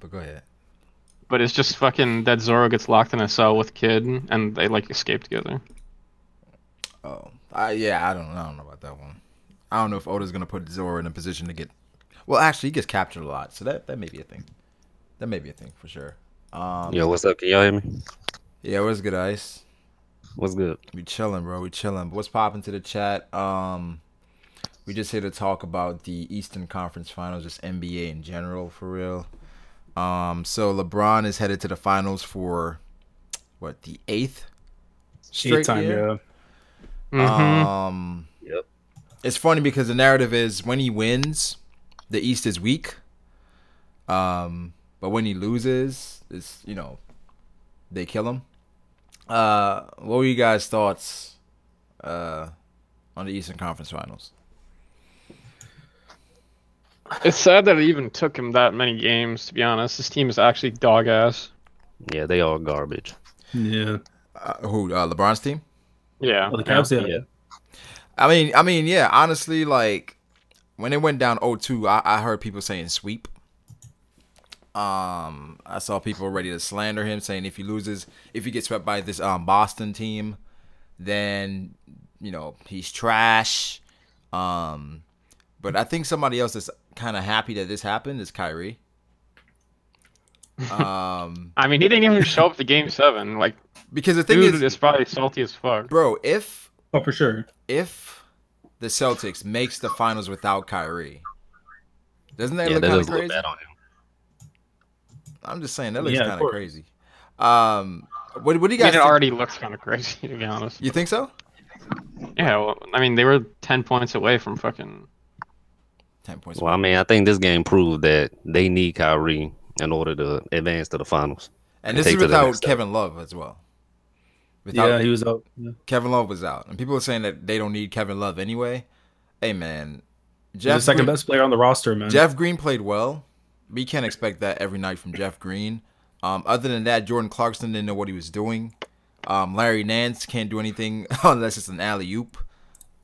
but go ahead. But it's just fucking that Zoro gets locked in a cell with Kid, and they like escape together. Oh, yeah, I don't know about that one. I don't know if Oda's gonna put Zoro in a position to get. Well, actually, he gets captured a lot, so that may be a thing. That may be a thing for sure. Yo, what's up? Can y'all hear me? Yeah, what's good, Ice? What's good? We chilling, bro. We chilling. What's popping to the chat? We just here to talk about the Eastern Conference Finals, just NBA in general, for real. So LeBron is headed to the finals for what, the eighth straight time, year? Yeah. Yep. It's funny because the narrative is when he wins, the East is weak. But when he loses, it's, you know, they kill him. What were you guys' thoughts on the Eastern Conference Finals? It's sad that it even took him that many games, to be honest. This team is actually dog ass. Yeah, they all garbage. Yeah. Who? LeBron's team? Yeah. Oh, the Cavs, yeah. I mean, yeah. Honestly, like when it went down 0-2, I heard people saying sweep. I saw people ready to slander him, saying if he gets swept by this Boston team, then you know he's trash. But I think somebody else is kind of happy that this happened is Kyrie. I mean, he didn't even show up to Game 7. Like, because the thing dude is probably salty as fuck. bro, if for sure. if the Celtics makes the finals without Kyrie, doesn't that Yeah, look that kind does of look crazy? bad on him. I'm just saying that looks Yeah, of kind of course. crazy. What do you I mean, guys it think? already looks kind of crazy, to be honest. You think so? Yeah, well, I mean, they were 10 points away from fucking... 10 points. Well, I mean, I think this game proved that they need Kyrie in order to advance to the finals. And this is take to the without next step. Kevin Love as well. Yeah, he was out. Yeah. Kevin Love was out, and people are saying that they don't need Kevin Love anyway. Hey man, He's the second best player on the roster, man. Jeff Green played well. We can't expect that every night from Jeff Green. Other than that, Jordan Clarkson didn't know what he was doing. Larry Nance can't do anything unless it's an alley-oop.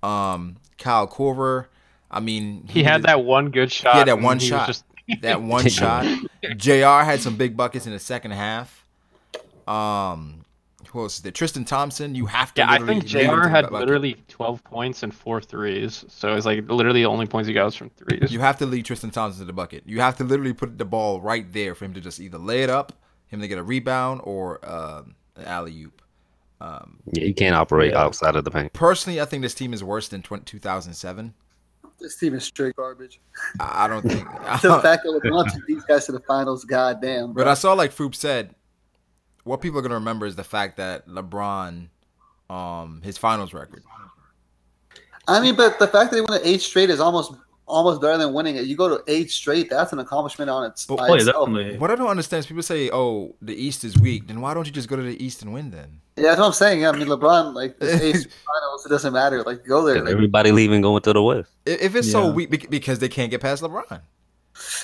Kyle Korver, I mean... He had that one good shot. He had that and one he was shot. just- That one shot. JR had some big buckets in the second half. Who else is there? Tristan Thompson, you have to Yeah, I literally think lead him to JR the had bucket. literally 12 points and 4 threes. So it's like literally the only points he got was from threes. You have to lead Tristan Thompson to the bucket. You have to literally put the ball right there for him to just either lay it up, him to get a rebound, or an alley-oop. Yeah, he can't operate outside of the paint. Personally, I think this team is worse than 2007. This team is straight garbage. I don't think. The fact that LeBron took these guys to the finals, goddamn. But I saw, like Foop said, what people are going to remember is the fact that LeBron, his finals record. I mean, but the fact that they won 8 straight is almost better than winning it. You go to 8 straight, that's an accomplishment on its by Oh, yeah, itself. definitely. What I don't understand is people say, oh, the East is weak. Then why don't you just go to the East and win then? Yeah, that's what I'm saying. I mean, LeBron, like, the 8 finals, it doesn't matter. Like, go there. 'Cause Like, everybody leaving going to the West. If it's so Yeah. weak, because they can't get past LeBron.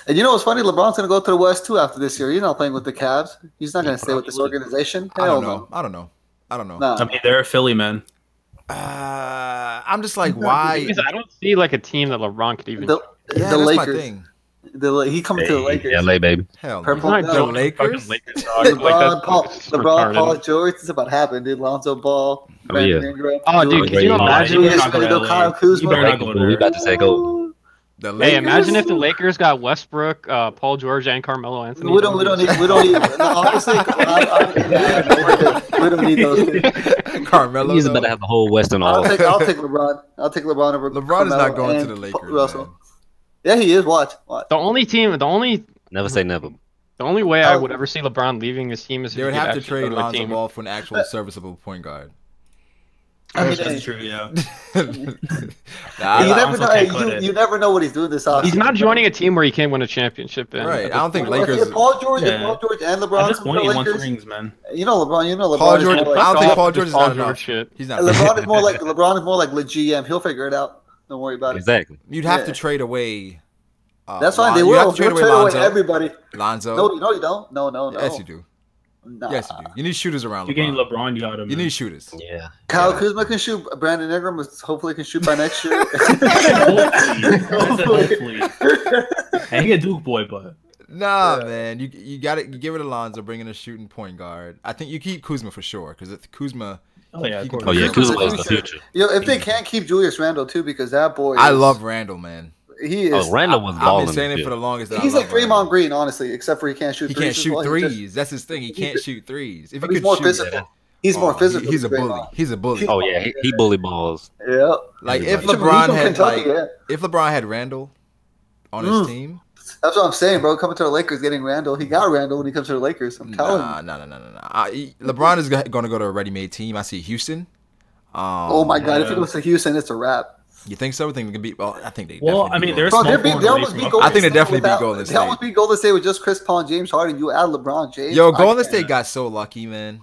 and you know what's funny? LeBron's going to go to the West, too, after this year. He's not playing with the Cavs. He's not going to stay with this organization. I Hell don't know. no. I don't know. I don't know. Nah. I mean, they're a Philly, man. I'm just like, why? Because I don't see like a team that LeBron could even. The, Yeah, the that's Lakers. my thing. He coming to the Lakers. LA, baby. Hell no. Purple- He's not The going to Lakers? fucking Lakers, dog. Like, LeBron, that's Paul George. It's about to happen, dude. Lonzo Ball. Oh, yeah. Brandon Ingram. Oh, dude, could you Oh, imagine? You're Yes, not going no to Kyle LA. Kuzma. You better not go We there. about to take over. The Lakers? Hey, imagine if the Lakers got Westbrook, Paul George, and Carmelo Anthony. We don't need. No, honestly, we don't need those two. Carmelo. He's though. about to have the whole Western I'll all. take LeBron. I'll take LeBron over. LeBron is not Carmelo going to and the Lakers. Russell. Man. Yeah, he is. Watch. The only Never say never. way I Oh. would ever see LeBron leaving this team is if They would he could have to actually trade go to a Lonzo team. Ball for an actual serviceable point guard. I mean, That's true, yeah. Nah, you I- never know. can't cut it. You never know what he's doing this offseason. He's not joining a team where he can't win a championship. In, Right, at I don't this think point. Lakers- If Paul George, Yeah. and LeBron At this come point, to he the won Lakers, rings, man. you know LeBron. Paul is George. more I don't like, think off Paul this George is Paul not George enough. shit. He's not. LeBron is more like the GM. He'll figure it out. Don't worry about it. Exactly. You'd have to Yeah. trade away. That's fine. They You will. have to trade They'll away trade away Lonzo. everybody. Lonzo. No, you don't. No. Yes, you do. Nah. Yes, you do. You need shooters around You getting LeBron. LeBron, you got him. You man. need shooters. Yeah. Kyle Kuzma can shoot. Brandon Ingram hopefully can shoot by next year. Hopefully. Hopefully. And he a Duke boy, but Nah, man. You got it. You give it Alonzo, bring in a shooting point guard. I think you keep Kuzma for sure because Kuzma. Oh yeah, of course. Kuzma is the future. Yo, if they can't keep Julius Randle too, because that boy. I love Randle, man. He is. Oh, Randle was balling. I've been saying it for the longest. He's like Draymond Green, honestly, except for he can't shoot. He can't shoot threes. That's his thing. He can't shoot threes. If he he's could more shoot, physical. He's more physical. He's a bully. He's a bully. Oh yeah, he bully balls. Yeah. Like if LeBron had if LeBron had Randle on his team. That's what I'm saying, bro. Coming to the Lakers, getting Randle. He got Randle when he comes to the Lakers. I'm telling you. Nah. LeBron is going to go to a ready-made team. I see Houston. Oh my God! If he goes to Houston, it's a wrap. You think so? I think they can beat. Well, I think they. Well, I mean, there's. Bro, they almost beat Golden State. I think they definitely beat Golden State. They almost beat Golden State with just Chris Paul and James Harden. You add LeBron James. Yo, Golden State got so lucky, man.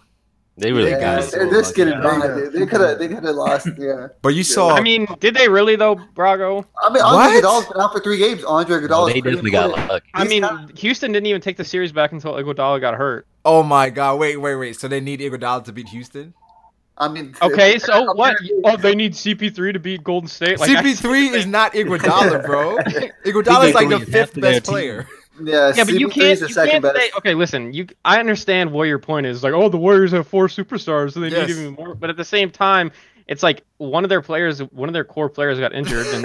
They really got it. They're just getting by. They could have lost. Yeah. But you saw. I mean, did they really though, Brago? I mean, Andre Iguodala's been out for 3 games. Andre Iguodala. They definitely got lucky. I mean, Houston didn't even take the series back until Iguodala got hurt. Oh my God! Wait. So they need Iguodala to beat Houston? I mean, okay, so what? Oh, they need CP3 to beat Golden State. Like, CP3 is not Iguodala, bro. Iguodala is like the 5th best player. Yeah, but you can't say. Okay, listen. I understand what your point is. Like, oh, the Warriors have 4 superstars, so they need even more. But at the same time, it's like one of their core players got injured, and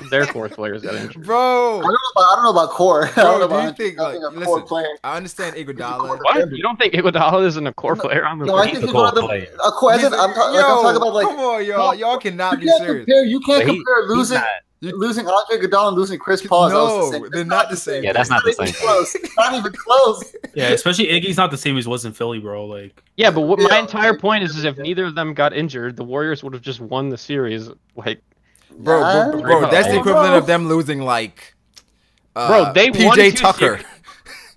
their core players got injured. I Bro, don't know about core. Bro, do you think? Listen, I understand Iguodala. What? You don't think Iguodala isn't a core player on the team? No, I think he's one of them. A core. I'm talking about like. Come on, y'all. Y'all cannot be serious. You can't compare losing Andre Iguodala and losing Chris Paul. No, they're not the same. Yeah, that's not the same. Close. Not even close. Yeah, especially Iggy's not the same as was in Philly, bro. Like. Yeah, but what my entire point is if neither of them got injured, the Warriors would have just won the series. Like, bro, that's the equivalent of them losing like. Bro, they won PJ Tucker.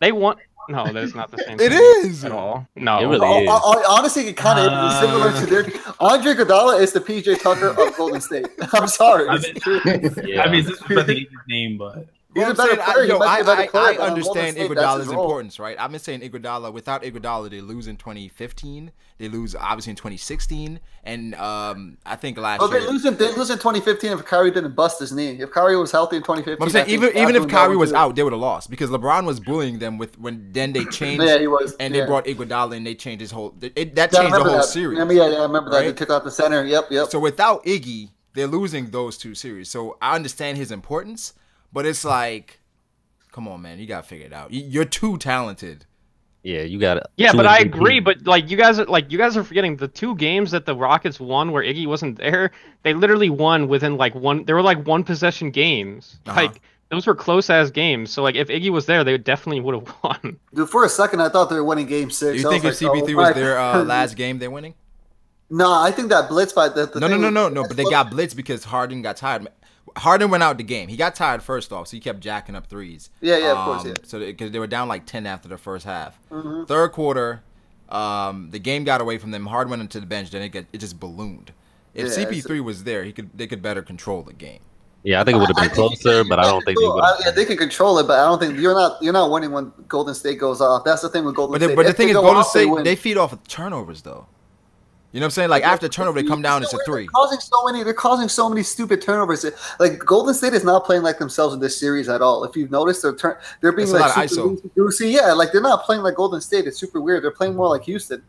They won. No, that's not the same. It is at all. No, it really is. Honestly, it kind of is similar to their. Andre Iguodala is the PJ Tucker of Golden State. I'm sorry. I mean, this is not the name, but. He's a better player. I understand Iguodala's importance, right? I've been saying Iguodala. Without Iguodala, they lose in 2015. They lose obviously in 2016, and I think last year. They lose in 2015 if Kyrie didn't bust his knee. If Kyrie was healthy in 2015, I'm saying even if Kyrie was out, they would have lost because LeBron was bullying them when they changed. Yeah, he was. And they brought Iguodala and they changed his whole. That changed the whole series. Yeah, I remember that. They took out the center. Yep. So without Iggy, they're losing those 2 series. So I understand his importance. But it's like, come on, man, you gotta figure it out. You're too talented. Yeah, you got it. Yeah, but I agree. But like you guys are forgetting the 2 games that the Rockets won where Iggy wasn't there. They literally won within like one. They were like 1 possession games. Like those were close ass games. So like if Iggy was there, they definitely would have won. Dude, for a second, I thought they were winning Game 6. You think if CP3 was their last game, they're winning? No, I think that blitz by the. No. But they got blitzed because Harden got tired. Harden went out the game. He got tired first off, so he kept jacking up threes. Yeah, of course, yeah. So because they were down like 10 after the first half. Mm-hmm. Third quarter, the game got away from them. Harden went into the bench, then it just ballooned. If CP3 was there, they could better control the game. Yeah, I think it would have been closer, but I don't think they would. Yeah, they can control it, but I don't think you're not winning when Golden State goes off. That's the thing with Golden State. But the thing is, Golden State they feed off of turnovers though. You know what I'm saying? Like after turnover, they come down. It's a 3. They're causing so many stupid turnovers. Like Golden State is not playing like themselves in this series at all. If you've noticed, they're being like super loosey. Yeah, like they're not playing like Golden State. It's super weird. They're playing more like Houston.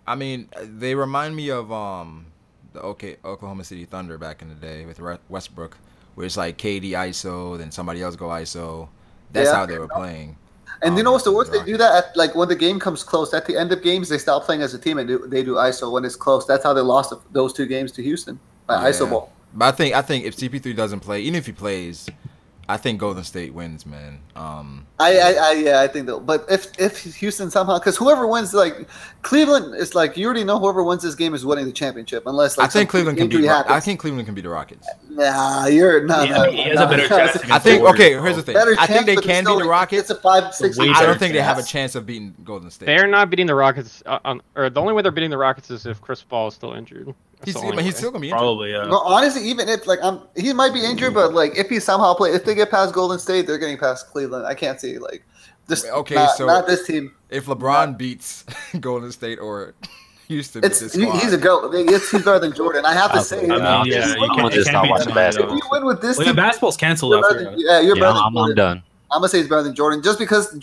I mean, they remind me of the Oklahoma City Thunder back in the day with Westbrook, where it's like KD ISO, then somebody else go ISO. That's how they were playing. And you know what's the worst? They do that at when the game comes close. At the end of games, they stop playing as a team and they do ISO when it's close. That's how they lost those 2 games to Houston by ISO ball. But I think if CP3 doesn't play, even if he plays, I think Golden State wins, man. I think though. But if Houston somehow, because whoever wins, like Cleveland, it's like you already know whoever wins this game is winning the championship, unless like I think Cleveland can beat. I think Cleveland can beat the Rockets. Nah, you're not. He has a better chance. I think. Okay, here's the thing. I think they can beat the Rockets. It's a 5-6. I don't think they have a chance of beating Golden State. They're not beating the Rockets. Or the only way they're beating the Rockets is if Chris Paul is still injured. He's still gonna be injured. Probably, yeah. No, honestly, even if he might be injured, but like if he somehow if they get past Golden State, they're getting past Cleveland. I can't see not this team. If LeBron beats Golden State or Houston, he's a goat. He's better than Jordan. I have to say. You can't just stop watching basketball. If you win with this team, basketball's canceled after. Yeah, you're better. I'm done. I'm gonna say he's better than Jordan, just because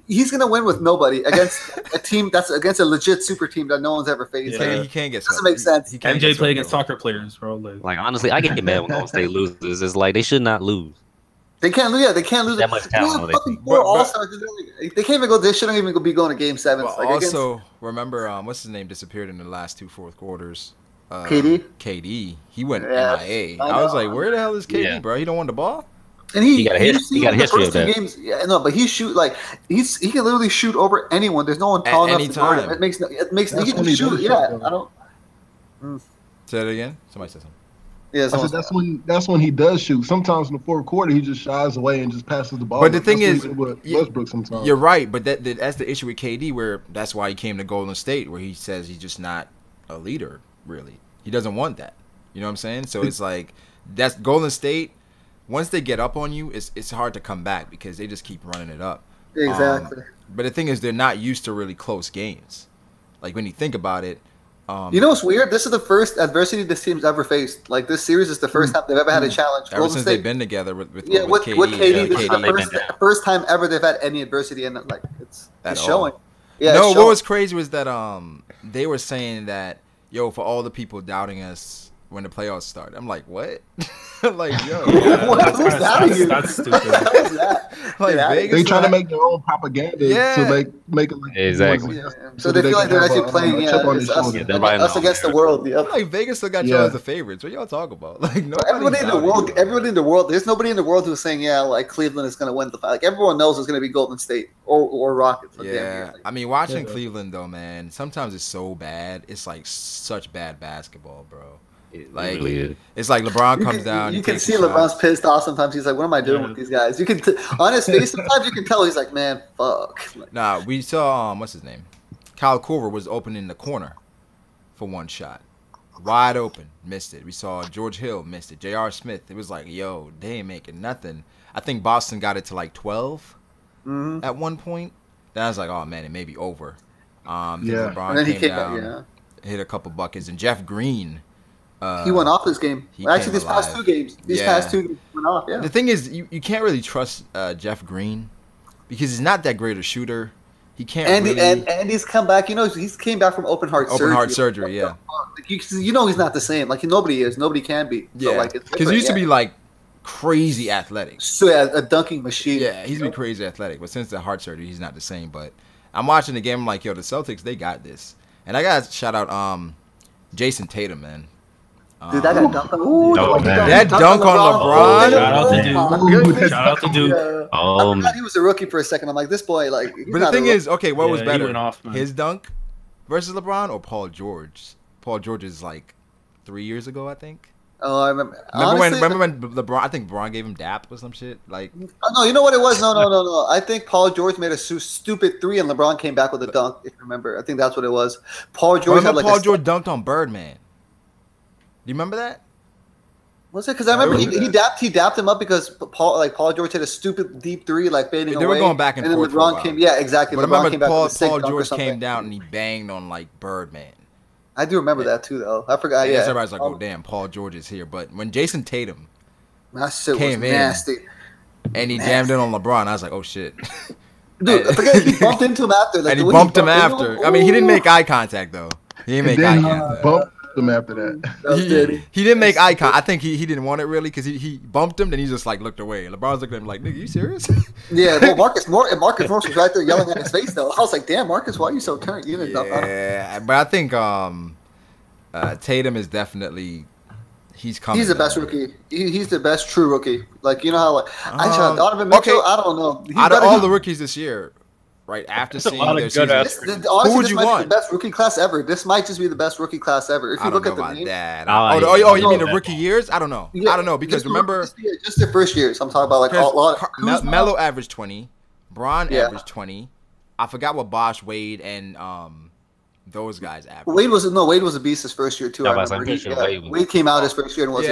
he's gonna win with nobody against a team that's against a legit super team that no one's ever faced. Yeah, he can't get. Doesn't make sense. MJ play against soccer players, bro. Like honestly, I get mad when Golden State loses. It's like they should not lose. They can't lose. Yeah, they can't lose. That much talent. Fucking 4 All-Stars. They can't even go. They shouldn't even be going to Game 7. But also, remember, what's his name disappeared in the last 2 fourth quarters. KD. He went MIA. I was like, where the hell is KD, bro? He don't want the ball. And he got a history of that. Games, no, but he shoot like he can literally shoot over anyone. There's no one tall enough to guard him. It makes he can shoot. Yeah, I don't. Say it again. Somebody said something. Yeah, I said that's when he does shoot. Sometimes in the fourth quarter, he just shies away and just passes the ball. But the thing is, Westbrook sometimes. You're right, but that's the issue with KD, where that's why he came to Golden State, where he says he's just not a leader. Really, he doesn't want that. You know what I'm saying? So it's like that's Golden State. Once they get up on you, it's hard to come back because they just keep running it up. Exactly. But the thing is, they're not used to really close games. Like when you think about it. You know what's weird? This is the first adversity this team's ever faced. Like this series is the first time they've ever had a challenge. Ever since they've been together with KD. This is the first time ever they've had any adversity, and like it's showing. Yeah. No, what was crazy was that they were saying that for all the people doubting us when the playoffs started. I'm like, what? Like, yo, that's stupid. Like Vegas, they try to make their own propaganda to make it like exactly. So they feel like they're actually playing us against the world. Yeah. Like Vegas still got y'all as the favorites. What y'all talk about? Like everybody in the world. There's nobody in the world who's saying like Cleveland is going to win the fight. Like everyone knows it's going to be Golden State or Rockets. Yeah, I mean watching Cleveland though, man. Sometimes it's so bad. It's like such bad basketball, bro. Like it's like LeBron comes down. You can see LeBron's pissed off sometimes. He's like, "What am I doing with these guys?" You can on his face sometimes you can tell he's like, "Man, fuck." Nah, we saw what's his name? Kyle Korver was open in the corner for one shot, wide open, missed it. We saw George Hill missed it. J.R. Smith. It was like, yo, they ain't making nothing. I think Boston got it to like 12 at one point. Then I was like, oh man, it may be over. LeBron and then he came down, hit a couple buckets, and Jeff Green. He went off this game. Actually, these past two games. Past two games went off, The thing is, you can't really trust Jeff Green because he's not that great a shooter. He can't and he's come back. You know, he's came back from open heart surgery. Yeah. Like, you know he's not the same. Like nobody is. Nobody can be. So, like, because he used to be like crazy athletic. So a dunking machine. Yeah, he's been crazy athletic. But since the heart surgery, he's not the same. But I'm watching the game. I'm like, yo, the Celtics, they got this. And I got to shout out Jason Tatum, man. Dude, that guy dunk on that dunk on LeBron. Shout out to Duke. I thought he was a rookie for a second. I'm like, this boy, like. But the thing is, okay, what was better, his dunk versus LeBron or Paul George? Paul George is like 3 years ago, I think. Oh, I remember. Remember when LeBron? I think LeBron gave him dap or some shit. Like, oh, no, you know what it was? No. I think Paul George made a stupid three, and LeBron came back with a dunk. If you remember, I think that's what it was. Paul George George dunked on Birdman. Do you remember that? Was it? Because I remember he dapped him up because Paul George hit a stupid deep three, like fading away. They were going back and forth. And then LeBron came. Yeah, exactly. But LeBron remember Paul George came down and he banged on like Birdman. I do remember that too, though. I forgot. Yeah, everybody's like, "Oh damn, Paul George is here." But when Jason Tatum came in and he jammed in on LeBron, I was like, "Oh shit." Dude, I forget he bumped into him after. Like, and he bumped him after. I mean, he didn't make eye contact though. He didn't make eye contact. Him after that. He didn't make eye contact. I think he didn't want it really because he bumped him. Then he just like looked away. And LeBron's looking at him like, "Nigga, you serious?" Yeah, well, Marcus Morris was right there yelling at his face though. I was like, "Damn, Marcus, why are you so turned?" Yeah, but I think Tatum is definitely he's coming. He's the best rookie. He's the best true rookie. Like you know how Donovan Mitchell. I don't know. Out of all the rookies this year. Right after seeing their season, who would you want? The best rookie class ever. This might just be the best rookie class ever. If you look at the names. You mean the rookie years? I don't know. Yeah, I don't know because remember, just the first years. I'm talking about like a lot. Melo averaged 20, Bron averaged 20. I forgot what Bosh, Wade, and those guys averaged. Wade was a beast his first year too. I remember. Wade came out his first year and was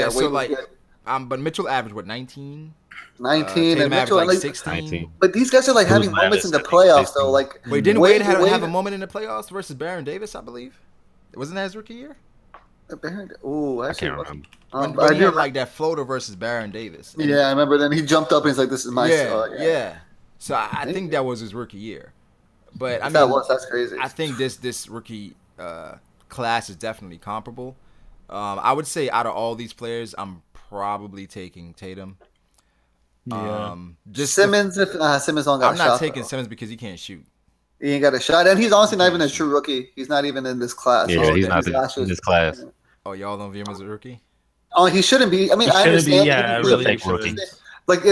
but Mitchell averaged what 19. 19 and Mitchell like 16. But these guys are like having moments in the playoffs though. Like didn't Wade have a moment in the playoffs versus Baron Davis? I believe wasn't that his rookie year? Oh, I can't remember. When he had like that floater versus Baron Davis. Yeah, I remember. Then he jumped up and he's like, "This is my." Yeah. So I think that was his rookie year. But I mean, that's crazy. I think this rookie class is definitely comparable. I would say out of all these players, I'm probably taking Tatum. Yeah. Just Simmons. If Simmons don't got I'm a not shot, taking Simmons because he can't shoot. He ain't got a shot, and he's honestly not even a true rookie. He's not even in this class. Yeah, he's not in this class. Oh, y'all don't view him as a rookie? Oh, he shouldn't be. I mean, I understand. Yeah, really rookie. Like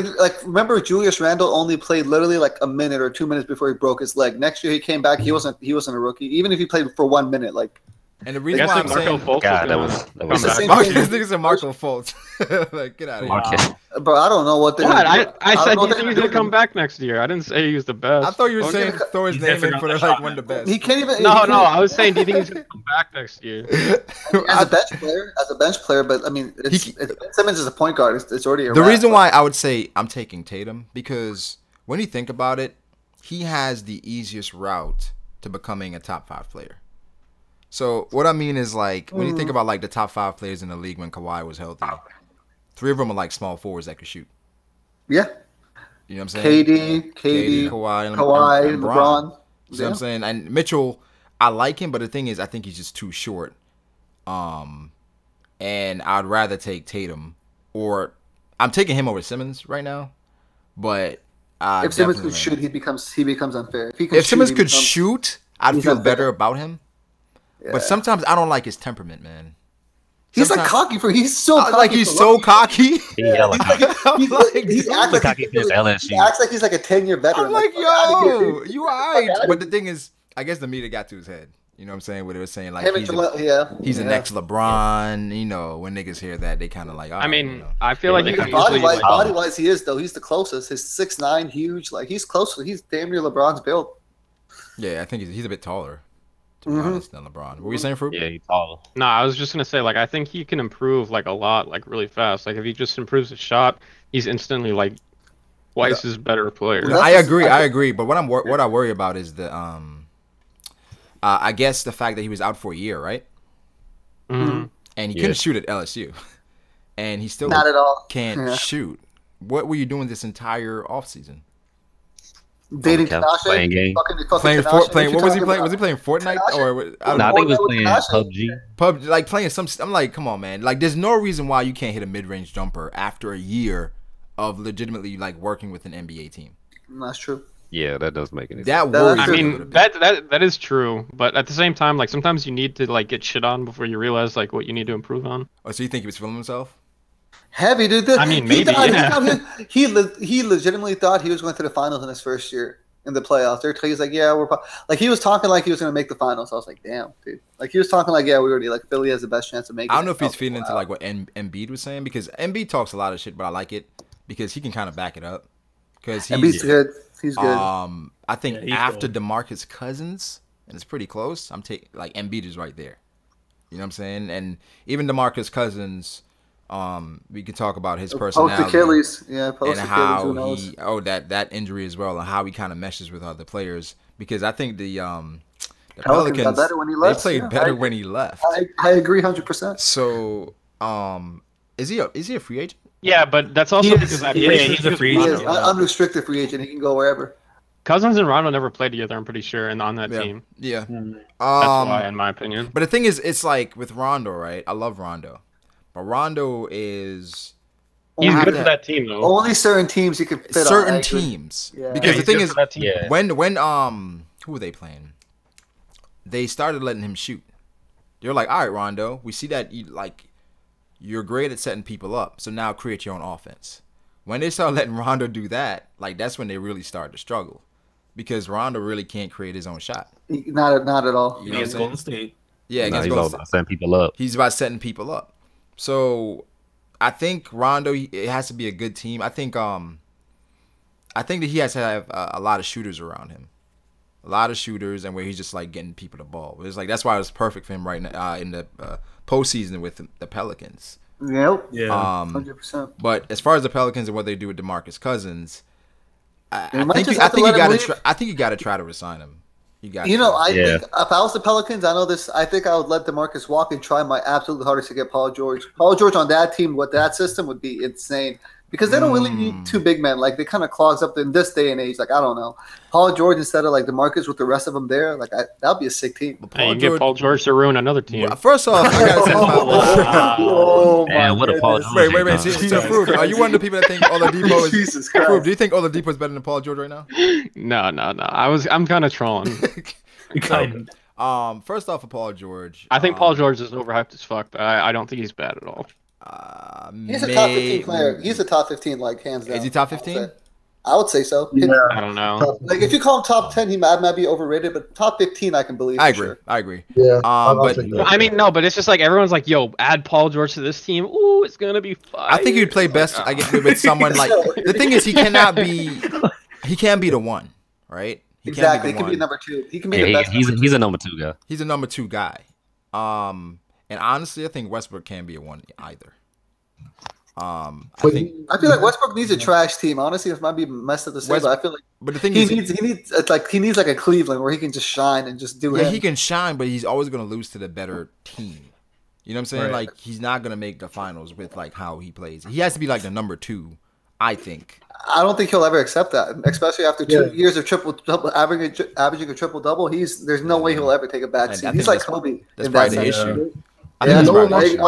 remember Julius Randle only played literally like a minute or 2 minutes before he broke his leg. Next year he came back. He wasn't a rookie, even if he played for 1 minute. Like, and the reason why I'm saying, God, that was this nigga's a Marco Fultz. Like, get out of here. Bro, I don't know what they're. What? I said he's going to come back next year. I didn't say he was the best. I thought you were saying throw his name in for like one of the best. He can't even. No. I was saying, do you think he's going to come back next year? As a bench player, but I mean, Simmons is a point guard. It's already the reason why I would say I'm taking Tatum because when you think about it, he has the easiest route to becoming a top 5 player. So what I mean is like when you think about like the top 5 players in the league when Kawhi was healthy, 3 of them are like small forwards that could shoot. Yeah. You know what I'm saying? KD, Kawhi, and LeBron. You know what I'm saying? And Mitchell, I like him, but the thing is I think he's just too short. And I'd rather take Tatum or I'm taking him over Simmons right now. But if Simmons could shoot, he becomes unfair. If Simmons could shoot, I'd feel better about him. Yeah. But sometimes I don't like his temperament, man. He's like cocky for. He's so cocky. Like he's so cocky. He acts like he's like a 10-year veteran. I'm like, yo, you alright. But the thing is, I guess the media got to his head. You know what I'm saying? What they were saying, like he's the next LeBron. You know, when niggas hear that, they kind of like. I mean, I feel like body-wise, he is though. He's the closest. He's 6'9", huge. Like he's close. He's damn near LeBron's build. Yeah, I think he's a bit taller. To be honest, than LeBron. What were you saying, Fruit? Yeah, he's taller. No, I was just gonna say, like, I think he can improve like a lot, like really fast. Like, if he just improves his shot, he's instantly like twice as better player. No, I agree. But what I worry about is the I guess the fact that he was out for a year, right? Mm-hmm. And he couldn't shoot at LSU, and he still not at all can't shoot. What were you doing this entire offseason? Dating Kanashe, playing game, playing. What was he playing? Was he playing Fortnite or? I think he was playing PUBG. Like playing some. I'm like, come on, man. Like, there's no reason why you can't hit a mid-range jumper after a year of legitimately like working with an NBA team. That's true. Yeah, that does make any sense. I mean, that is true, but at the same time, like sometimes you need to like get shit on before you realize like what you need to improve on. Oh, so you think he was feeling himself? Heavy, dude. I mean, maybe. He legitimately thought he was going to the finals in his first year in the playoffs. He's like, yeah, we're like he was talking like he was going to make the finals. I was like, damn, dude. Like he was talking like, yeah, we already like Philly has the best chance of making. I don't know if he's feeding into like what Embiid was saying because Embiid talks a lot of shit, but I like it because he can kind of back it up. Because Embiid's good. He's good. I think after DeMarcus Cousins, and it's pretty close. I'm taking like Embiid is right there. You know what I'm saying? And even DeMarcus Cousins. We can talk about his personality, Achilles, and how he that injury as well, and how he kind of meshes with other players. Because I think the Pelicans better when he left. They played better when he left. I agree 100%. So, is he a free agent? Yeah, but that's also because he's a free agent. He is unrestricted free agent. He can go wherever. Cousins and Rondo never played together, I'm pretty sure, and on that team. Yeah. That's why, in my opinion. But the thing is, it's like with Rondo, right? I love Rondo. But Rondo is... He's good for that team, though. Only certain teams he can fit on. Certain teams. Yeah. Because the thing is, when who were they playing? They started letting him shoot. They're like, all right, Rondo, we see that you're great at setting people up, so now create your own offense. When they started letting Rondo do that, like that's when they really started to struggle. Because Rondo really can't create his own shot. Not at all. You know against Golden State. Yeah, he's about setting people up. He's about setting people up. So I think Rondo, it has to be a good team. I think that he has to have a lot of shooters around him, a lot of shooters, and where he's just like getting people the ball. It's like that's why it was perfect for him right now in the postseason with the Pelicans. Yep. Yeah. 100%. But as far as the Pelicans and what they do with DeMarcus Cousins, I think you got to try to resign him. You know, I think if I was the Pelicans, I know this. I think I would let DeMarcus walk and try my absolute hardest to get Paul George. Paul George on that team with that system would be insane because they don't really need two big men. Like they kind of clogs up in this day and age. Like I don't know, Paul George instead of like DeMarcus with the rest of them there. Like that'd be a sick team. You get Paul George to ruin another team. Well, first off, I gotta say man, what a Paul George. Wait. So, Fruit, are you one of the people that think Oladipo is? Jesus Christ. Fruit, do you think Oladipo is better than Paul George right now? No. I'm kind of trolling. First off, for Paul George, I think Paul George is overhyped as fuck, but I don't think he's bad at all. He's a top 15 player. He's a top 15, like hands down. Is he top 15? I would say so. Yeah. I don't know. Like if you call him top 10, he might be overrated, but top 15, I can believe. I agree. Yeah. But I mean, no, but it's just like everyone's like, "Yo, add Paul George to this team. Ooh, it's gonna be fun." I think he'd play best. I guess with someone like. The thing is, he cannot be. He can't be the one, right? Exactly. He can be number 2. He can be the best. He's a number 2 guy. He's a number 2 guy. And honestly, I think Westbrook can't be a 1 either. I feel like Westbrook needs a trash team. Honestly, it might be messed up to say, but I feel like but the thing he needs like a Cleveland where he can just shine and just do it. Yeah, he can shine, but he's always going to lose to the better team. You know what I'm saying? Right. Like he's not going to make the finals with like how he plays. He has to be like the number 2, I think. I don't think he'll ever accept that, especially after 2 years of averaging a triple double. There's no way he'll ever take a bad seat. He's like Kobe. That's probably the issue. I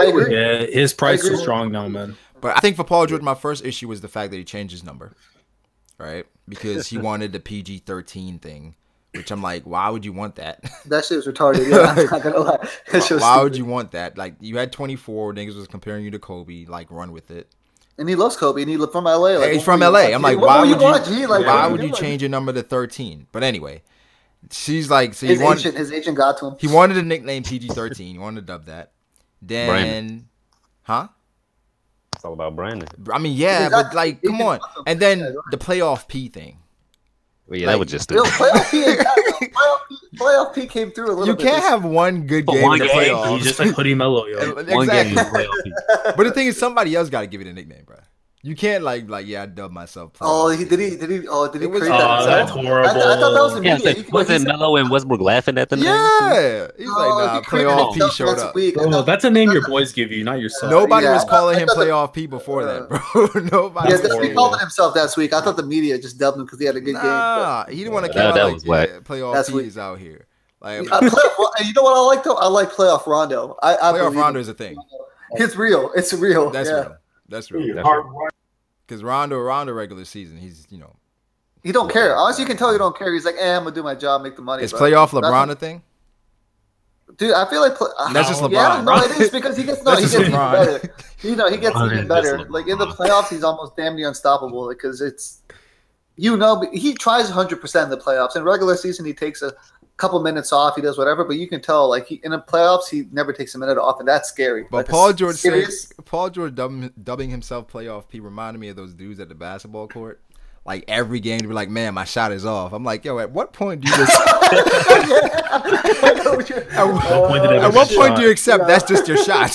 agree. Yeah, his price is strong now, man. But I think for Paul George, my first issue was the fact that he changed his number, right? Because he wanted the PG-13 thing, which I'm like, why would you want that? That shit was retarded. Yeah, I'm not gonna lie. Why would you want that? Like, you had 24, niggas was comparing you to Kobe. Like, run with it. And he loves Kobe, and he's from LA. Like, he's from LA. I'm like, why would you change your number to 13? But anyway, she's like, so his agent got to him. He wanted the nickname PG-13. He wanted to dub that. Then, Brandon. Huh? It's all about Brandon. I mean, yeah, but like, come on. And then the playoff P thing. Well, yeah, that was just stupid. Playoff P came through a little bit. You can't have one good game in the playoffs. He's just like Hoodie Mello, yo. Exactly. One game is playoff P. But the thing is, somebody else got to give it a nickname, bro. You can't like I dubbed myself. Did he create that? That's horrible. I thought that was Yeah, like, wasn't Mello and Westbrook laughing at the name? Yeah, he's like, nah, playoff P showed up. No, that's a name your boys give you, not yourself. Nobody was calling him playoff P before that, bro. Nobody. Yeah, he called it himself that week. I thought the media just dubbed him because he had a good game. Nah, he didn't want to count that like was whack. playoff P is out here. Like, you know what I like though? I like playoff Rondo. Playoff Rondo is a thing. It's real. It's real. That's real. That's real. Because Rondo regular season, he's he don't care. Honestly, you can tell he don't care. He's like, I'm gonna do my job, make the money. Is playoff LeBron a thing? Dude, I feel like that's just LeBron. Yeah, no, it is because he gets even better. He gets even better. Like in the playoffs, he's almost damn near unstoppable because he tries 100% in the playoffs. In regular season, he takes a couple minutes off, he does whatever, but you can tell like in the playoffs he never takes a minute off, and that's scary. But like, Paul George dubbing himself playoff P reminded me of those dudes at the basketball court. Like every game to be like, man, my shot is off. I'm like, yo, at what point do you just at what point do you accept that's just your shot?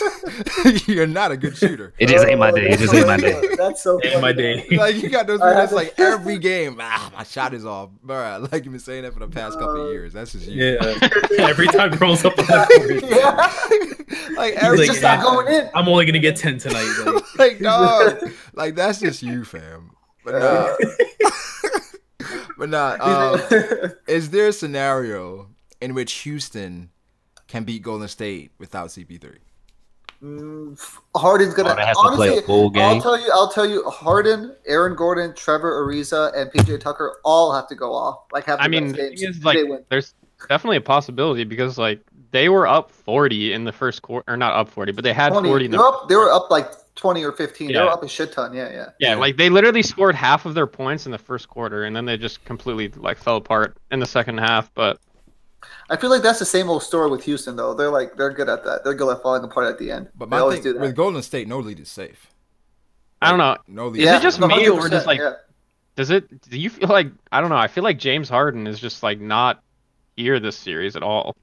You're not a good shooter. It just ain't my day. It just ain't my day. That's so funny. Ain't my day. Like you got those dudes like every game, my shot is off. Bro, like you've been saying that for the past couple of years. That's just you. Yeah. Every time it rolls up on that court. Like it's just not going in. I'm only gonna get 10 tonight. Like dog. Like that's just you, fam. But nah. Is there a scenario in which Houston can beat Golden State without CP3? Harden's gonna play a full game. I'll tell you. Harden, Aaron Gordon, Trevor Ariza, and PJ Tucker all have to go off. Like have. There's definitely a possibility because like they were up 40 in the first quarter, or not up 40, but they had 40. They were up like 20 or 15. Yeah. They were up a shit ton. Yeah. Like they literally scored half of their points in the first quarter, and then they just completely like fell apart in the second half. But I feel like that's the same old story with Houston, though. They're good at that. They're good at falling apart at the end. But my thing with Golden State, no lead is safe. I don't know. No lead. Is it just me or just like? Do you feel like I don't know? I feel like James Harden is just like not here this series at all.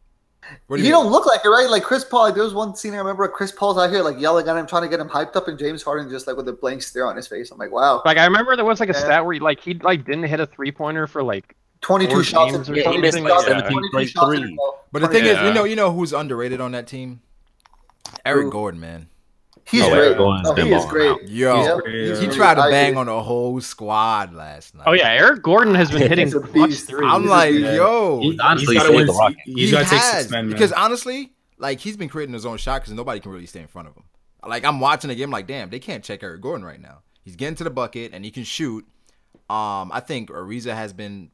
He don't look like it, right? Like Chris Paul. Like, there was one scene I remember. Chris Paul's out here like yelling at him, trying to get him hyped up, and James Harden just like with a blank stare on his face. I'm like, wow. Like I remember there was like a stat where he didn't hit a 3-pointer for like 22 shots in 22 shots in 17 straight threes. But the thing is, you know who's underrated on that team? Eric Gordon, man. He's great. He is great. Yo, he tried to bang on the whole squad last night. Oh yeah, Eric Gordon has been hitting clutch threes. I'm like, yo, he's honestly saved the Rockets. He's got to take 6 men, man. Because honestly, like he's been creating his own shot because nobody can really stay in front of him. Like I'm watching the game, like damn, they can't check Eric Gordon right now. He's getting to the bucket and he can shoot. I think Ariza hasn't been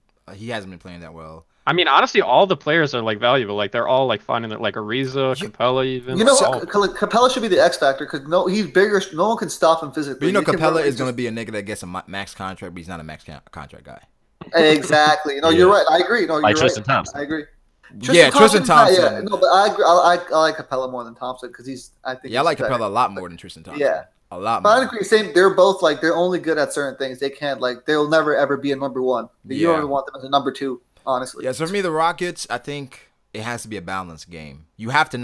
playing that well. I mean, honestly, all the players are like valuable. Like they're all like finding it, like Ariza, Capella, even. You know, Capella should be the X factor because he's bigger. No one can stop him physically. But you know, Capella is going to be a nigga that gets a max contract, but he's not a max contract guy. Exactly. No, you're right. I agree. No, you're Tristan right. Thompson. I agree. Tristan Thompson. Yeah, no, but I like Capella more than Thompson because he's. I think. Yeah, I like Capella a lot more than Tristan Thompson. Yeah. A lot more. But I agree. Same. They're both like they're only good at certain things. They can't like they'll never ever be a number one. You don't want them as a number two. Honestly. Yeah, so for me, the Rockets, I think it has to be a balanced game. They have to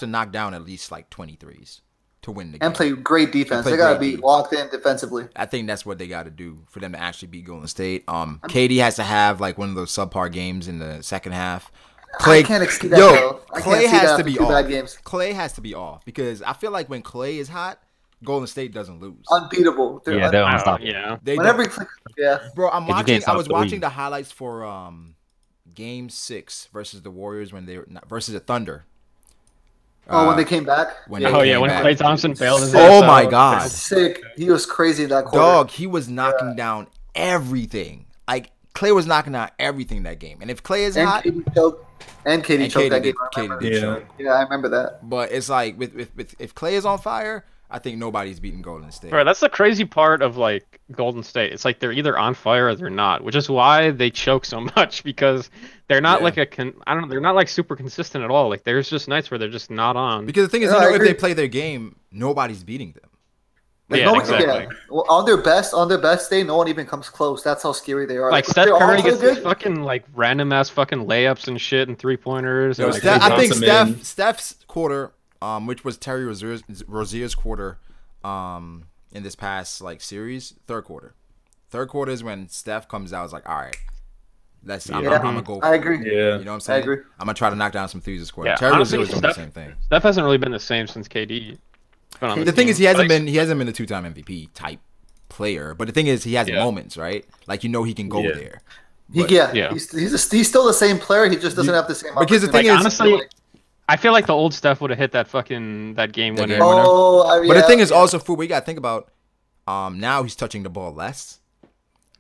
knock down at least like 23s to win the game. And play great defense. They gotta be locked in defensively. I think that's what they gotta do for them to actually beat Golden State. KD has to have like one of those subpar games in the second half. I can't exceed that though. Clay has to be off. Clay has to be off because I feel like when Clay is hot, Golden State doesn't lose. Unbeatable. They're unstoppable. Yeah. Bro, I was watching the highlights for Game 6 versus the Warriors versus the Thunder. When they came back? When Klay Thompson failed. Oh my god. Sick. He was crazy in that quarter. Dog, he was knocking down everything. Like Klay was knocking down everything that game. And if Klay is hot, KD choked that game. Yeah, I remember that. But it's like if Klay is on fire, I think nobody's beating Golden State. Right, that's the crazy part of like Golden State. It's like they're either on fire or they're not, which is why they choke so much because they're not they're not like super consistent at all. Like there's just nights where they're just not on. Because the thing is, if they play their game, nobody's beating them. Exactly. Well, on their best day, no one even comes close. That's how scary they are. Like Steph Curry gets these fucking like random ass fucking layups and shit and 3-pointers. I think Steph's quarter. Which was Terry Rozier's quarter in this past like series, third quarter. Third quarter is when Steph comes out. It's like, all right, I'm gonna go. I agree. Yeah, you know what I'm saying. I agree. I'm gonna try to knock down some threes this quarter. Yeah, Terry honestly, Rozier was doing the same thing. Steph hasn't really been the same since KD. The thing is, he hasn't been a 2-time MVP type player. But the thing is, he has moments, right? Like you know, he can go there. But, he's still the same player. He just doesn't have the same. Because the thing is, honestly. I feel like the old Steph would have hit that game winner. But the thing is also, food. We got to think about. Now he's touching the ball less,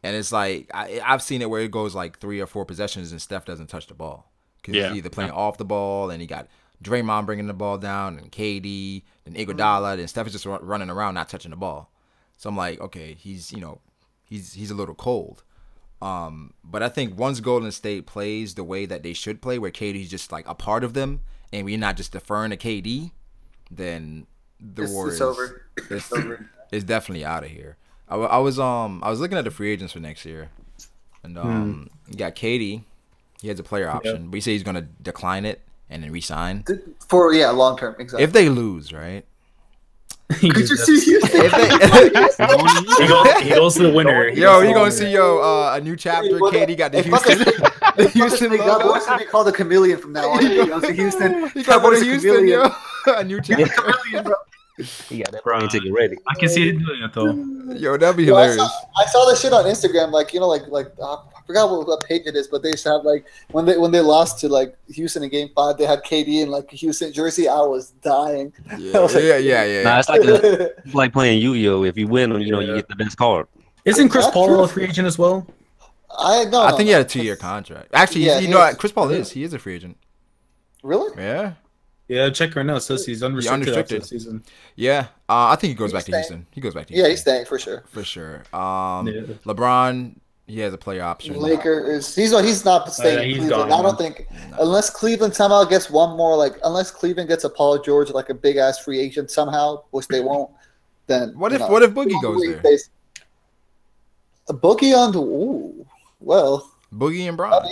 and it's like I've seen it where it goes like 3 or 4 possessions and Steph doesn't touch the ball because he's either playing off the ball and he got Draymond bringing the ball down and KD and Iguodala and Steph is just running around not touching the ball. So I'm like, okay, he's a little cold. But I think once Golden State plays the way that they should play, where KD's just like a part of them. And we're not just deferring to KD, then the Warriors it's over. It's definitely out of here. I was looking at the free agents for next year, and you got KD. He has a player option, but he said he's gonna decline it and then resign for long term. Exactly. If they lose, right? Could you see Houston? He goes to the winner. You gonna see a new chapter. KD got the Houston. The Houston logo. What's gonna be called the chameleon from now on? You go to Houston. He got to Houston, yo. A new chapter. He got that Brian ticket ready. I can see it doing it though. Yo, that'd be hilarious. I saw this shit on Instagram. Like I forgot what page it is, but they used to have like when they lost to like Houston in Game 5, they had KD in like a Houston jersey. I was dying. Yeah. Nah, it's like playing Yu-Gi-Oh. If you win, you get the best card. Isn't Chris Paul a free agent as well? I think he had a 2-year contract. Actually, Chris Paul he is a free agent. Really? Yeah. Yeah, check right now. It says he's unrestricted after the season. Yeah, I think he goes back to Houston. He goes back to Houston. Yeah, he's staying for sure. For sure. LeBron, he has a player option. Lakers, he's not staying in Cleveland. Gone, I don't think unless Cleveland somehow gets one more unless Cleveland gets a Paul George like a big ass free agent somehow, which they won't. Then what if Boogie goes there? A Boogie on Boogie and Bron.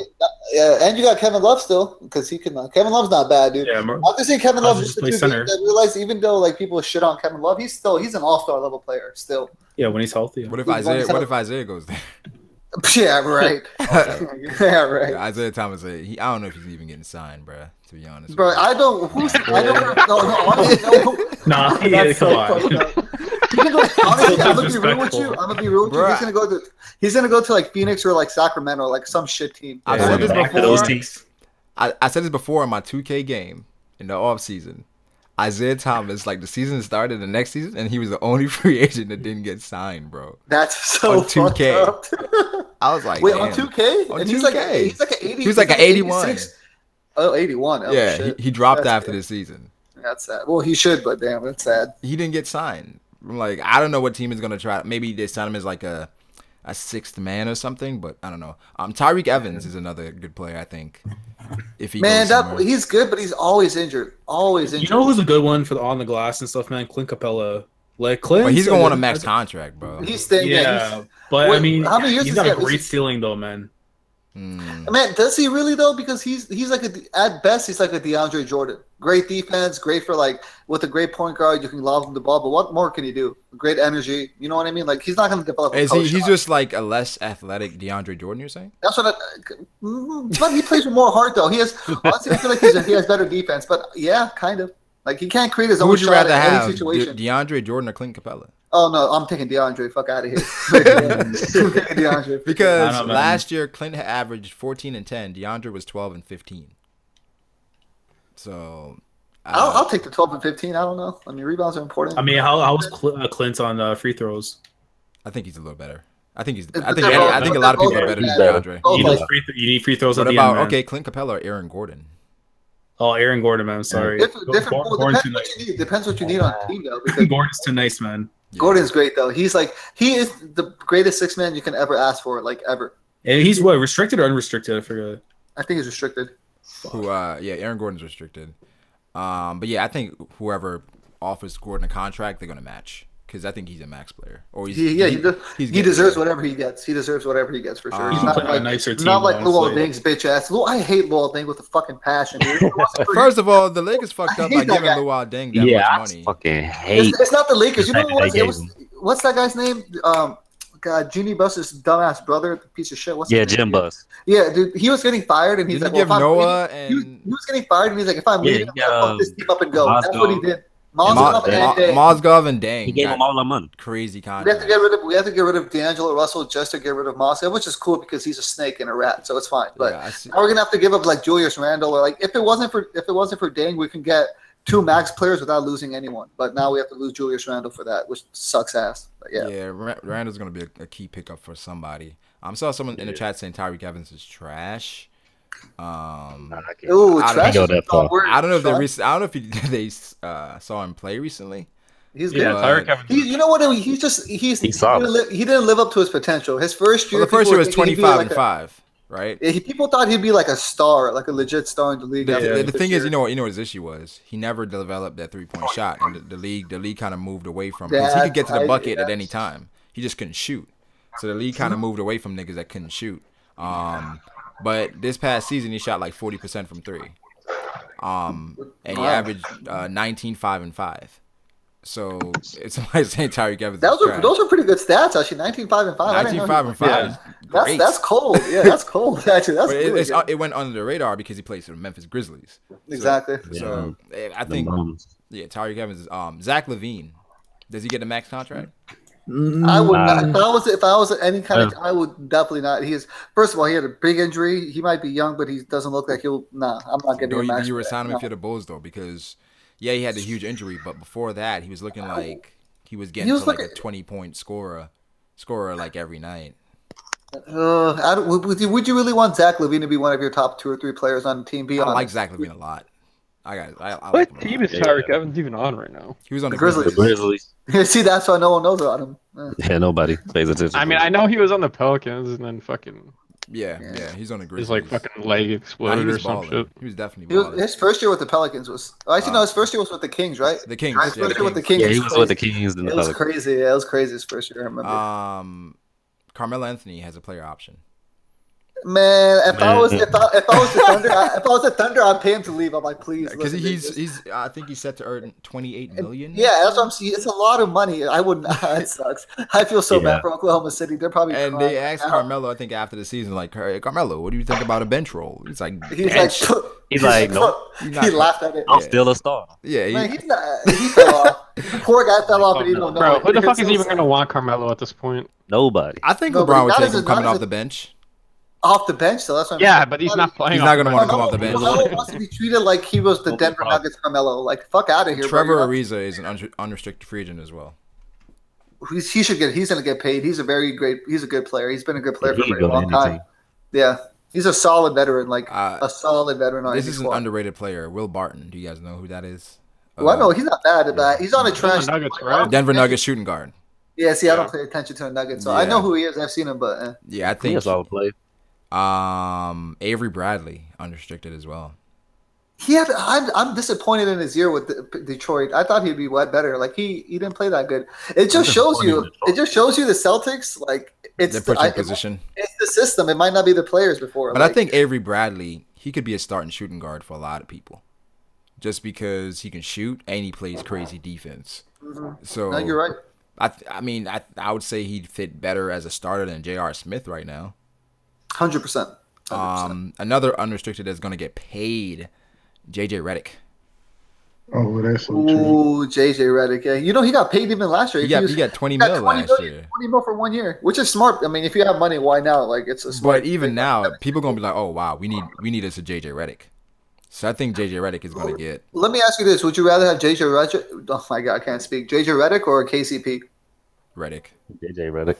And you got Kevin Love still because he can. Kevin Love's not bad, dude. Yeah, I'm just saying Kevin Love just play center. Realize even though like people shit on Kevin Love, he's an all-star level player still. Yeah, when he's healthy. What if Isaiah goes there? Yeah, right. Yeah, right. Isaiah Thomas, I don't know if he's even getting signed, bro. To be honest, Bro, I don't. I don't. No. Nah, yeah, come on. Honestly, I'm gonna be real with you. He's gonna go to like Phoenix or like Sacramento, like some shit team. I've said this before. I said this before in my 2K game in the off season. Isaiah Thomas, like the season started the next season, and he was the only free agent that didn't get signed, bro. That's so on 2K. Up. I was like, wait, damn. on 2K? On and 2K. He's like an 80. He was like an 81. 86. Oh, 81. Oh, yeah, shit. he dropped that's after good. this season. That's sad. Well, he should, but damn, that's sad. He didn't get signed. I'm like, I don't know what team is gonna try. Maybe they sign him as like a sixth man or something, but I don't know. Tyreek Evans is another good player, I think. If he he's good, but he's always injured. Always injured. You know who's a good one for the on the glass and stuff, man? Clint Capella. Like Clint, but he's gonna want a max contract, bro. He's staying. Yeah, but I mean, how many years he's got a great ceiling though, man. Man, does he really though? Because he's like at best he's like a DeAndre Jordan. Great defense, great for like with a great point guard, you can lob him the ball. But what more can he do? Great energy, you know what I mean? Like he's not going to develop. He's just like a less athletic DeAndre Jordan. You're saying? That's what. But he plays with more heart though. He has. Honestly, I feel like he has better defense. But yeah, kind of. Like he can't create his own shot in any situation. DeAndre Jordan or Clint Capella? Oh no, I'm taking DeAndre. Fuck out of here. DeAndre. Because last year Clint averaged 14 and 10. DeAndre was 12 and 15. So I'll take the 12 and 15. I don't know. I mean, rebounds are important. I mean, how was Clint on free throws? I think he's a little better. I think a lot of people are better than DeAndre. You need free throws. What about Clint Capella or Aaron Gordon? Oh, Aaron Gordon, man. I'm sorry. Depends what you need on the team, though. Because Gordon's too nice, man. Yeah. Gordon's great, though. He is the greatest six man you can ever ask for, like ever. And he's what, restricted or unrestricted? I forget. I think he's restricted. Aaron Gordon's restricted. But yeah, I think whoever offers Gordon a contract, they're gonna match. Because I think he's a max player. Or he deserves whatever he gets. He deserves whatever he gets for sure. He's not like a nicer team. Not like Luol Deng's bitch ass. I hate Luol Deng with a fucking passion, dude. First of all, the Lakers fucked up by giving Luol Deng that much money. I fucking hate. It's not the Lakers. You know what it was? What's that guy's name? God, Jeannie Buss's dumbass brother, piece of shit. Jim Buss. Yeah, dude, he was getting fired, and he's like, he was getting fired, and he's like, if I'm leaving, I'll fuck this team up and go. That's what he did. Mozgov and Dang. He gave him all the money. Crazy contract. We have to get rid of D'Angelo Russell just to get rid of Mozgov, which is cool because he's a snake and a rat, so it's fine. But now we're gonna have to give up like Julius Randle, or like if it wasn't for Dang, we can get two max players without losing anyone. But now we have to lose Julius Randle for that, which sucks ass. But yeah, Randle's gonna be a key pickup for somebody. I saw someone in the chat saying Tyreek Evans is trash. I don't know if they saw him play recently. He's good. You know what? He didn't live up to his potential. His first year, the first year was 25 and 5, right? People thought he'd be like a star, like a legit star in the league. The thing is, you know what his issue was? He never developed that 3-point shot, and the league kind of moved away from it. He could get to the bucket at any time. He just couldn't shoot. So the league kind of moved away from niggas that couldn't shoot. But this past season, he shot like 40% from 3. And he averaged 19, 5, and 5. So it's somebody saying Tyreek Evans. Those are pretty good stats, actually. 19, 5, and 5. 19, 5, and 5. Yeah. That's cold. Yeah, that's cold. Actually, that's it went under the radar because he plays for the Memphis Grizzlies. Exactly. So I think Tyreek Evans is Zach LaVine. Does he get a max contract? I would not. If I was any kind of, I would definitely not. First of all, he had a big injury. He might be young, but he doesn't look like he'll. Nah, I'm not getting a max. You were signing him if you're the Bulls though, because he had a huge injury, but before that, he was looking like he was getting like a 20-point scorer like every night. Would you really want Zach LaVine to be one of your top 2 or 3 players on the team? I like Zach LaVine a lot. What team is Tyreek Evans even on right now? He was on the Grizzlies. See, that's why no one knows about him. Yeah, nobody pays attention. I mean, I know he was on the Pelicans and then fucking. Yeah, he's on the Grizzlies. His like fucking leg exploded or some shit. He was definitely balling. His first year with the Pelicans was. Actually, no, his first year was with the Kings, right? The Kings. His first year with the Kings. Yeah, he was with the Kings. It was crazy. Yeah, it was crazy his first year. I remember. Carmelo Anthony has a player option. Man, if I was the Thunder, I'd pay him to leave. I'm like, please, because he's I think he's set to earn 28 million. Yeah, that's what I'm saying. It's a lot of money. I wouldn't. It sucks. I feel so bad for Oklahoma City. They're probably they asked Carmelo, I think after the season, like, hey, Carmelo, what do you think about a bench role? He's like, no. He laughed at it. I'm still a star. Yeah, man, he's not. He fell off. The poor guy fell off, and he don't know. Bro, who the fuck is even gonna want Carmelo at this point? Nobody. I think LeBron would take him coming off the bench. Off the bench, so that's what I'm saying. But he's not playing. He's not going to want to come off the bench. Carmelo wants to be treated like he was the Denver Nuggets Carmelo. Like, fuck out of here. Trevor Ariza is an unrestricted free agent as well. He's going to get paid. He's a good player. He's been a good player for a very long time. Yeah. He's a solid veteran, a solid veteran. This is an underrated player, Will Barton. Do you guys know who that is? Well, I know he's not bad at that. He's on a trash. Denver Nuggets shooting guard. Yeah, see, I don't pay attention to the Nuggets, so I know who he is. I've seen him, but yeah, I think he's all played. Avery Bradley unrestricted as well. I'm disappointed in his year with Detroit. I thought he'd be better. Like he didn't play that good. It just shows you. It just shows you the Celtics. Like it's the position. It's the system. It might not be the players before. But I think Avery Bradley, he could be a starting shooting guard for a lot of people, just because he can shoot and he plays crazy defense. Mm-hmm. So no, you're right. I would say he'd fit better as a starter than J.R. Smith right now. 100%. Another unrestricted that's going to get paid, JJ Redick. Oh, that's so true. Ooh, JJ Redick. Yeah, he got paid even last year. He got 20 mil last year. 20 mil for 1 year, which is smart. I mean, if you have money, why now? Like it's a smart. But even now, people going to be like, "Oh wow, we need us a JJ Redick." So I think JJ Redick is going to get. Let me ask you this: would you rather have JJ Redick? Oh my God, I can't speak. JJ Redick or KCP? Redick. JJ Redick.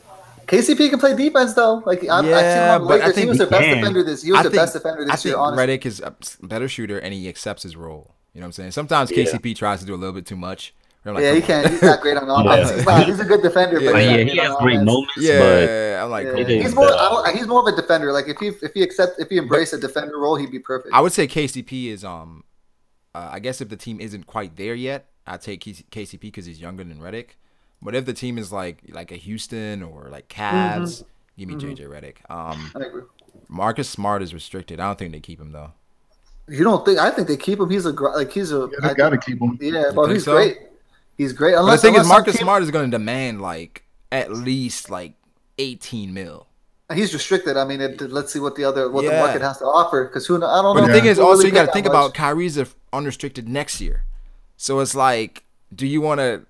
KCP can play defense though. Like I've seen him on the Lakers. He was the best defender this. He was the best defender this year. I think Redick is a better shooter and he accepts his role. You know what I'm saying? Sometimes KCP tries to do a little bit too much. Like, he can't. He's not great on offense. He's a good defender, but he has great moments. Yeah, I'm like, he's more of a defender. Like if he embraced a defender role, he'd be perfect. I would say KCP is I guess if the team isn't quite there yet, I'd take KCP because he's younger than Redick. But if the team is like a Houston or like Cavs, give me JJ Redick. I agree. Marcus Smart is restricted. I don't think they keep him though. You don't think? I think they keep him. They gotta keep him. Yeah, but he's great. He's great. The thing is, Marcus Smart is going to demand like at least like 18 mil. He's restricted. I mean, let's see what the market has to offer. Because I don't know. But the thing is, also you got to think about Kyrie's unrestricted next year. So it's like, do you want to?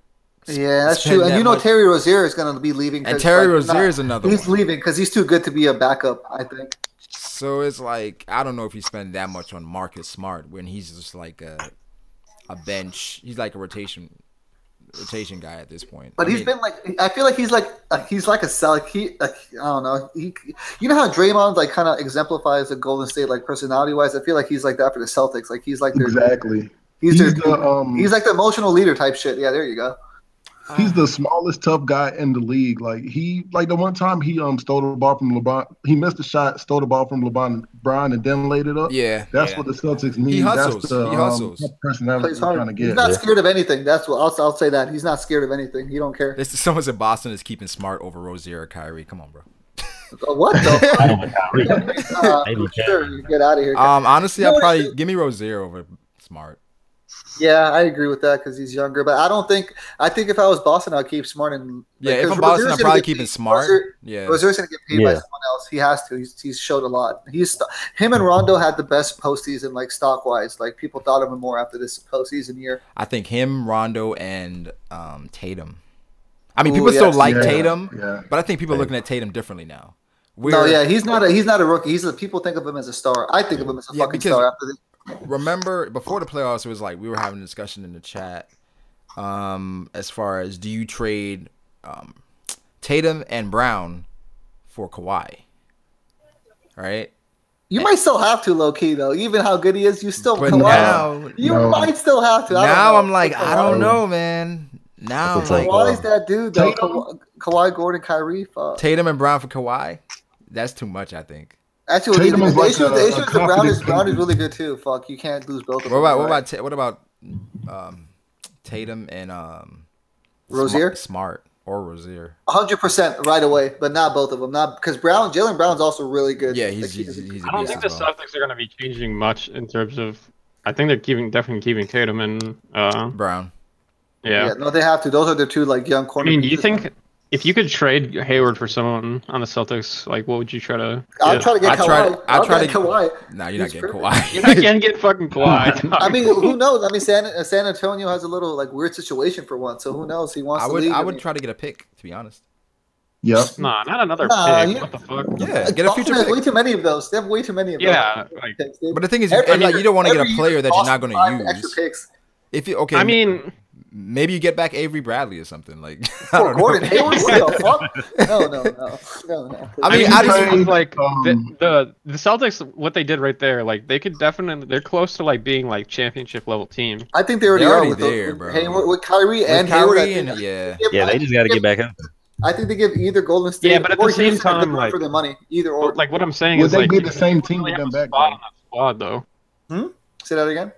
Yeah, that's true. And Terry Rozier is going to be leaving. And Terry Rozier is another one. He's leaving because he's too good to be a backup, I think. So it's like, I don't know if he spent that much on Marcus Smart when he's just like a bench. He's like a rotation guy at this point. But he's been like, I feel like he's like a cell. I don't know. You know how Draymond like kind of exemplifies the Golden State like personality wise. I feel like he's like that for the Celtics. Like he's like their exactly. He's like the emotional leader type shit. Yeah, there you go. He's the smallest tough guy in the league. Like the one time he stole the ball from LeBron. He missed the shot, stole the ball from LeBron and then laid it up. Yeah, that's what the Celtics need. He hustles. That's the, he hustles. Personality he's trying to get. He's not scared of anything. That's what I'll say. That he's not scared of anything. He don't care. Someone said Boston is keeping Smart over Rozier or Kyrie. Come on, bro. What the? Sure, get out of here. Honestly, I'd probably give me Rozier over Smart. Yeah, I agree with that because he's younger. But I think if I was Boston, I'd keep Smart and if I'm Boston, I'm probably keeping Smart. Rozier's gonna get paid by someone else. He has to. He's showed a lot. Him and Rondo had the best postseason, like stock wise. Like people thought of him more after this postseason year. I think him, Rondo, and Tatum. I mean, people still like Tatum, but I think people are looking at Tatum differently now. He's not a rookie. People think of him as a star. I think of him as a fucking star after this. Remember, before the playoffs, it was like we were having a discussion in the chat as far as do you trade Tatum and Brown for Kawhi? Right? You might still have to, low key though. Even how good he is, you still. But now, might still have to. I'm like, I don't know, man. Now, why is that dude though? Kawhi, Gordon, Kyrie, Tatum and Brown for Kawhi. That's too much, I think. Actually, the issue is Brown is really good too. Fuck, you can't lose both of them. What about Tatum and Rozier? Smart or Rozier. 100% right away, but not both of them. Not because Jalen Brown's also really good. Yeah, Like, he's I don't think the Celtics are going to be changing much in terms of. I think they're definitely keeping Tatum and Brown. Yeah. No, they have to. Those are the two like young corner. I mean, do you think if you could trade Hayward for someone on the Celtics, like what would you try to? I'll try to get Kawhi. I'll try to get Kawhi. No, you're not getting Kawhi. You're not gonna get fucking Kawhi. I mean, who knows? I mean, San Antonio has a little like weird situation for once, so who knows? He wants to leave. I would try to get a pick, to be honest. Yep. Nah, not another pick. What the fuck? Yeah, get a future pick. Way too many of those. They have way too many of those. Yeah, like, but the thing is, you don't want to get a player that you're not going to use. Extra picks. If you I mean, maybe you get back Avery Bradley or something like. For Gordon Hayward, what the fuck? No. I mean, I just think like the Celtics, what they did right there, like they could definitely, they're close to like being like championship level team. I think they already are with there, bro. Hayward, with Kyrie and Kyrie Hayward. Yeah, they just got to get back up. I think they give either Golden State. Yeah, but at the same time, like for their money, either or. Like what I'm saying Would is, they like, be the same team with them back? Spot on that squad, though. Say that again.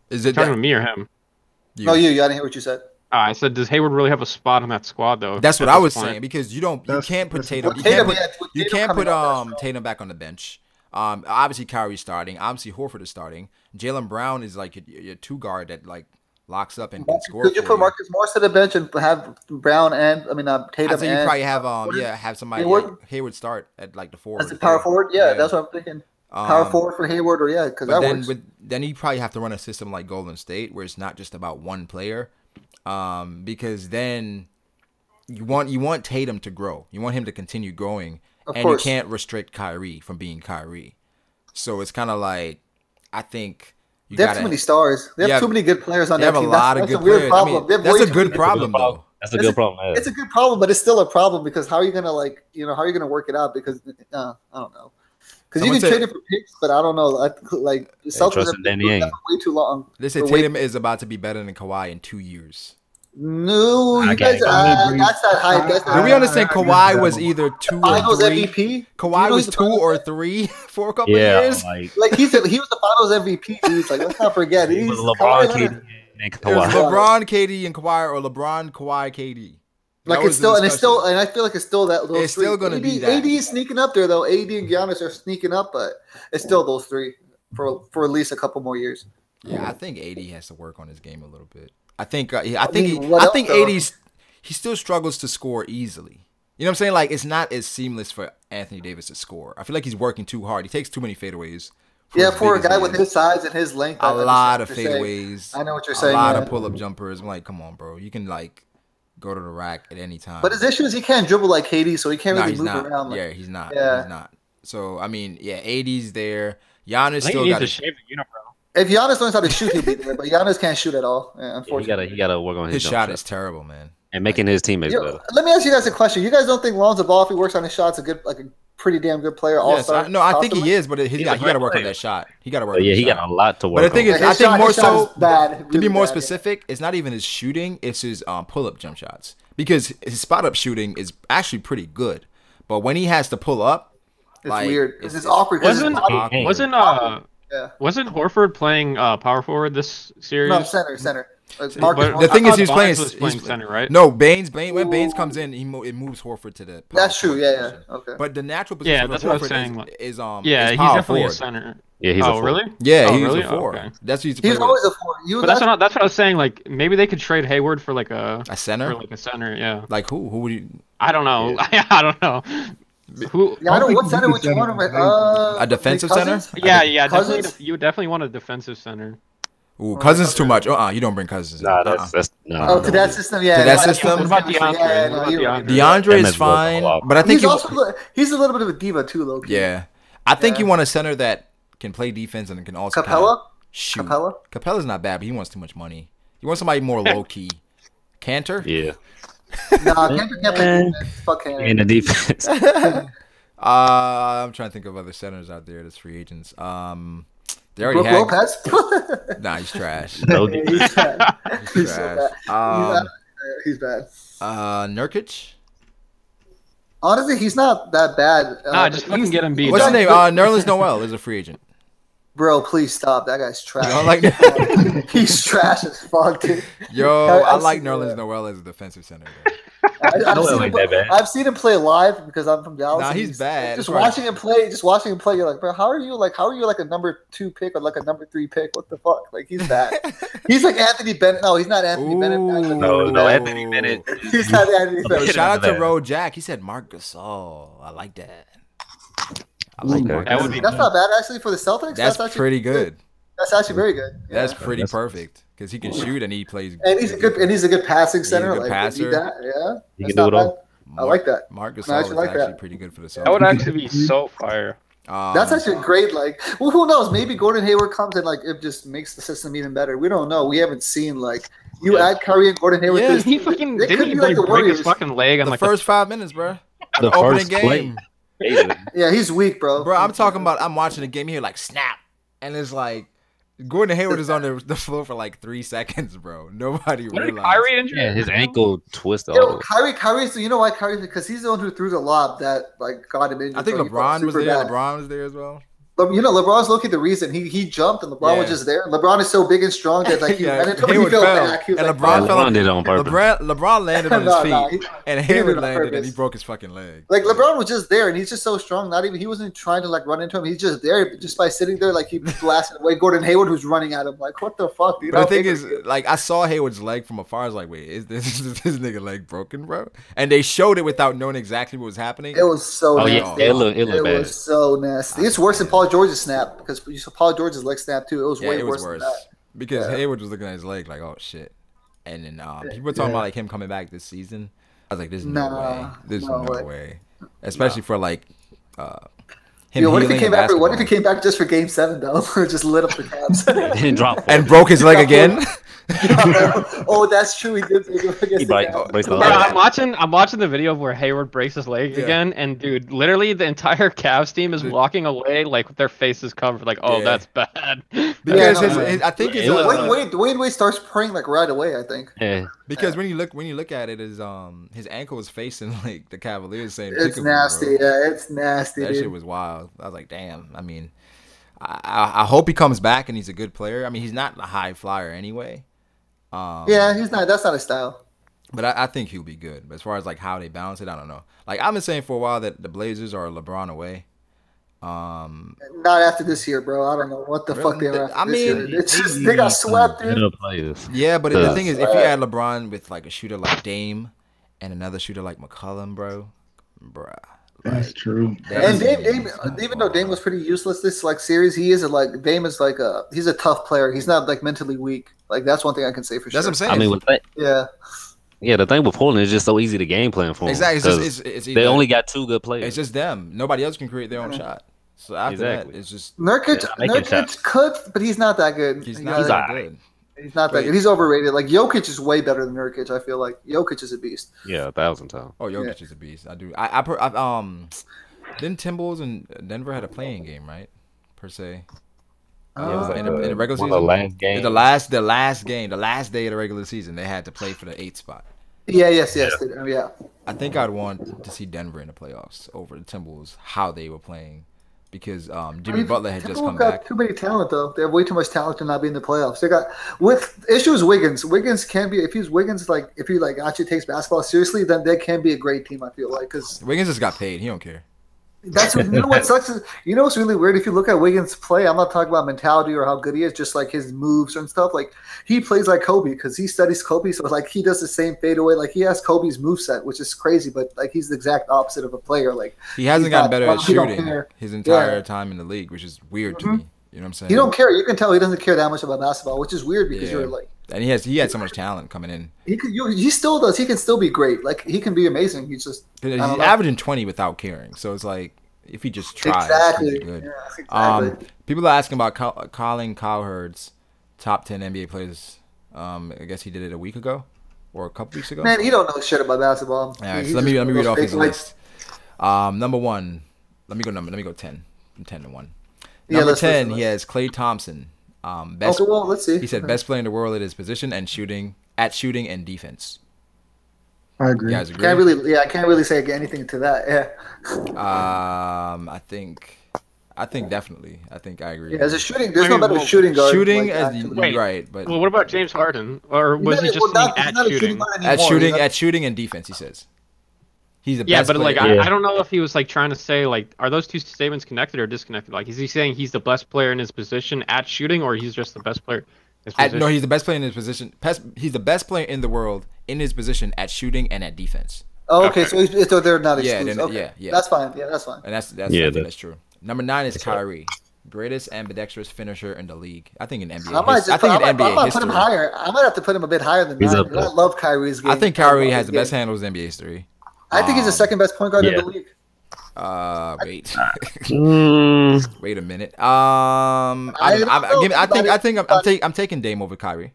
Is it talking to me or him? No, you. I didn't hear what you said. I said, does Hayward really have a spot on that squad, though? That's what I was saying, because you can't put Tatum. You can't put Tatum back on the bench. Obviously Kyrie's starting. Obviously Horford is starting. Jalen Brown is like your two guard that like locks up and can score. Could you put Marcus Morris to the bench and have Brown and Tatum? I think you probably have somebody Hayward start at like the forward. As a power forward, yeah, that's what I'm thinking. Power forward for Hayward, or because that works. Then you probably have to run a system like Golden State, where it's not just about one player, because then you want Tatum to grow. You want him to continue growing, and you can't restrict Kyrie from being Kyrie. So it's kind of like, I think they have too many stars. They have too many good players on that team. They have a lot of good players. I mean, that's a good problem, though. That's a good problem. It's a good problem, but it's still a problem because how are you gonna how are you gonna work it out? Because I don't know. Because you can trade it for picks, but I don't know. Like Celtics have been way too long. They say Tatum is about to be better than Kawhi in 2 years. No, you guys, that's that high. Do we understand Kawhi was either 2 or 3? Finals MVP. Kawhi was 2 or 3 for a couple of years. Like he was the Finals MVP. Dude. Like let's not forget. He was LeBron, KD, and Kawhi. LeBron, KD, and Kawhi, or LeBron, Kawhi, KD. Like and I feel like it's still that. It's still going to be that. AD is sneaking up there though. AD and Giannis are sneaking up, but it's still those three for at least a couple more years. Yeah, I think AD has to work on his game a little bit. I think AD he still struggles to score easily. You know what I'm saying? Like it's not as seamless for Anthony Davis to score. I feel like he's working too hard. He takes too many fadeaways. For a guy with his size and his length, a lot of fadeaways. I know what you're saying. A lot of pull-up jumpers. I'm like, come on, bro. You can like go to the rack at any time. But his issue is he can't dribble like KD, so he can't really move around. Yeah, he's not. Yeah. He's not. So I mean, AD's there. Giannis still got to shave the unibrow. If Giannis learns how to shoot, he'll be there. But Giannis can't shoot at all. Yeah, unfortunately, he gotta work on his shot. Is terrible, man. And making his teammates better. Let me ask you guys a question. You guys don't think Lonzo Ball, if he works on his shots, a pretty damn good player? All-star. No, I think he is, but he got to work on that shot. He got to work. He got a lot to work. But the thing is, I think more so bad. To be more specific, it's not even his shooting; it's his pull-up jump shots. Because his spot-up shooting is actually pretty good, but when he has to pull up, it's weird. It's awkward. Wasn't Horford playing power forward this series? No, center. The thing is, he's playing center, right? No, when Baines comes in, it moves Horford to the. That's true. Yeah. Okay. But the natural position that's of what I was Horford saying. is he's definitely forward. a center. Yeah, he's a four. Really? Yeah, he's really? a four. Okay. That's what he's always a four. But that's what I was saying. Like maybe they could trade Hayward for like a center. For like a center, yeah. Like who? Who would you? I don't know. Yeah. I don't know. Who? Yeah, I don't know what center would you want? A defensive center? Yeah. Definitely, you would definitely want a defensive center. Ooh, Cousins too much. You don't bring Cousins. Nah, that's no. To that system, yeah. To that system. What about DeAndre? DeAndre is fine, but I think he's a little bit of a diva too, though. Yeah, I think you want a center that can play defense and can also shoot. Capella's not bad, but he wants too much money. You want somebody more low key. Cantor? Yeah. Nah, Cantor can't play defense. Fuck Cantor. In the defense. I'm trying to think of other centers out there that's free agents. They already had Lopez. Nah, he's trash. He's bad. He's trash. He's bad. Nurkic. Honestly, he's not that bad. Nah, just fucking get him beat. What's his name? Nerlens Noel is a free agent. Bro, please stop. That guy's trash. You don't like He's trash as fuck, dude. Yo, I like Nerlens Noel as a defensive center. I've seen him play live because I'm from Dallas. Nah, he's bad. Just watching him play, you're like, bro, how are you like a number 2 pick or like a number 3 pick? What the fuck? Like he's bad. He's like Anthony Bennett. No, he's not Anthony Bennett. No, Anthony Bennett. He's not Anthony Bennett. Shout out to Ro Jack. He said Marc Gasol. I like that. That's not bad actually for the Celtics. That's actually pretty good. That's actually very good. Yeah. That's pretty perfect because he can shoot and he plays. And he's a good passing center. He's a good passer. Yeah, he can do it all. I like that. Marc Gasol is actually pretty good for the Celtics. That would actually be so fire. That's actually great. Like, well, who knows? Maybe Gordon Hayward comes and like it just makes the system even better. We don't know. We haven't seen like you add Curry and Gordon Hayward. Yeah, he fucking didn't he break his fucking leg on the first 5 minutes, bro. The opening game. Yeah, he's weak, bro. Bro, I'm talking about. I'm watching the game here, like snap, and it's like. Gordon Hayward is on the floor for like 3 seconds, bro. Nobody realized. Kyrie injured? Yeah, his ankle twisted. Kyrie. So you know why Kyrie? Because he's the one who threw the lob that like got him injured. I think LeBron was there. Bad. LeBron was there as well. You know, LeBron's looking the reason he jumped and LeBron was just there. LeBron is so big and strong that like he fell back. And LeBron fell did on purpose. LeBron landed on his feet, and Hayward landed, and he broke his fucking leg. Like LeBron was just there, and he's just so strong. He wasn't trying to like run into him. He's just there, just by sitting there, like he blasted away Gordon Hayward, who's running at him. Like what the fuck, dude? But the thing is, like I saw Hayward's leg from afar. I was like, wait, is this nigga leg broken, bro? And they showed it without knowing exactly what was happening. It was so nasty. Yeah, it looked bad. It was so nasty. It's worse than Paul George's snap. Because you saw Paul George's leg snap too. It was way worse than that. Because Hayward was looking at his leg like, oh shit. And then people were talking about like him coming back this season. I was like, there's no way. There's no way. Especially for like him. What if he came back? What if he came back just for Game 7 though? Just lit up the Cavs and broke his leg again. Oh, that's true. He did. I'm watching the video of where Hayward breaks his leg again, and dude, literally the entire Cavs team is walking away like with their faces covered, like, oh, that's bad. Because I think Dwayne Wade starts praying like right away. I think. Yeah. Because when you look at it, his ankle was facing like the Cavaliers, saying it's nasty. Yeah, it's nasty. That shit was wild. I was like, damn. I mean, I hope he comes back and he's a good player. I mean, he's not a high flyer anyway. He's not. That's not his style. But I think he'll be good. But as far as like how they balance it, I don't know. Like I've been saying for a while that the Blazers are LeBron away. Not after this year, bro. I don't know what the fuck they are. This year. It's just they got swept, dude. Yeah, but the thing is, if you add LeBron with like a shooter like Dame and another shooter like McCollum, bruh. That's true. And Dame, even though Dame was pretty useless this like series, Dame is like he's a tough player. He's not like mentally weak. Like that's one thing I can say for sure. That's what I'm saying. I mean, yeah, the thing with Portland is just so easy to game plan for them. Exactly. They only got 2 good players. It's just them. Nobody else can create their own shot. So after that, it's just Nurkic could, but he's not that good. He's not that good. He's not that good. He's overrated. Like Jokic is way better than Nurkic. I feel like Jokic is a beast. Yeah, 1,000 times. Oh, Jokic is a beast. I do. Didn't Timberwolves and Denver had a playing game, right? Per se. In the regular season. The last game, the last day of the regular season, they had to play for the 8th spot. Yes. Yeah. I think I'd want to see Denver in the playoffs over the Timberwolves, how they were playing. Because Jimmy Butler had just come back. Too many talent though. They have way too much talent to not be in the playoffs. They got with issues. Wiggins can be if he actually takes basketball seriously, then they can be a great team. I feel like because Wiggins just got paid. He don't care. That's what sucks. You know what's really weird? If you look at Wiggins' play, I'm not talking about mentality or how good he is, just like his moves and stuff. Like he plays like Kobe because he studies Kobe, so like he does the same fadeaway. Like he has Kobe's moveset, which is crazy, but like he's the exact opposite of a player. Like he hasn't gotten better at shooting his entire time in the league, which is weird to me. You know what I'm saying? He don't care. You can tell he doesn't care that much about basketball, which is weird because you're like. And he had so much talent coming in. He still does. He can still be great. Like he can be amazing. He's averaging 20 without caring. So it's like. If he just tries, exactly. Good. Yeah, exactly. People are asking about Colin Cowherd's top 10 NBA players. I guess he did it a week ago or a couple weeks ago. Man, he don't know shit about basketball. All right, so let me read off his list. Number 1, let me go 10. From 10 to 1. Number 10, he has Klay Thompson. Let's see. He said best player in the world at his position and shooting and defense. I agree. You guys agree? I can't really say anything to that. Yeah. I think definitely. I think I agree. Yeah, as a shooting, there's no better shooting guard. Shooting right, but what about James Harden? Or was he just at shooting? At shooting and defense, he says. He's the yeah, best but player. like I don't know if he was like trying to say like are those two statements connected or disconnected? Like is he saying he's the best player in his position at shooting, or he's just the best player in his position? No, he's the best player in his position. He's the best player in the world in his position at shooting and at defense. Oh, okay. So they're not exclusive. Yeah, Okay. yeah. That's fine. Yeah, that's fine. And I think that's true. Number 9 is Kyrie. Greatest ambidextrous finisher in the league. I think in NBA. I think in NBA history. Put him higher. I might have to put him a bit higher than 9. I love Kyrie's game. I think Kyrie has the best handles in NBA history. I think he's the second best point guard in the league. Wait. Wait a minute. I'm taking Dame over Kyrie.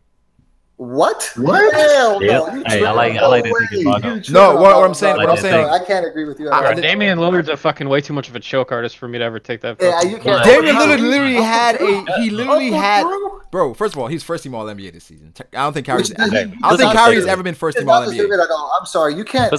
What? Hell no. Hey, I like that. No, what I'm saying. I can't agree with you. Damian Lillard's a fucking way too much of a choke artist for me to ever take that. Yeah, you can't. Damian Lillard literally had. Bro, first of all, he's first team All NBA this season. I don't think Kyrie's ever been first team All NBA. I'm sorry, you can't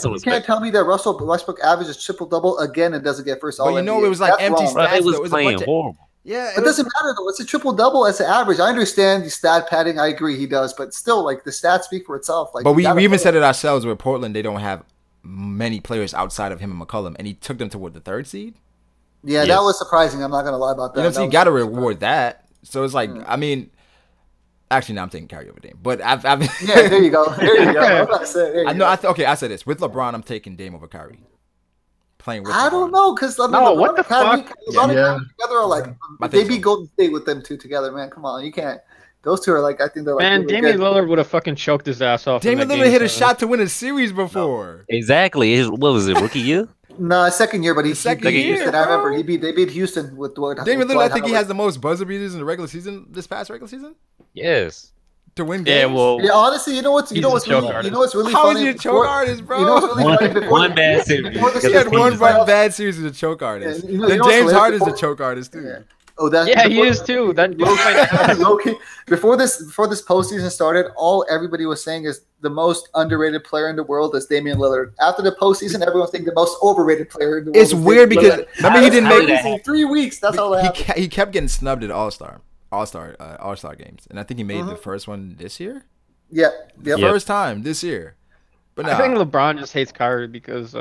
tell me that Russell Westbrook averages triple double again and doesn't get first All NBA. But you know it was like empty stats. It was playing horrible. Yeah, it doesn't matter though. It's a triple double as an average. I understand the stat padding. I agree he does, but still, like the stats speak for itself. Like, but we even said it ourselves with Portland. They don't have many players outside of him and McCollum, and he took them to the 3rd seed. Yeah, that was surprising. I'm not gonna lie about that. You know, so you got to reward that. So it's like, I mean, actually, now I'm taking Kyrie over Dame, but I've yeah, there you go. There you go. I'm about to say, I know. I said this with LeBron. I'm taking Dame over Kyrie. Playing with I don't know because what the fuck? Together are like they beat Golden State with them two together, man. Come on, you can't. Those two are like I think they're like. Man, really Damian Lillard would have fucking choked his ass off. Damian Lillard hit a shot to win a series before. No. Exactly. What was it? Rookie year? No, second year, but he second beat year. Houston. I remember they beat Houston with Damian Lillard. I think he has the most buzzer beaters in the regular season. This past regular season. Yes. To win games. Yeah, well, honestly, you know what's really How funny? is he a choke artist, bro? You know what's really funny? One bad series. He had one bad series as a choke artist. Yeah, then James Harden is a choke artist too. Yeah. Oh, he is too. That low-key, before this postseason started, everybody was saying is the most underrated player in the world is Damian Lillard. After the postseason, everyone's thinking the most overrated player in the world. It's weird because remember he didn't make it in 3 weeks. That's all that happened. He kept getting snubbed at All-Star games, and I think he made the first one this year. Yeah, first time this year. But I think LeBron just hates Kyrie because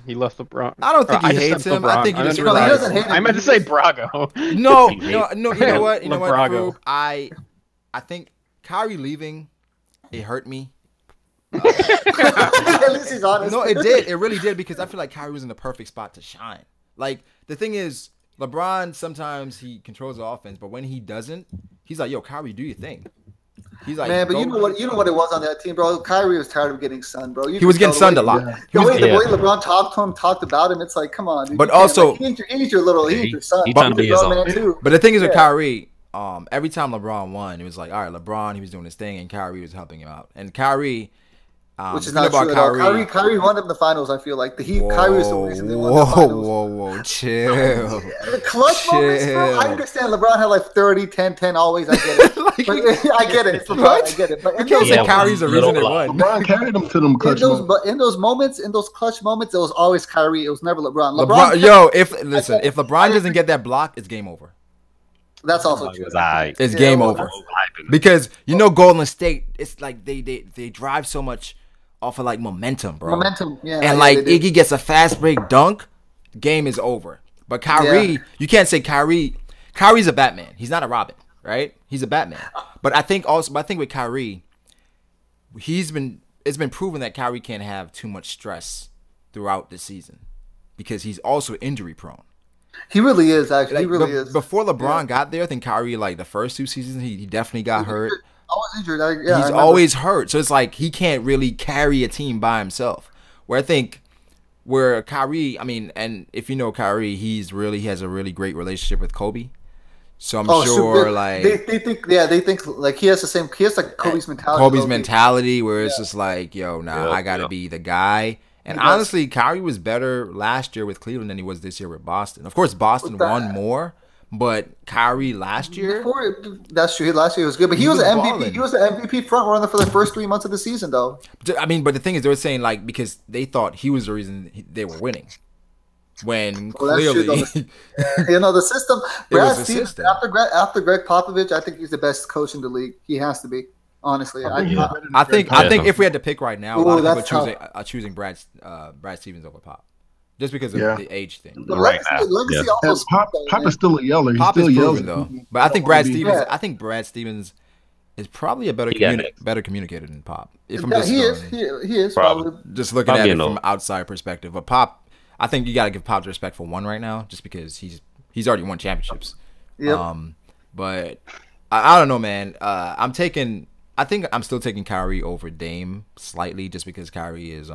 he left LeBron. I don't think he hates him. I think he just realized. He doesn't hate him. I meant to say Brago. No. You know what? Brago. I think Kyrie leaving, it hurt me. At least he's honest. No, it did. It really did because I feel like Kyrie was in the perfect spot to shine. Like the thing is, LeBron sometimes he controls the offense, but when he doesn't, he's like, "Yo, Kyrie, do your thing." He's like, man, but you know what it was on that team, bro. Kyrie was tired of getting sunned, bro. He was getting sunned a lot. The way LeBron talked to him, talked about him, it's like, come on, dude. But also, he's your son. He's trying to be his own. Too. But the thing is with Kyrie, every time LeBron won, it was like, all right, LeBron, he was doing his thing, and Kyrie was helping him out. And Kyrie, which is not true at all. Kyrie won them the finals. I feel like Kyrie is the reason they won the finals. Whoa, chill. The clutch moments, bro. I understand LeBron had like 30, 10, 10 always. I get it. I get it. It's LeBron. I get it. But you can't say Kyrie's the reason they won. LeBron carried them to them clutch moments. But in those moments, in those clutch moments, it was always Kyrie. It was never LeBron. If LeBron doesn't get that block, it's game over. That's also true. It's game over. Because Golden State, it's like they drive so much off of like momentum, bro. Yeah. And like Iggy gets a fast break dunk, game is over. But Kyrie, you can't say Kyrie. Kyrie's a Batman. He's not a Robin, right? He's a Batman. But I think with Kyrie, it's been proven that Kyrie can't have too much stress throughout the season because he's also injury prone. He really is, actually. He really is. Before LeBron got there, I think Kyrie, like the first 2 seasons, he definitely got hurt. Always injured. He's always hurt. So it's like he can't really carry a team by himself. Where Kyrie, I mean, and if you know Kyrie, he has a really great relationship with Kobe. So I'm sure like they think like he has like Kobe's mentality. Kobe's mentality where it's just like, yo, I gotta be the guy. And honestly, Kyrie was better last year with Cleveland than he was this year with Boston. Of course, Boston won more. But Kyrie last year, that's true. Last year was good, but he was an MVP. Balling. He was an MVP front runner for the first 3 months of the season, though. I mean, but the thing is, they were saying like because they thought he was the reason they were winning. When clearly, the system. Brad Stevens, after Greg Popovich, I think he's the best coach in the league. He has to be. Honestly, I think if we had to pick right now, a lot of people are choosing Brad Stevens over Pop, just because of the age thing. Legacy also Pop is still a yeller. Pop is proven though, but I think Brad Stevens is probably a better communicator than Pop. He is probably just looking at it from outside perspective. But Pop, I think you got to give Pop the respect for one right now, just because he's already won championships. Yep. But I don't know, man. I think I'm still taking Kyrie over Dame slightly, just because Kyrie is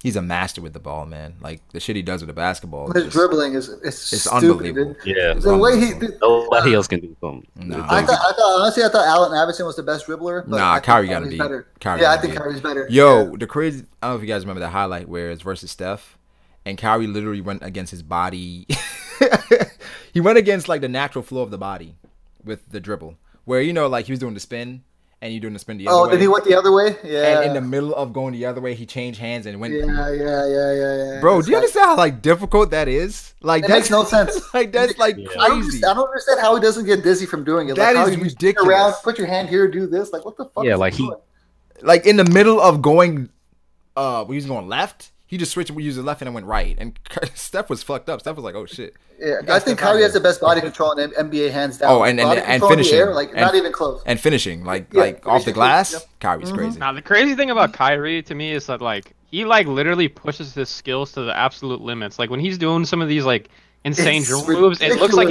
he's a master with the ball, man. Like the shit he does with the basketball. His dribbling is it's unbelievable. Yeah, the way nobody else can do something. No. I thought Allen Iverson was the best dribbler. But Kyrie gotta be better. I think Kyrie's better. Yo, the crazy. I don't know if you guys remember that highlight where it's versus Steph, and Kyrie literally went against his body. He went against like the natural flow of the body with the dribble, where like he was doing the spin. And you're doing the spin the other way. Oh, did he went the other way? Yeah. And in the middle of going the other way, he changed hands and went. Yeah. Bro, do you understand how difficult that is? That makes no sense. That's crazy. I don't understand how he doesn't get dizzy from doing it. That is ridiculous. Around, put your hand here, do this. What the fuck? Yeah, doing? In the middle of going, he was going left. He just switched. We used the left hand and went right. And Steph was fucked up. Steph was like, "Oh shit." Yeah, I think Kyrie has the best body control in NBA, hands down. Oh, and finishing, air, not even close. And finishing, off the glass, Kyrie's crazy. Now the crazy thing about Kyrie to me is that he literally pushes his skills to the absolute limits. When he's doing some of these insane dribble moves, it looks like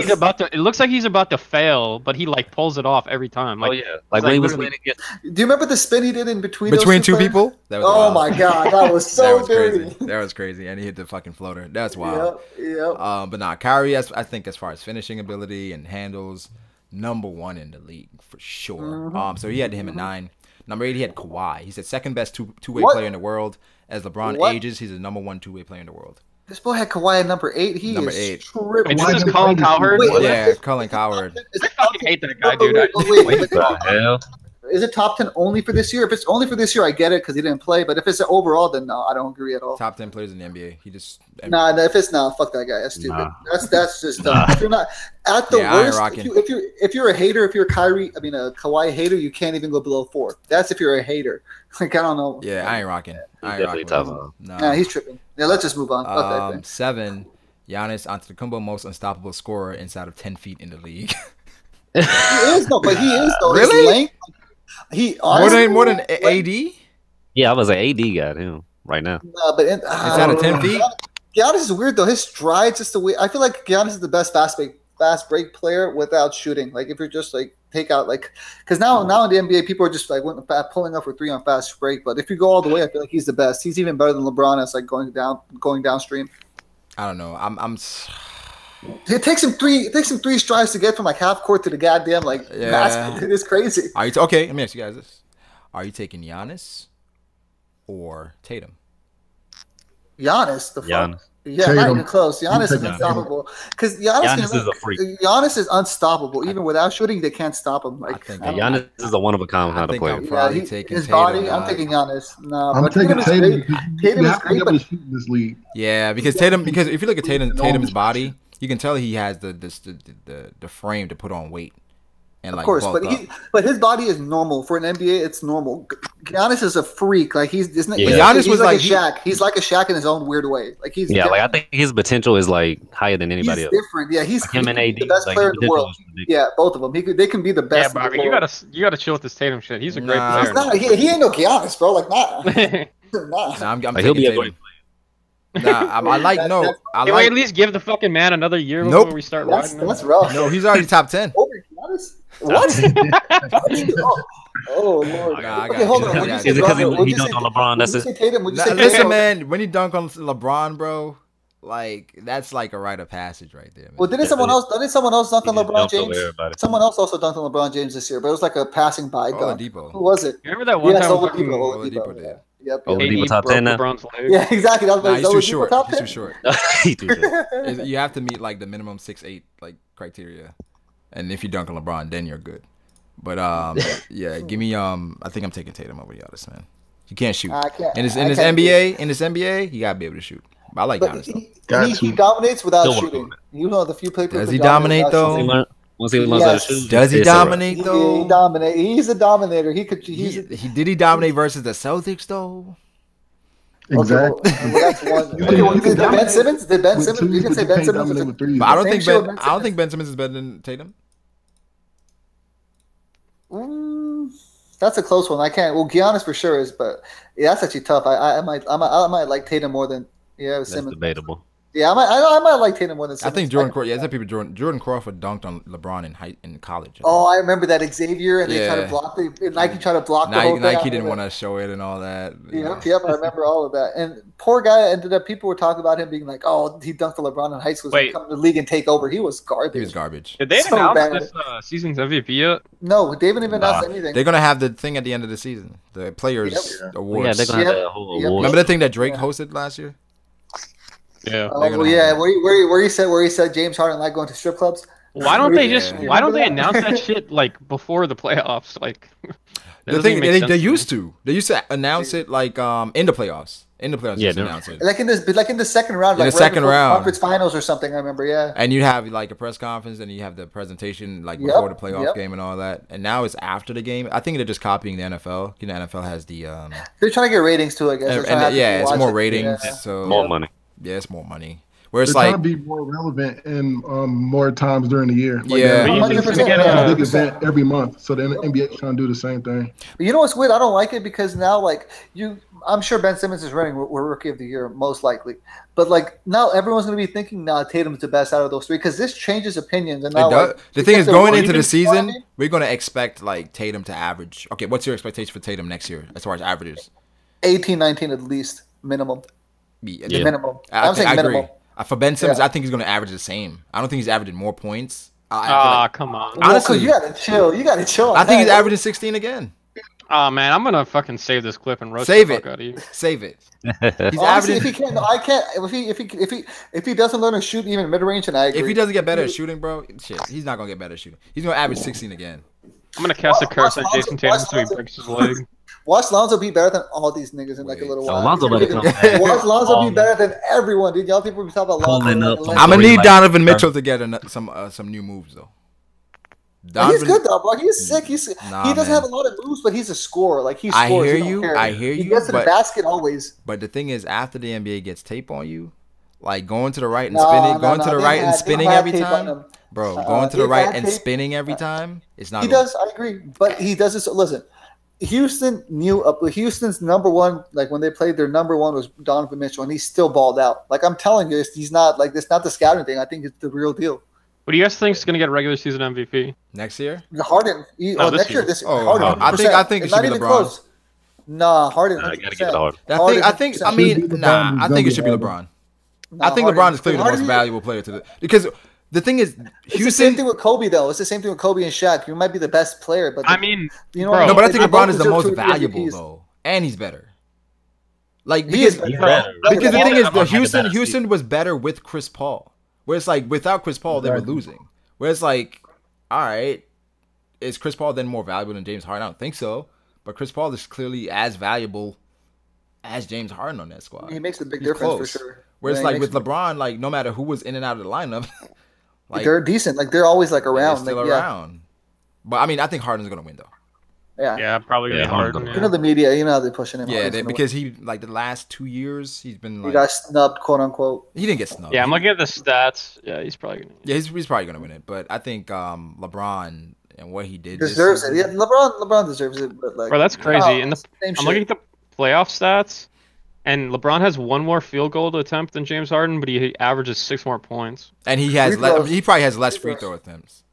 he's about to fail, but he pulls it off every time. When he was playing against. Do you remember the spin he did in between two people? That was wild. My god, that was so dirty. That was crazy, and he hit the fucking floater. That's wild. Yep. But nah, Kyrie, I think as far as finishing ability and handles, #1 in the league for sure. Mm-hmm. So he had him at 9. Number 8, he had Kawhi. He's the second best two-way player in the world. As LeBron ages, he's the #1 two-way player in the world. This boy had Kawhi at number 8. He is tripping. This is Colin Cowherd? Yeah, Colin Cowherd. I fucking hate that guy, dude. What the hell? Is it top 10 only for this year? If it's only for this year, I get it because he didn't play. But if it's overall, then no, I don't agree at all. Top 10 players in the NBA. He just if it's not, fuck that guy. That's stupid. Nah. That's just dumb. If you're not at the worst, if you're a hater, if you're a Kawhi hater, you can't even go below 4. That's if you're a hater. I don't know. Yeah, I ain't rocking. Nah, he's tripping. Yeah, let's just move on. 7, Giannis Antetokounmpo, most unstoppable scorer inside of 10 feet in the league. He is though. Really? His length, more than AD? Yeah, I was an AD got him right now. But inside of 10 feet? Giannis is weird though. His strides just the way I feel like Giannis is the best fast break player without shooting. If you're just take out because now in the NBA people are just pulling up for 3 on fast break. But if you go all the way, I feel like he's the best. He's even better than LeBron as going downstream. I don't know. I'm. It takes him 3 strides to get from half court to the goddamn basket. It's crazy. Okay? Let me ask you guys this: are you taking Giannis or Tatum? Giannis, the fuck. Giannis. Yeah, Tatum. not even close. Giannis is unstoppable. Because Giannis is a freak. Giannis is unstoppable. Even without shooting, they can't stop him. Giannis is a one of a kind kind of player. I'm probably taking his Tatum, body. I'm taking Giannis. No, I'm taking Tatum. Tatum is great, but shoot in this league. Yeah, because if you look at Tatum's body, you can tell he has the frame to put on weight. And of course, but his body is normal for an NBA. It's normal. Giannis is a freak. Giannis was like a Shaq. He's like a Shaq in his own weird way. I think his potential is higher than anybody else. Different. Yeah, he's him and AD, the best player in the world. Yeah, both of them. They can be the best. Yeah, bro, you gotta chill with this Tatum shit. He's a great player. He's not. He ain't no Giannis, bro. I'm he'll be a great player. Can we at least give the fucking man another year before we start riding him? That's rough. No, he's already top 10. Over Giannis? What? Oh Lord. Okay, hold on. Is it because he dunked on LeBron? That's it. Listen, man, when he dunked on LeBron, bro, that's a rite of passage right there, man. Well, didn't someone else dunk on LeBron James? Someone else also dunked on LeBron James this year, but it was like a passing by dunk. Oladipo. Who was it? Remember that one time? Oladipo did. Yep. Oladipo top 10 now? Yeah, exactly. He's too short. Top He's too short. He's too short. You have to meet the minimum 6'8" criteria, and if you dunk on LeBron, then you're good. But yeah, give me I think I'm taking Tatum over Giannis, man. You can't shoot. In this NBA, you gotta be able to shoot. I like Giannis though. He dominates without shooting. You know the few players. Does he dominate though? Once he learns how to shoot, does he dominate Yeah, though? he dominate. He's a dominator. He could. Did he dominate versus the Celtics though? Exactly. Okay, well, that's one. Did Ben Simmons? Did Ben Simmons? You can say Ben Simmons. But I don't think Ben Simmons is better than Tatum. That's a close one. I can't. Well, Giannis for sure is, but yeah, that's actually tough. I might like Tatum more than that's Simmons. debatable. Yeah, I might like Tatum more than Simmons. I think Jordan Crawford dunked on LeBron in college. Oh, I remember that Xavier, and they tried to block Nike tried to block the whole thing. Nike didn't want to show it and all that. Yep, I remember all of that. And poor guy ended up. People were talking about him being like, "Oh, he dunked on LeBron in high school. He's come to the league and take over." He was garbage. Did they announce this season's MVP yet? No, they haven't even announced anything. They're gonna have the thing at the end of the season, the Players Awards. Yeah, they're gonna have the whole award. Remember the thing that Drake hosted last year? Yeah. Where he said James Harden liked going to strip clubs. Why don't they announce that shit like before the playoffs? Like the thing they used to announce it like in the playoffs. In the playoffs, announce it. Like in the second round, in the second round, conference finals or something. I remember, yeah. And you have like a press conference, and you have the presentation like before the playoff game and all that. And now it's after the game. I think they're just copying the NFL. You know, NFL has the. They're trying to get ratings too, I guess. It's more ratings, so more money. Yeah, it's more money. Where it's they're like trying to be more relevant and more times during the year. Like, yeah, a big event every month. So the NBA is trying to do the same thing. But you know what's weird? I don't like it because now, like I'm sure Ben Simmons is running Rookie of the Year most likely. But like now, everyone's going to be thinking, Tatum's the best out of those three because this changes opinions. And now, the thing is, going into the season, we're going to expect like Tatum to average. Okay, what's your expectation for Tatum next year as far as averages? 18, 19 at least minimum. Yeah. Minimum. I'm saying minimum. Agree. For Ben Simmons, I think he's going to average the same. I don't think he's averaging more points. Come on. Honestly, you got to chill. I think he's averaging 16 again. Oh man, I'm gonna fucking save this clip and roast the fuck out of you. Save it. He's averaging. If he can't, I can't. If he doesn't learn to shoot even mid range, and I agree. If he doesn't get better at shooting, bro, he's not gonna get better at shooting. He's gonna average 16 again. I'm gonna cast a curse on Jason Tatum so he breaks his leg. Watch Lonzo be better than all these niggas in like a little while. Lonzo Watch Lonzo be better than everyone, dude. Y'all people be talking about Lonzo. I'm gonna need Donovan Mitchell to get some new moves though. He's good though, bro. He's sick. He doesn't have a lot of moves, but he's a scorer. Like he scores. I hear you. He gets to the basket always. But the thing is, after the NBA gets tape on you, like going to the right and spinning, spinning every time, bro. Going to the right and spinning every time, it's not. He does. I agree, but he does this. Listen. Houston's number one, like when they played, their number one was Donovan Mitchell, and he still balled out. Like I'm telling you, he's not like it's not the scouting thing. I think it's the real deal. What do you guys think is going to get a regular season MVP next year? Harden. Next year. Harden. I think it should be LeBron. Close. Nah, Harden. I gotta give it to Harden. I think it should be LeBron. I think LeBron is clearly the most valuable player to the because. The thing is, Houston. It's the same thing with Kobe, though. It's the same thing with Kobe and Shaq. You might be the best player, but I mean, but I think LeBron is the most valuable, though, and he's better. Like because the thing is, Houston was better with Chris Paul. Where it's like without Chris Paul, they were losing. Where it's like, all right, is Chris Paul then more valuable than James Harden? I don't think so. But Chris Paul is clearly as valuable as James Harden on that squad. He makes a big difference for sure. Where it's like with LeBron, like no matter who was in and out of the lineup. Like, they're decent. Like they're always like around. They're still around. But I mean, I think Harden's gonna win though. Yeah, probably gonna be Harden. You know the media. You know how they're pushing him. Yeah, because he like the last 2 years he's been like he got snubbed, quote unquote. He didn't get snubbed. Yeah, I'm looking at the stats. Yeah, he's probably gonna. Yeah, he's probably gonna win it. But I think LeBron and what he did deserves it. Yeah, LeBron deserves it. But like, bro, that's crazy. I'm looking at the playoff stats. And LeBron has one more field goal to attempt than James Harden, but he averages 6 more points. And he has he probably has less free throw attempts.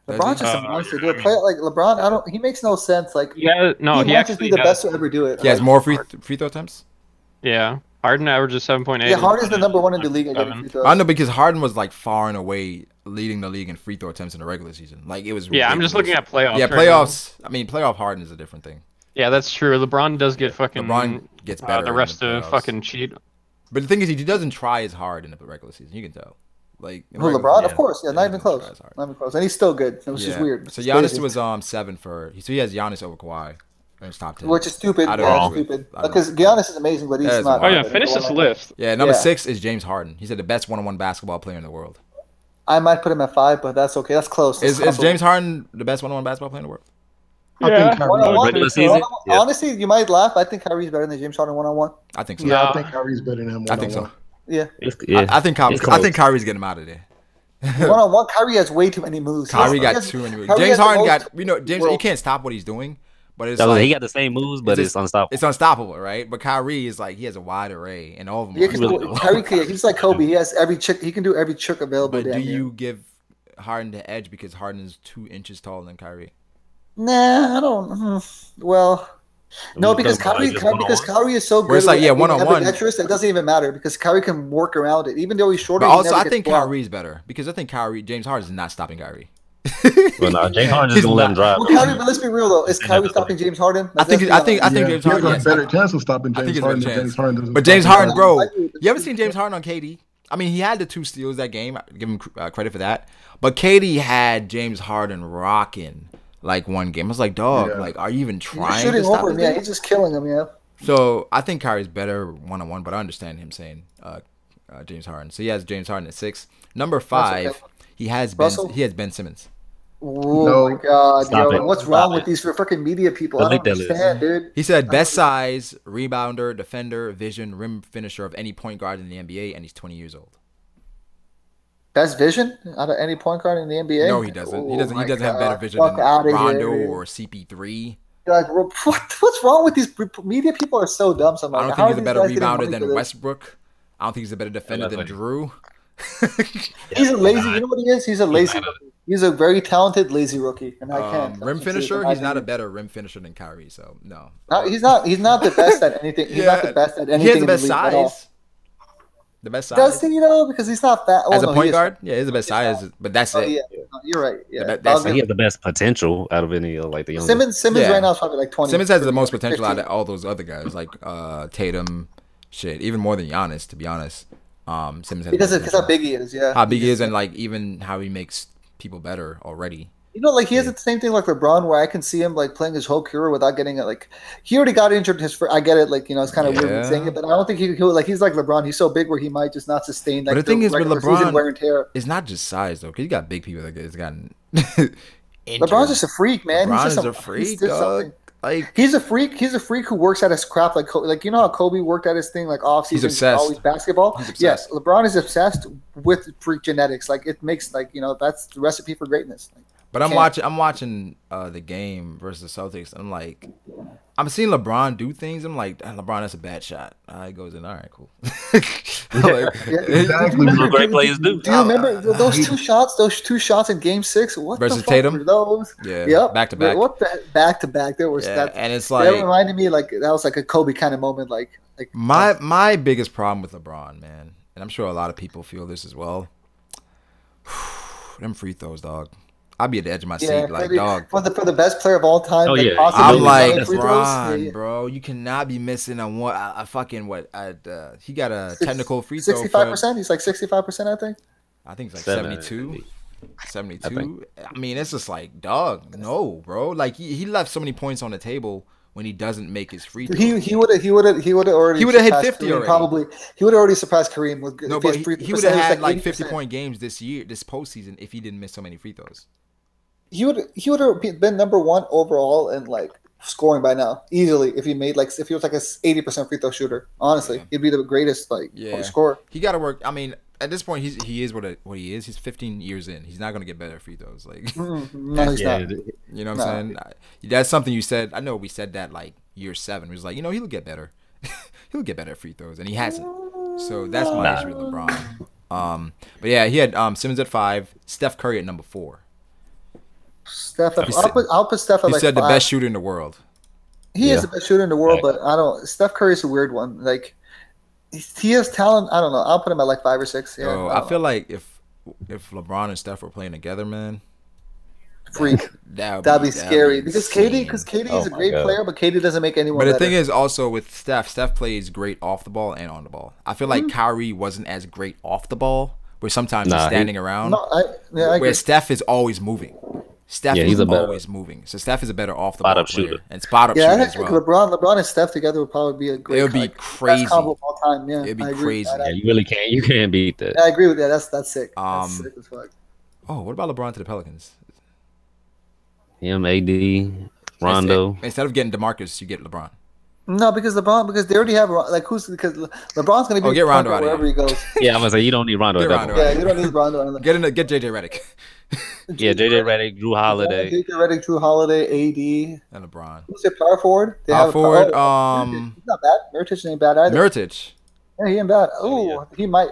LeBron's just a monster. Dude, play like LeBron. He makes no sense. Like he might just be the best to ever do it. He has more free throw attempts. Yeah, Harden averages 7.8. Yeah, Harden's the number one in the league. I know because Harden was like far and away leading the league in free throw attempts in the regular season. Like it was. Yeah, I'm just looking at playoffs. Yeah, playoffs. I mean, playoff Harden is a different thing. Yeah, that's true. LeBron does get fucking. LeBron gets better. The rest of fucking cheat. But the thing is, he doesn't try as hard in the regular season. You can tell. Like LeBron, of course, not even close. Not even close, and he's still good. It was just weird. So Giannis was 7 for. So he has Giannis over Kawhi in his top 10, which is stupid. Stupid because Giannis is amazing, but he's not. Oh yeah, finish this list. Yeah, number 6 is James Harden. He's the best one-on-one basketball player in the world. I might put him at 5, but that's okay. That's close. Is James Harden the best one-on-one basketball player in the world? I think regular season. Honestly, you might laugh. I think Kyrie's better than James Harden one-on-one. I think so. Yeah, I think Kyrie's better than him one-on-one. I think so. Yeah. I think Kyrie's getting him out of there. One-on-one, Kyrie has way too many moves. Kyrie got too many moves. James Harden got, you can't stop what he's doing. But it's he got the same moves, but it's unstoppable. It's unstoppable, right? But Kyrie is like, he has a wide array, and all of them. Yeah, Kyrie, he's like Kobe. He has every trick. He can do every trick available. But do you give Harden the edge because Harden is 2 inches taller than Kyrie? Nah, I don't. Well, no, because Kyrie is so good. Where it's like, one-on-one. It doesn't even matter because Kyrie can work around it, even though he's shorter. But also, I think Kyrie's better because I think James Harden is not stopping Kyrie. Well, no, James Harden just gonna let him drive. Well, Kyrie, but let's be real though. Is Kyrie stopping James Harden? I think James Harden has a better chance of stopping James Harden than James Harden. But James Harden, bro, you ever seen James Harden on KD? I mean, he had the 2 steals that game. I give him credit for that. But KD had James Harden rocking like one game. I was like, dog, like, are you even trying to stop him? Yeah, he's just killing him. Yeah. So I think Kyrie's better one-on-one, but I understand him saying James Harden. So he has James Harden at 6. Number 5, okay. He has Ben Simmons. Oh my God, yo! What's wrong with these freaking media people? I don't understand, dude. He said best size, rebounder, defender, vision, rim finisher of any point guard in the NBA, and he's 20 years old. Best vision out of any point guard in the NBA? No, he doesn't. He doesn't have better vision than Rondo or CP3. Like, what's wrong with these media people? Are so dumb. I don't think he's a better rebounder than Westbrook. I don't think he's a better defender than Drew. He's a lazy. You know what he is? He's a lazy rookie. He's a very talented lazy rookie, and I can't. Rim finisher. He's not a better rim finisher than Kyrie. So no. He's not. He's not the best at anything. He's not the best at anything. He has the best size. The best size. Does he? Because he's not fat. As a point guard, yeah, he's the best size, but that's it. Yeah, no, you're right. Yeah, he has the best potential out of any like the young. Simmons right now is probably like 20. Simmons has the most potential out of all those other guys, like Tatum, even more than Giannis, to be honest. Simmons because how big he is, yeah. How big he is, and like even how he makes people better already. Like he has the same thing like LeBron, where I can see him like playing his whole career without getting it. Like he already got injured. I get it. Like it's kind of weird saying it, but I don't think he'll like. He's like LeBron. He's so big where he might just not sustain. Like, but the thing is with LeBron, wear and tear. It's not just size though, because you got big people that has gotten. LeBron's just a freak, man. LeBron's just a freak, dog. Like he's a freak. He's a freak who works at his craft. Like you know how Kobe worked at his thing, like off season. He's obsessed. Always basketball. Yes, LeBron is obsessed with freak genetics. Like it makes that's the recipe for greatness. Like, but I'm watching the game versus the Celtics. I'm like, I'm seeing LeBron do things. I'm like, LeBron, that's a bad shot. He goes in. All right, cool. Exactly. Great players do. Do you remember those 2 shots? Those 2 shots in Game 6. What versus the fuck Tatum? Were those? Yeah. Yep. Back to back. What the back to back? There was that, and it's like that reminded me like that was like a Kobe kind of moment. Like my biggest problem with LeBron, man, and I'm sure a lot of people feel this as well. Them free throws, dog. I'll be at the edge of my seat, like, dog. For the best player of all time. I'm like, LeBron, bro. You cannot be missing on what he got a technical free throw. 65%. He's like 65%, I think. I think it's like 72. 72. I mean, it's just like, dog, no, bro. Like he left so many points on the table when he doesn't make his free throw. He would have already hit 50 Kareem, already. Probably he would have already surpassed Kareem with no, but he would have had like 50-point games this postseason if he didn't miss so many free throws. He would have been number 1 overall in like scoring by now easily if he was like a 80% free throw shooter. Honestly, he'd be the greatest scorer. He got to work. I mean, at this point, he is what he is. He's 15 years in. He's not going to get better at free throws. Like, no, he's not. You know what I'm saying? That's something you said. I know we said that like year 7. It was like, he'll get better. He'll get better at free throws, and he hasn't. So that's my issue with LeBron. But yeah, he had Simmons at 5, Steph Curry at number 4. I'll put Steph at like 5. He said the best shooter in the world. He is the best shooter in the world, but I don't. Steph Curry's a weird one. Like he has talent. I don't know. I'll put him at like 5 or 6. Yeah, I feel like if LeBron and Steph were playing together, man, freak. That'd be scary because KD is a great player, but KD doesn't make anyone. But the better. thing is also with Steph plays great off the ball and on the ball. I feel like Kyrie wasn't as great off the ball, where sometimes he's standing around. Where Steph is always moving. Steph is always moving, so Steph is a better off the ball player and spot up shooter as well. LeBron and Steph together would probably be a great. It would be crazy. Best combo of all time. Yeah, it'd be crazy. Yeah, you really can't. You can't beat that. I agree with that. That's sick. That's sick as fuck. Oh, what about LeBron to the Pelicans? Him, AD, Rondo. Instead of getting DeMarcus, you get LeBron. No, because they already have like because LeBron's gonna be get Rondo out wherever he goes. Yeah, I'm gonna say you don't need Rondo. Get Rondo. Yeah, you don't need Rondo. Get JJ Redick. Yeah, JJ Redick, Drew Holiday. JJ Redick, Drew Holiday, AD, and LeBron. Who's their power forward? Power forward. He's not bad. Nurkic ain't bad either. Nurkic. Yeah, he ain't bad. Oh, he might.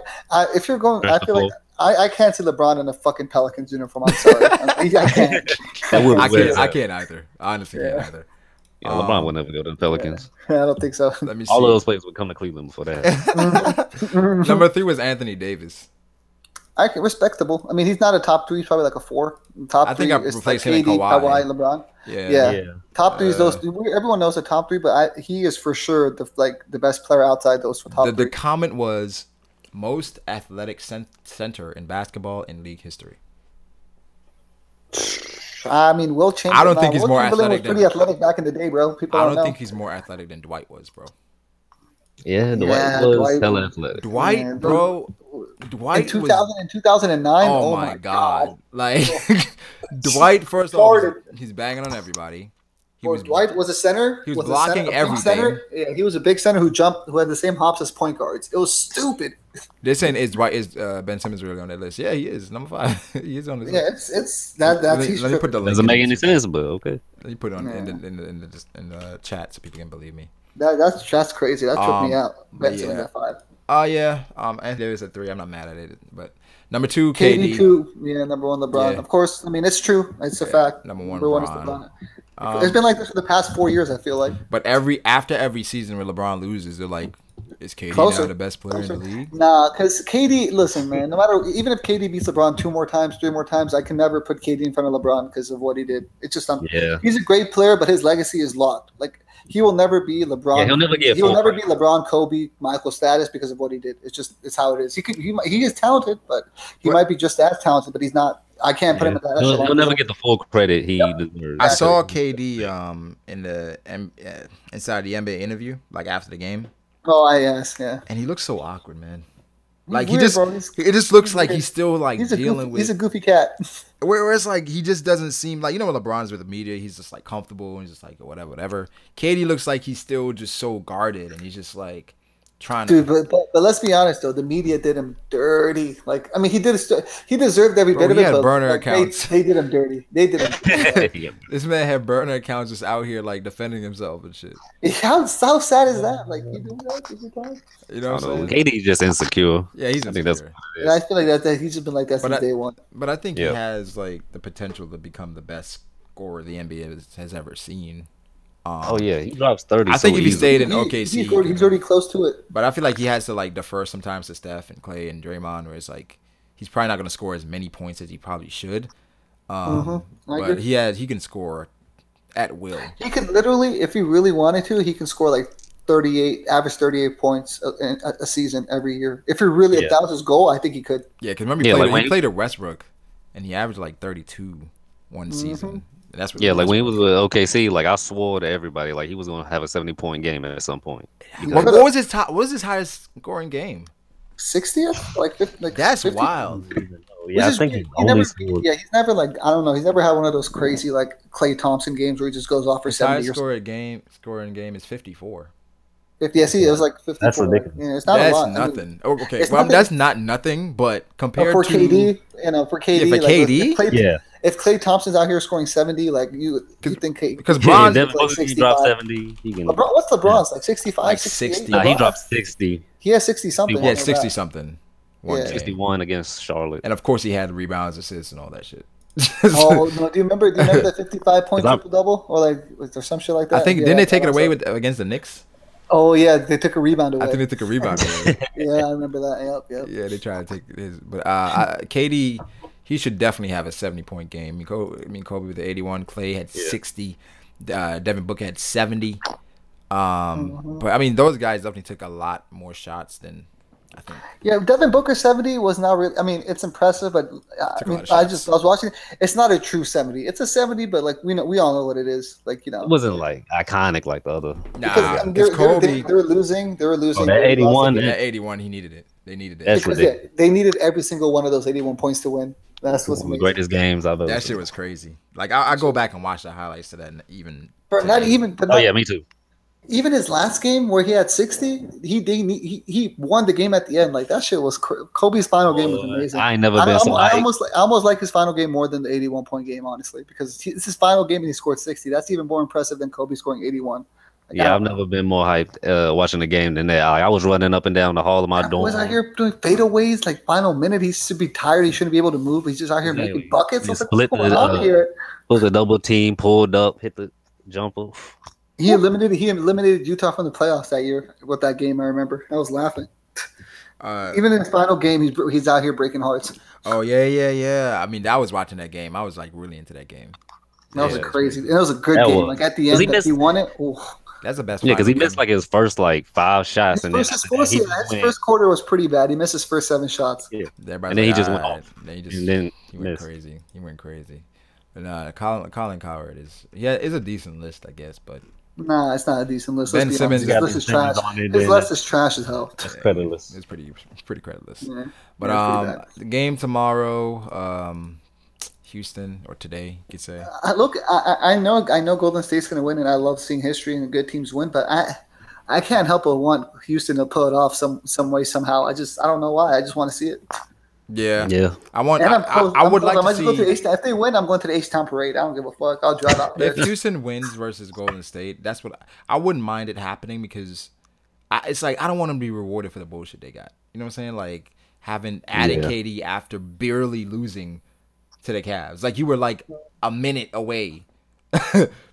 If you're going, I feel like I can't see LeBron in a fucking Pelicans uniform. I'm sorry, I can't. I can't either. I honestly can't either. Yeah, LeBron would never go to the Pelicans. Yeah, I don't think so. Let me see. All of those players would come to Cleveland before that. Number 3 was Anthony Davis. Respectable. I mean, he's not a top 3. He's probably like a 4. Top 3. I think I replaced him and Kawhi, LeBron. Yeah. Top 3 is those. Everyone knows the top 3, but he is for sure the best player outside those for top 3. The comment was most athletic center in basketball in league history. I mean, Will Chamberlain. I don't think he's more athletic. Was pretty athletic back in the day, bro. People I don't think he's more athletic than Dwight was, bro. Yeah, Dwight was hella athletic. Dwight, bro. Dwight in 2000 and 2009. Oh my god! Like Dwight, first of all, he's banging on everybody. Dwight was a center. He was blocking everything. Yeah, he was a big center who had the same hops as point guards. It was stupid. They're saying is Ben Simmons really on that list? Yeah, he is number 5. He is on this list. Yeah, it's that. Let me put the link. Doesn't make any sense, but okay. Let me put it on in the chat so people can believe me. That's crazy. That took me out. Ben Simmons at 5. Anthony Davis at 3. I'm not mad at it, but number 2, KD. 2. Yeah, number 1, LeBron. Yeah. Of course. I mean, it's true. It's a fact. Number 1, is LeBron. It's been like this for the past 4 years, I feel like. But after every season where LeBron loses, they're like, is KD now the best player in the league? Nah, because KD, listen, man, even if KD beats LeBron 2 more times, 3 more times, I can never put KD in front of LeBron because of what he did. It's just he's a great player, but his legacy is locked. Like, he will never be LeBron. Yeah, he will never be LeBron, Kobe, Michael status because of what he did. It's how it is. He is talented, but he might be just as talented, but he's not. I can't put him in that. He'll never get the full credit he deserves. I saw KD inside the NBA interview, like after the game. Oh, yeah. And he looks so awkward, man. Like it just looks like he's still like dealing with. He's a goofy cat. Whereas like he just doesn't seem like, when LeBron's with the media, he's just like comfortable and he's just like whatever. KD looks like he's still just so guarded and he's just like trying to. Dude, but let's be honest though, the media did him dirty. Like, I mean, he deserved every bit of it. He had burner accounts. They did him dirty. They did him. This man had burner accounts just out here like defending himself and shit. How sad is that? Like, you do that? You know what I'm saying? KD's just insecure. Yeah, he's insecure. I think that's what it is. I feel like that he's just been like that since day one. But I think he has like the potential to become the best scorer the NBA has ever seen. He drops 30. I think if he stayed in OKC, he's already close to it. But I feel like he has to like defer sometimes to Steph and Clay and Draymond, where it's like he's probably not going to score as many points as he probably should. But he can score at will. He could literally, if he really wanted to, he can score like 38 points a season every year. If he really, if that was his goal, I think he could. Yeah, because remember he played at Westbrook, and he averaged like 32 one season. That's what like when he was with OKC, like I swore to everybody, like he was gonna have a 70-point game at some point. What was his top? What was his highest scoring game? 60th, like that's 50? Wild. Yeah, I think he's never like, I don't know, he's never had one of those crazy like Klay Thompson games where he just goes off for 70. His highest scoring game is 54. 50, yeah, see, it was like 54. That's ridiculous. Yeah, it's not a lot. Nothing. I mean, that's not nothing, but compared for to KD, for KD, if Klay Thompson's out here scoring 70, like you think because Bron's like he dropped 70. What's LeBron's like 65, like 60? Nah, he dropped 60. He has 60 something. He had 60 something. 61 against Charlotte, and of course he had rebounds, assists, and all that shit. Oh no! Do you remember the 55-point triple double, or like was there some shit like that? I think didn't they take it away against the Knicks? Oh yeah, they took a rebound away. I think they took a rebound away. Yeah, I remember that. Yep. Yeah, they tried to take his, but KD, he should definitely have a 70-point game. I mean, Kobe with the 81, Clay had 60, Devin Booker had 70. But I mean, those guys definitely took a lot more shots than I think. Yeah, Devin Booker 70 was not really. I mean, it's impressive, but I was watching. It's not a true 70. It's a 70, but like we all know what it is. Like it wasn't like iconic like the other. Nah, because Kobe. They were losing. Oh, that 81. That 81, he needed it. They needed it. That's ridiculous. They needed every single one of those 81 points to win. That's what's One of the amazing. greatest games I've ever That seen. shit was crazy. Like I go back and watch the highlights to that, and even. Not even. But Oh yeah, me too. Even his last game where he had 60, he won the game at the end. Like that shit was Kobe's final game was amazing. I ain't never been so I hyped. almost like his final game more than the 81-point game, honestly, because it's his final game and he scored 60. That's even more impressive than Kobe scoring 81. Like, Yeah, I've never been more hyped watching the game than that. I was running up and down the hall of my dorm. Was out here doing fadeaways, like final minute. He should be tired. He shouldn't be able to move. He's just out here making buckets. What's going on here? Was a double team, pulled up, hit the jumper. He eliminated Utah from the playoffs that year with that game. I remember. I was laughing. Even in his final game, he's out here breaking hearts. Oh yeah. I mean, I was watching that game. I was like really into that game. That was a crazy. It was a good game. Like at the end, he won it. Ooh. That's the best. Yeah, because he missed like his first like 5 shots, his first quarter was pretty bad. He missed his first 7 shots. Yeah, and then he just went off. He went crazy. He went crazy. But Colin Cowherd is a decent list, I guess, but. Nah, it's not a decent list. Ben Simmons his list is trash. His list is trash as hell. It's creditless. It's pretty creditless. Yeah, but the game tomorrow, Houston, or today, you could say. Look, I know Golden State's gonna win, and I love seeing history and good teams win, but I can't help but want Houston to pull it off some way somehow. I don't know why. I just want to see it. Yeah. I would like to see. If they win, I'm going to the H-Town parade. I don't give a fuck. I'll drive out there. If Houston wins versus Golden State, that's what I wouldn't mind it happening, because it's like I don't want them to be rewarded for the bullshit they got. You know what I'm saying? Like having added KD after barely losing to the Cavs. Like you were like a minute away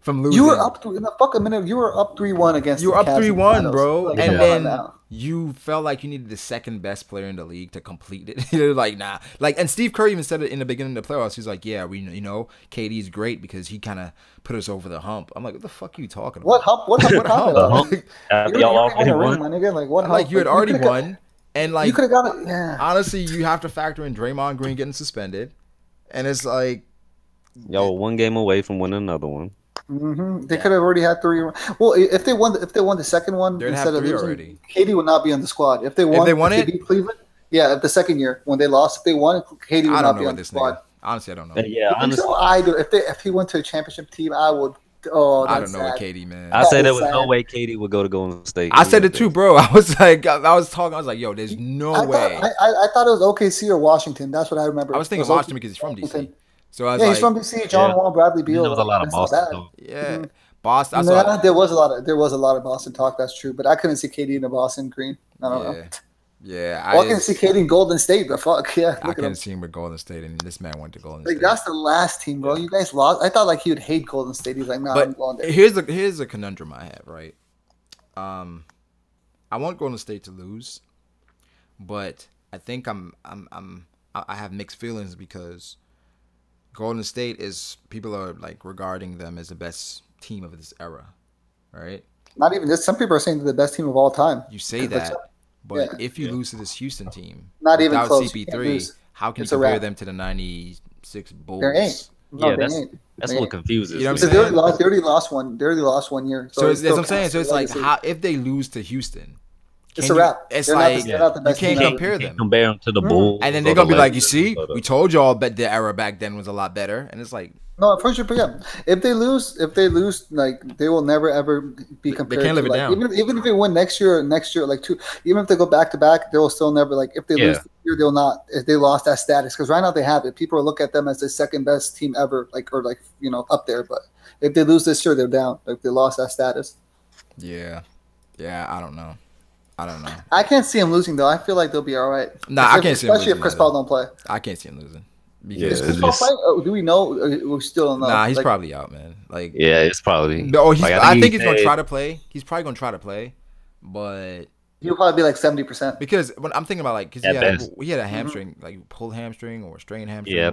from losing. You were up in a fucking minute. You were up 3-1 against. You were up 3-1, bro, like, and then you felt like you needed the second best player in the league to complete it. You're like, nah. Like, and Steve Kerr even said it in the beginning of the playoffs. He's like, yeah, KD's great because he kind of put us over the hump. I'm like, what the fuck are you talking about? What hump? What hump? Y'all already won, my nigga. Like what? Like you had already won, and like you could have got it. Yeah. Honestly, you have to factor in Draymond Green getting suspended, and it's like y'all 1 game away from winning another one. Mm-hmm. They could have already had 3. Well, if they won the second one instead of losing, already. KD would not be on the squad. If they won it, beat Cleveland, the second year when they lost, if they won, KD would not be on the squad. Honestly, I don't know. Yeah, honestly, so I do. If he went to a championship team, I would. Oh, that's I don't know what KD, man. I said there was no way KD would go to Golden State. I said it too, bro. I was like, I was like, yo, there's no way. I thought it was OKC or Washington. That's what I remember. I was thinking Washington because he's from DC. So I was he's from DC. John Wall, Bradley Beal. There was a lot of Boston. Yeah, Boston. There was a lot of Boston talk. That's true, but I couldn't see KD in the Boston green. I don't know. Yeah, I can see KD in Golden State, but fuck yeah. I couldn't see him with Golden State, and this man went to Golden State. State. That's the last team, bro. You guys lost. I thought like he would hate Golden State. He's like, nah, I'm going there. Here's a conundrum I have, right? I want Golden State to lose, but I think I have mixed feelings because Golden State people are like regarding them as the best team of this era, right? Not even this. Some people are saying they're the best team of all time. You say that, but if you lose to this Houston team, not even close. CP3, how can you compare them to the '96 Bulls? There ain't. No, that's what confuses. You know what I'm saying? They already lost one. They already lost 1 year. So that's what I'm saying. So it's like, how if they lose to Houston? It's a wrap. It's like you can't compare them. Compare them to the Bulls. And then they're gonna be like, you see, we told y'all that the era back then was a lot better. And it's like, no, for sure. But yeah, if they lose, like they will never ever be compared. They can't live it down. Even if they win next year, like 2, even if they go back to back, they will still never like. If they lose this year, they'll not. If they lost that status, because right now they have it. People will look at them as the second best team ever, up there. But if they lose this year, they're down. Like they lost that status. Yeah, I don't know. I can't see him losing though. I feel like they'll be all right. Nah, I can't see him losing. Especially if Chris Paul don't play. I can't see him losing. Is Chris Paul playing? Do we know? We still don't know. Nah, he's probably out, man. Like, yeah, it's probably. No, I think he's gonna try to play. He's probably gonna try to play, but he'll probably be like 70%. Because when I'm thinking about because he had a hamstring, like pulled hamstring or strained hamstring. Yeah,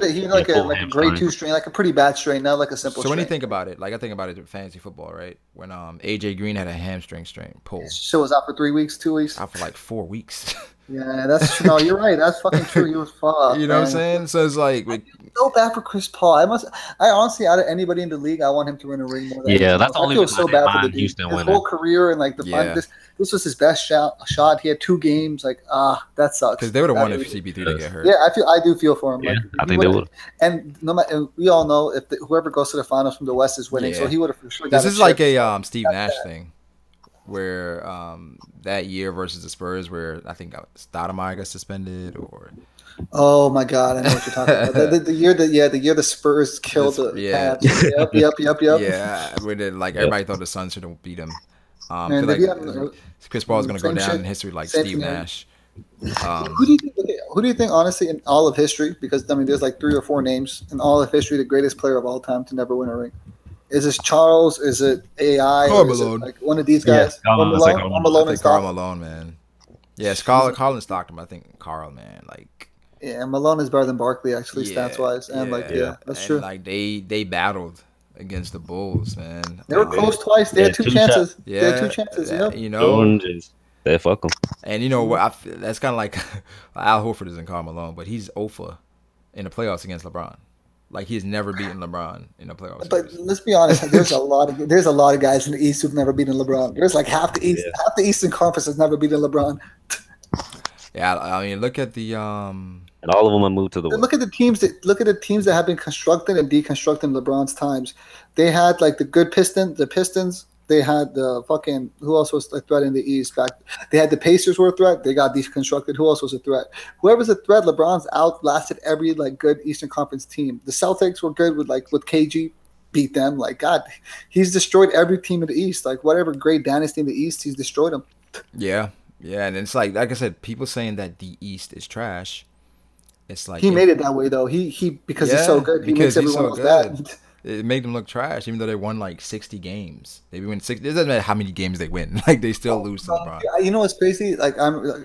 he had like a grade 2 strain, like a pretty bad strain, not like a simple. So when you think about it, like I think about it in fantasy football, right? When AJ Green had a hamstring strain pulled. So was out for 3 weeks, 2 weeks. Out for like 4 weeks. Yeah, that's true. No, you're right. That's fucking true. He was fucked. You know what I'm saying? So it's like, so bad for Chris Paul. I honestly, out of anybody in the league, I want him to win a ring more than Yeah, that's the only I feel so bad for the dude. Houston His winning. whole career and like the fun. This was his best shot. He had 2 games. Like, that sucks. Because they would have won if CP3 didn't get hurt. Yeah, I do feel for him. Yeah, like, I think they would. And no matter, and we all know if whoever goes to the finals from the West is winning, so he would have for sure. This is like a Steve Nash thing, where that year versus the Spurs, where I think Stoudemire got suspended, or oh my god, I know what you're talking about. the year the Spurs killed the Cavs. Yep. Yeah, where everybody thought the Suns should have beat him. I feel like Chris Paul is going to go down in history like Steve Nash. Who do you think, honestly, in all of history? Because I mean, there's like 3 or 4 names in all of history, the greatest player of all time to never win a ring. Is this Charles? Is it AI? Karl is it Malone. like one of these guys? Yeah, Malone and Karl Malone, man. Yeah, it's Karl and Stockton. I think Karl, man. Yeah, Malone is better than Barkley actually, stats wise, and that's true. Like they battled against the Bulls, man. They were close twice. They had 2 chances. They had 2 chances. You know, they fuck them. And you know what? That's kind of like Al Horford isn't Karl Malone, but he's 0 in the playoffs against LeBron. Like he's never beaten LeBron in the playoffs. But let's be honest, there's a lot of guys in the East who've never beaten LeBron. There's like half the Eastern Conference has never beaten LeBron. Yeah, I mean, look at the and all of them have moved to the West. Look at the teams that have been constructed and deconstructed in LeBron's times. They had like the Pistons. They had the fucking who else was a threat in the East back? They had the Pacers were a threat. They got deconstructed. Who else was a threat? Whoever's a threat, LeBron's outlasted every like good Eastern Conference team. The Celtics were good with KG, beat them. Like God, he's destroyed every team in the East. Like whatever great dynasty in the East, he's destroyed them. Yeah, and it's like I said, people saying that the East is trash. It's like he made it that way though. He because he's so good. He makes everyone else bad. It made them look trash, even though they won like 60 games. They win 60. It doesn't matter how many games they win. Like they still lose to LeBron. You know what's crazy? Like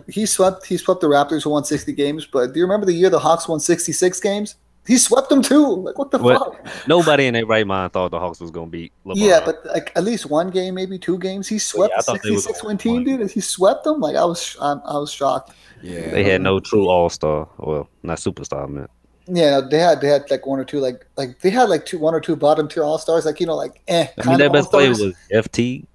he swept the Raptors who won 60 games. But do you remember the year the Hawks won 66 games? He swept them too. Like what the fuck? Nobody in their right mind thought the Hawks was gonna beat LeBron. Yeah, but like at least 1 game, maybe 2 games. He swept the 66-win team, dude. He swept them. Like I was shocked. Yeah, they had no true all-star. Well, not superstar, man. Yeah, they had like 1 or 2 like they had like 1 or 2 bottom tier all stars. Like I mean, their best player was FT,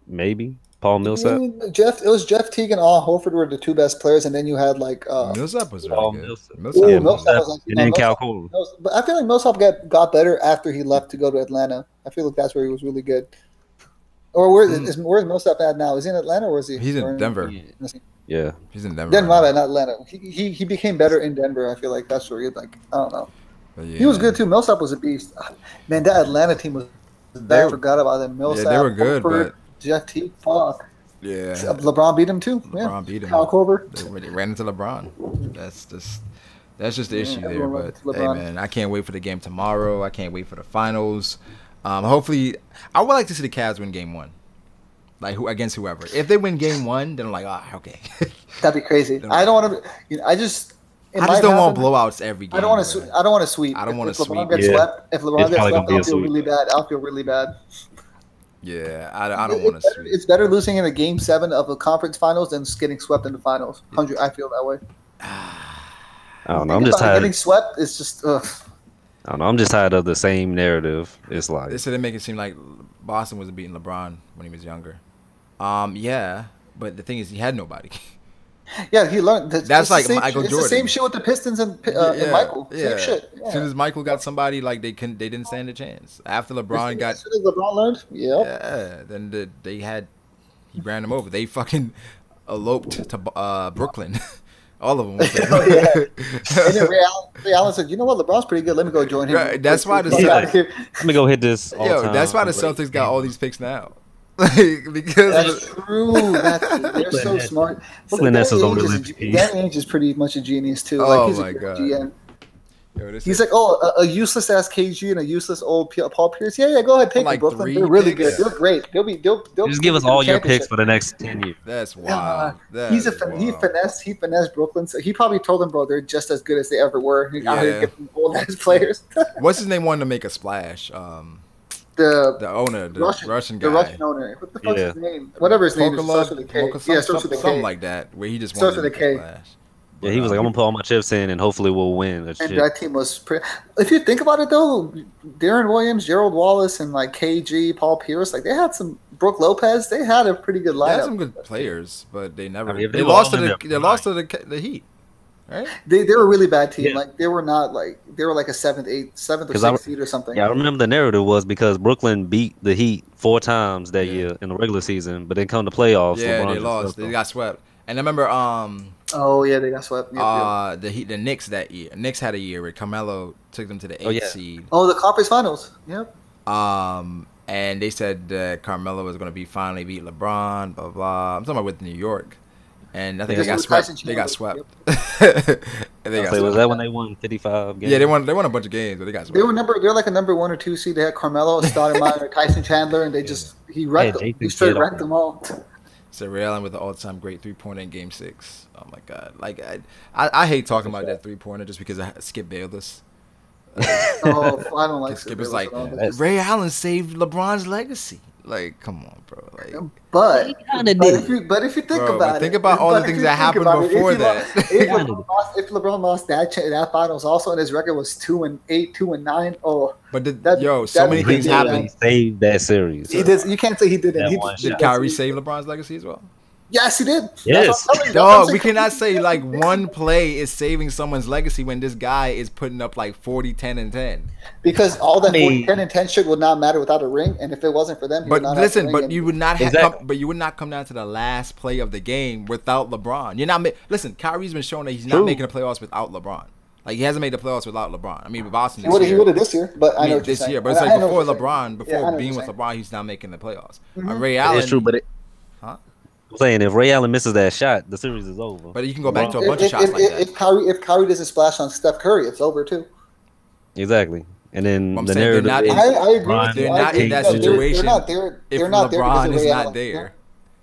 maybe Paul Millsap. It was Jeff Teague and Al Horford were the 2 best players, and then you had like Millsap was really good. Millsap was like, and then Cal Cole. But I feel like Millsap got better after he left to go to Atlanta. I feel like that's where he was really good. Or where's Millsap at now? Is he in Atlanta or is he? He's in Denver. Yeah, he's in Denver. Then my bad, not Atlanta. He became better in Denver. I feel like that's where he's like I don't know. Yeah. He was good too. Millsap was a beast. Man, that Atlanta team was. I forgot about them. Millsap. Yeah, they were good, but Jeff Teague, fuck. Yeah, LeBron beat him too. LeBron beat him. Kyle Korver. They ran into LeBron. That's just the issue there. But hey, man, I can't wait for the game tomorrow. I can't wait for the finals. Hopefully, I would like to see the Cavs win Game 1. Like against whoever. If they win Game 1, then I'm like, okay. That'd be crazy. I don't want to. I just don't want blowouts every game. I don't want to. I don't want to sweep. I don't want to sweep. If LeBron gets swept, I'll feel really bad. I'll feel really bad. Yeah, I don't want to sweep. It's better losing in a Game 7 of a conference finals than getting swept in the finals. I feel that way. I don't know. I'm just tired. Getting swept is just. I don't know. I'm just tired of the same narrative. It's like they said they make it seem like Boston wasn't beating LeBron when he was younger. Yeah, but the thing is, he had nobody. Yeah, he learned. That's like Michael Jordan. It's the same shit with the Pistons and Michael. Same shit. Yeah. As soon as Michael got somebody, like they didn't stand a chance. After LeBron got, as soon as LeBron learned, then he ran them over. They fucking eloped to Brooklyn. All of them. And then Ray Allen said, "You know what? LeBron's pretty good. Let me go join him." Right, that's why let me go hit this. That's why the Celtics got all these picks now. Because that's true. They're so smart. Danny Ainge is pretty much a genius too. Like, he's my god. GM. He's like, a useless ass KG and a useless old Paul Pierce. Yeah, go ahead, take Brooklyn. They're really good. They're great. They'll just give us all your picks for the next 10 years. That's wild. He finessed Brooklyn. So he probably told them, bro, they're just as good as they ever were. Out here getting old ass players. What's his name? Wanted to make a splash. The owner, the Russian guy. The Russian owner. What the fuck's his name? Whatever his name is. Starts with a K. Yeah, starts with a K. Something like that, where he just starts wanted with to a K. splash. Yeah, he was like, I'm gonna put all my chips in, and hopefully we'll win. And that team was pretty. If you think about it, though, Darren Williams, Gerald Wallace, and like KG, Paul Pierce, like they had some. Brooke Lopez, they had a pretty good lineup. They had some good players, but they never. They lost to the Heat. Right? They were a really bad team. Yeah. Like they were not like they were like a 7th or 6th seed or something. Yeah, I remember the narrative was because Brooklyn beat the Heat 4 times that year in the regular season, but then come to playoffs. Yeah, they lost. They got swept. And I remember oh yeah, they got swept. Yep. The Knicks that year. Knicks had a year where Carmelo took them to the 8th seed. Oh, the conference finals. Yep. And they said that Carmelo was going to finally beat LeBron, blah blah. I'm talking about with New York. And I think they got swept. They got swept. Yep. Was that when they won 55 games? Yeah, they won a bunch of games, but they got swept. They're like a number 1 or 2 seed. They had Carmelo, Stoudemire, Tyson Chandler, and he wrecked them. He straight wrecked them all. So Ray Allen with the all-time great 3-pointer in Game 6. Oh my God! Like I hate talking about that 3-pointer just because I Skip Bayless. I don't like Skip is like Ray Allen saved LeBron's legacy. Like, come on, bro. Like, but if you think about it, all the things that happened before that. If LeBron lost that finals also, and his record was 2-8, 2-9. Oh, but so many things happened. He saved that series. He did. You can't say he didn't. Did Kyrie save LeBron's legacy as well? Yes, he did. Yes. Dog, we cannot say like one play is saving someone's legacy when this guy is putting up like 40, 10, and 10. Because all that 40, 10, and 10 shit would not matter without a ring, and if it wasn't for them, you would not come down to the last play of the game without LeBron. You're not. Listen, Kyrie's been showing that he's not making the playoffs without LeBron. Like he hasn't made the playoffs without LeBron. I mean, with Boston, he would have this year, but I know what this you're year. But it's like before LeBron, before being with LeBron, he's not making the playoffs. Ray Allen, it's true, but I'm saying if Ray Allen misses that shot, the series is over. But you can go back to a bunch of shots like that. If Kyrie doesn't splash on Steph Curry, it's over too. Exactly. And then the narrative I agree with you. They're not in that situation. They're not there LeBron is not there.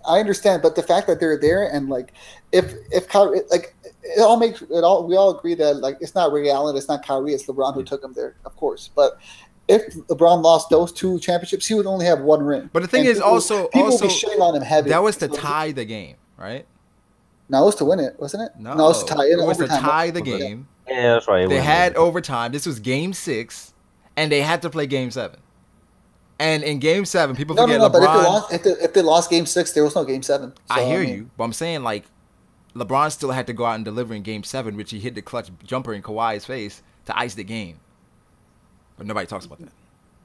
I understand, but the fact that they're there and like if Kyrie, like we all agree that like it's not Ray Allen, it's not Kyrie, it's LeBron who took him there, of course. But if LeBron lost those 2 championships, he would only have 1 ring. But the thing is, people would be shitting on him heavy. That was to tie the game, right? No, it was to win it, wasn't it? No, it was to tie. It was to tie the game. Yeah, that's right. They had overtime. This was Game 6, and they had to play Game 7. And in Game 7, people forget LeBron. But if they lost Game 6, there was no Game 7. So, I hear you, but I'm saying like LeBron still had to go out and deliver in Game 7, which he hit the clutch jumper in Kawhi's face to ice the game. But nobody talks about that.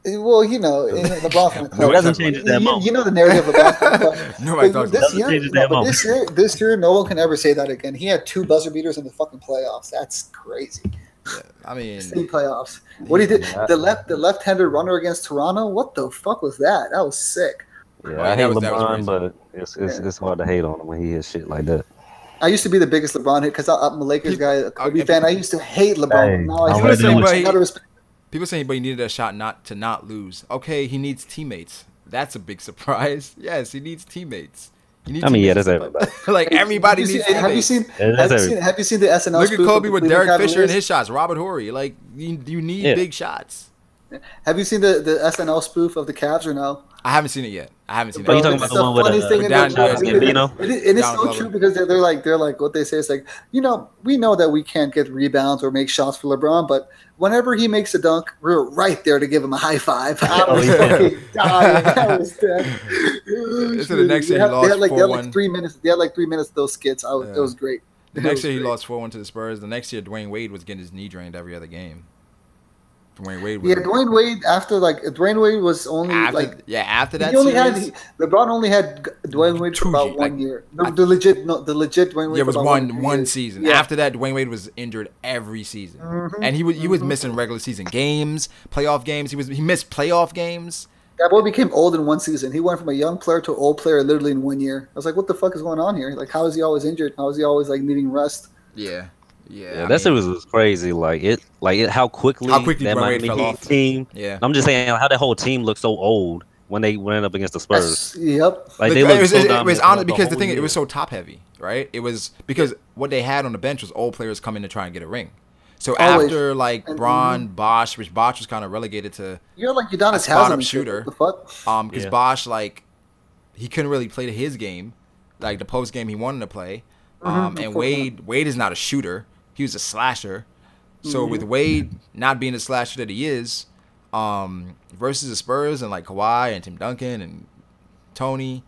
Well, LeBron doesn't change that moment. You know the narrative of basketball. Nobody talks about that. This year, no one can ever say that again. He had 2 buzzer beaters in the fucking playoffs. That's crazy. Yeah, I mean, playoffs. What he did, the left-handed runner against Toronto. What the fuck was that? That was sick. Yeah, I hate LeBron, but it's hard to hate on him when he hits shit like that. I used to be the biggest LeBron hit because I'm a Lakers guy, a Kobe fan. I used to hate LeBron. Hey, now I gotta respect. People saying, but he needed a shot not lose. Okay, he needs teammates. That's a big surprise. Yes, he needs teammates. That's everybody. Like everybody needs teammates. Have you seen the SNL? Look at Kobe with Derek Fisher and his shots. Robert Horry. Like you need big shots. Have you seen the SNL spoof of the Cavs or no? I haven't seen it yet. I haven't seen it. Are you talking about the one with Gambino? It is so true because they're like what they say is like, we know that we can't get rebounds or make shots for LeBron, but whenever he makes a dunk, we're right there to give him a high five. I was fucking dying. I was dead. So the next year he lost 4-1. They had like 3 minutes. They had like 3 minutes of those skits. It was great. The next year he lost 4-1 to the Spurs. The next year Dwayne Wade was getting his knee drained every other game. Dwayne Wade after Dwayne Wade was only after that LeBron only had Dwayne Wade for about 1 year. The legit Dwayne Wade. Yeah, it was one season. Yeah. After that, Dwayne Wade was injured every season, and he was missing regular season games, playoff games. He missed playoff games. That boy became old in 1 season. He went from a young player to an old player literally in 1 year. I was like, what the fuck is going on here? Like, how is he always injured? How is he always like needing rest? Yeah. Yeah, that series was crazy. How quickly that Miami Heat team. Yeah, I'm just saying how that whole team looked so old when they went up against the Spurs. Yep. They looked it was honest because the thing it was so top heavy, right? It was because what they had on the bench was old players coming to try and get a ring. So after like Braun, Bosch, which Bosch was kind of relegated to you're like Udonis a spot-up Haslam shooter. What the fuck? Because Bosch, like, he couldn't really play to his game, like the post game he wanted to play. And Wade is not a shooter. He was a slasher. So with Wade not being the slasher that he is, versus the Spurs and like Kawhi and Tim Duncan and Tony,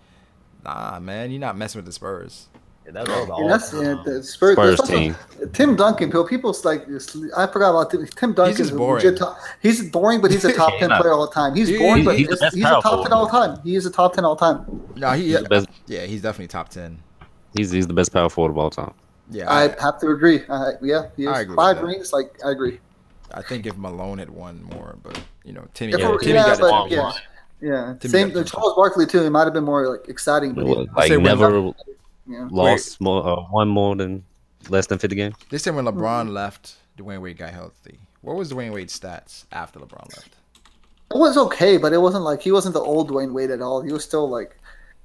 nah, man, you're not messing with the Spurs. Yeah, the Spurs team. Tim Duncan, people's like, I forgot about Tim Duncan. He's just boring. He's boring, but he's a top 10 player all the time. He's boring, but he's a top 10 all the time. He is a top 10 all the time. No, he's the best. Yeah, he's definitely top 10. He's the best power forward of all time. Yeah, I have to agree. He has 5 rings. Like, I agree. I think if Malone had won more, but Timmy got it. Yeah. Same. Charles Barkley too. It might have been more like exciting, but never lost more, won more than less than 50 games. They said when LeBron left, Dwayne Wade got healthy. What was Dwayne Wade's stats after LeBron left? It was okay, but it wasn't like he wasn't the old Dwayne Wade at all. He was still like,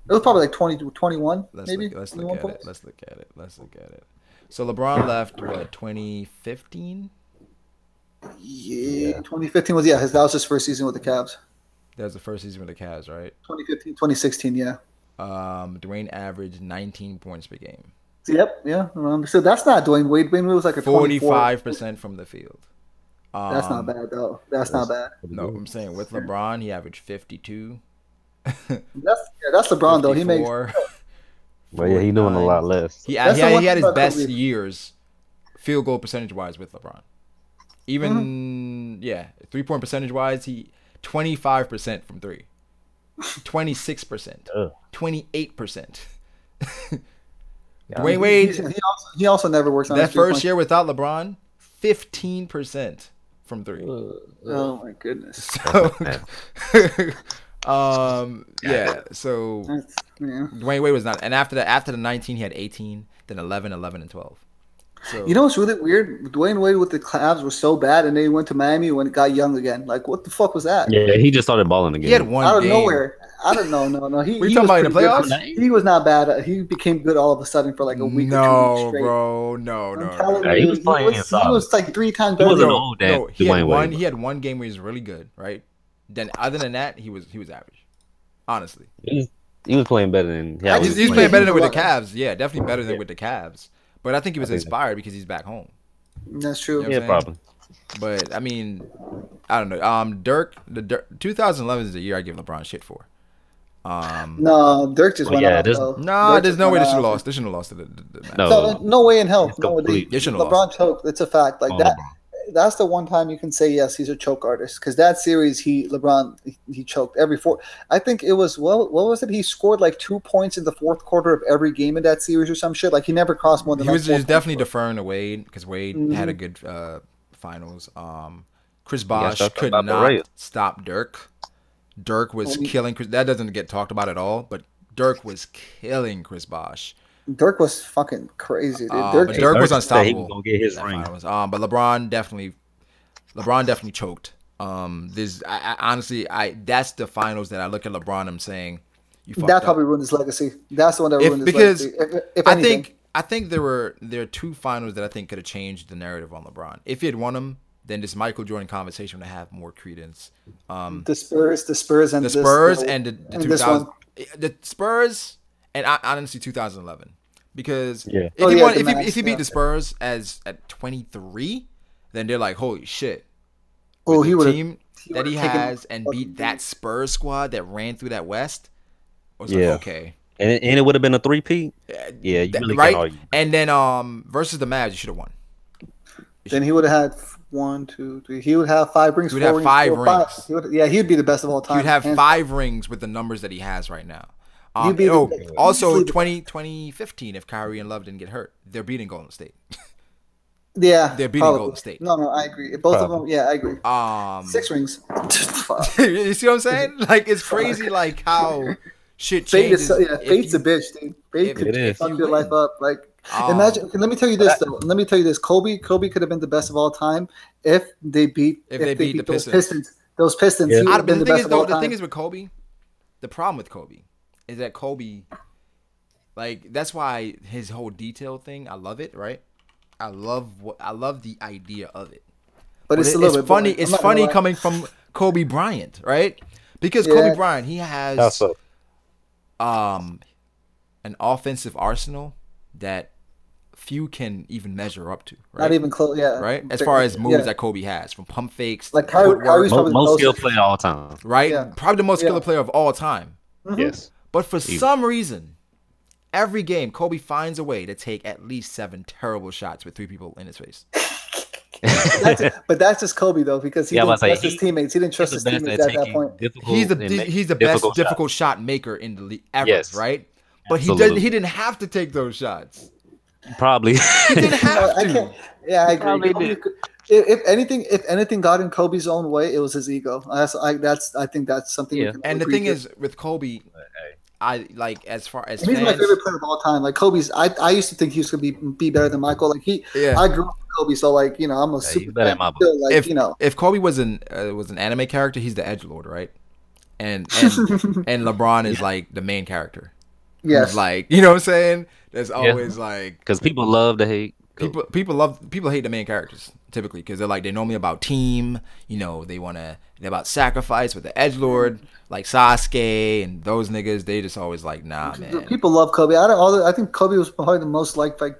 it was probably like 20 to 21, maybe. Let's look at it. So LeBron left, what, 2015? Yeah, 2015 was, that was his first season with the Cavs. That was the first season with the Cavs, right? 2015, 2016, yeah. Dwayne averaged 19 points per game. Yep, yeah. So that's not Dwayne Wade. Dwayne Wade was like a 45% from the field. That's not bad, though. That's not bad. No, I'm saying with LeBron, he averaged 52. That's LeBron, 54. Though. He makes. Well, yeah, he doing a lot less. He had his best years, field goal percentage wise, with LeBron. Even 3-point percentage wise, he 25% from 3, 26%, 28%. Dwayne Wade. He also never works on that first year without LeBron. 15% from 3. Oh my goodness. So, So Dwayne Wade was not, and after the 19, he had 18, then 11, and 12. So, you know what's really weird? Dwayne Wade with the Cavs was so bad, and then he went to Miami when it got young again. Like, what the fuck was that? Yeah, he just started balling again. He had one out of game. nowhere. I don't know. No. Were you talking about in the playoffs? He was not bad. He became good all of a sudden for like a week or 2 weeks straight. No. He was playing. He was like 3 times better. He had one game where he was really good, right? Then other than that, he was average. Honestly, he was playing better than. Yeah, he was playing better than with the Cavs. Yeah, definitely better than with the Cavs. But I think he was inspired because he's back home. That's true. Probably. But I mean, I don't know. Dirk, 2011 is the year I give LeBron shit for. No, Dirk just went out. There's no way they should have lost. They shouldn't have lost to the match. No way in hell. LeBron choked. It's a fact. Like that. That's the one time you can say yes, he's a choke artist, because that series LeBron choked every 4. I think it was what was it? He scored like 2 points in the 4th quarter of every game in that series or some shit. Like he never crossed more than. He was definitely deferring to Wade because Wade had a good finals. Chris Bosh could not stop Dirk. Dirk was killing Chris. That doesn't get talked about at all, but Dirk was killing Chris Bosh. Dirk was fucking crazy, dude. Dirk was unstoppable. He was gonna get his ring. But LeBron definitely choked. Honestly, that's the finals that I look at LeBron. I'm saying, that probably ruined his legacy. That's the one that ruined his legacy. If I think there are 2 finals that I think could have changed the narrative on LeBron. If he had won them, then this Michael Jordan conversation would have more credence. The Spurs, and the Spurs. And honestly, 2011, because if he beat the Spurs at 23, then they're like, holy shit! Oh, he would team that he has and beat that Spurs squad that ran through that West. I was like, okay, and it would have been a 3-peat. Yeah, you really right. Can't argue. And then versus the Mavs, you should have won. Then he would have had 1, 2, 3. He would have 5 rings. He would have 5 rings. He'd be the best of all time. He'd have 5 rings with the numbers that he has right now. Also 2015, if Kyrie and Love didn't get hurt, they're beating Golden State. Yeah, they're beating Golden State. No, I agree. Both of them, yeah, I agree. 6 rings. You see what I'm saying? Like, it's crazy, like how shit changes. Fate's a bitch, dude. Fate could fuck your life up. Like, imagine. Let me tell you this though. Let me tell you this. Kobe could have been the best of all time if they beat the Pistons. Those Pistons. Yeah. The thing is with Kobe, the problem with Kobe is that Kobe, like, that's why his whole detail thing, I love it, right? I love the idea of it. But it's a little bit funny. boring. It's funny coming from Kobe Bryant, right? Because Kobe Bryant, he has an offensive arsenal that few can even measure up to. Right? Not even close. Yeah. Right. As far as moves that Kobe has, from pump fakes, like Kyrie's probably most skilled player of all time. Right. Yeah. Probably the most skilled player of all time. Mm-hmm. Yes. But for some reason, every game, Kobe finds a way to take at least 7 terrible shots with 3 people in his face. But that's just Kobe though, because he didn't trust his teammates. He didn't trust his teammates at that point. He's the best difficult shot maker in the league ever, right? But he didn't have to take those shots. Probably. He didn't have to. I agree. If anything got in Kobe's own way, it was his ego. I think that's something. Yeah. And the thing is, with Kobe, I like as far as he's my favorite player of all time. Like Kobe's, I used to think he was gonna be better than Michael. Like I grew up with Kobe, so like I'm a super fan. Still, like, if Kobe was an anime character, he's the edgelord, right? And LeBron is like the main character. Yes, like you know what I'm saying. There's always like because people love to hate. People hate the main characters typically because they're normally about team. They're about sacrifice with the edgelord like Sasuke and those niggas. They just always like nah, man. People love Kobe. I think Kobe was probably the most liked. Like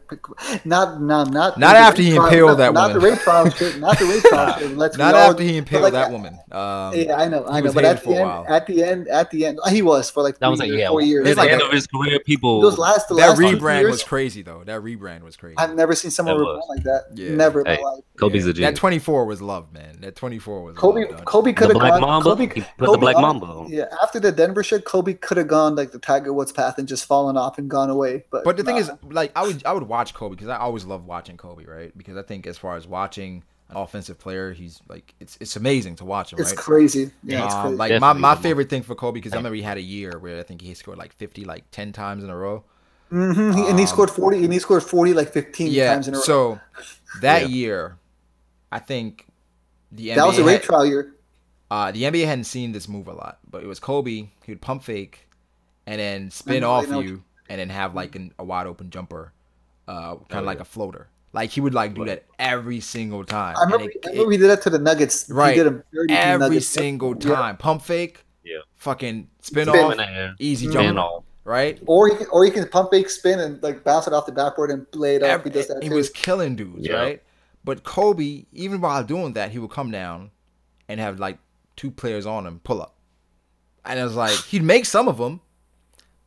not after he impaled that woman. Not the rape trial shit. Not the rape trial shit. Not after he impaled that woman. Yeah, I know. But at the end, he was for like 4 years. It's like end of his career, people. That rebrand was crazy though. That rebrand was crazy. I've never seen someone rebrand like that. Yeah. Never. Hey, Kobe's a genius. That 24 was love, man. That 24 was Kobe. Love, Kobe could have gone. Kobe put the Black Mamba on. Yeah, after the Denver shit, Kobe could have gone like the Tiger Woods path and just fallen off and gone away. But the thing is, like, I would watch Kobe because I always love watching Kobe, right? Because I think as far as watching an offensive player, he's like it's amazing to watch him. It's crazy. Yeah, it's crazy. Like my favorite thing for Kobe because I remember he had a year where I think he scored like 50 like 10 times in a row. Mm-hmm. And he scored 40. And he scored 40 like 15 times in a row. So that year, I think the NBA that was a rape trial year. The NBA hadn't seen this move a lot, but it was Kobe. He would pump fake, and then spin off you, and then have like a wide open jumper, kind of like a floater. Like he would like do that every single time. I remember he did that to the Nuggets. Right, he did him every single time. Pump fake, fucking spin off, easy jumper, right? Or he can pump fake, spin, and like bounce it off the backboard and play it up. He does that. He was killing dudes, right? But Kobe, even while doing that, he would come down and have like 2 players on him pull up, and it was like he'd make some of them.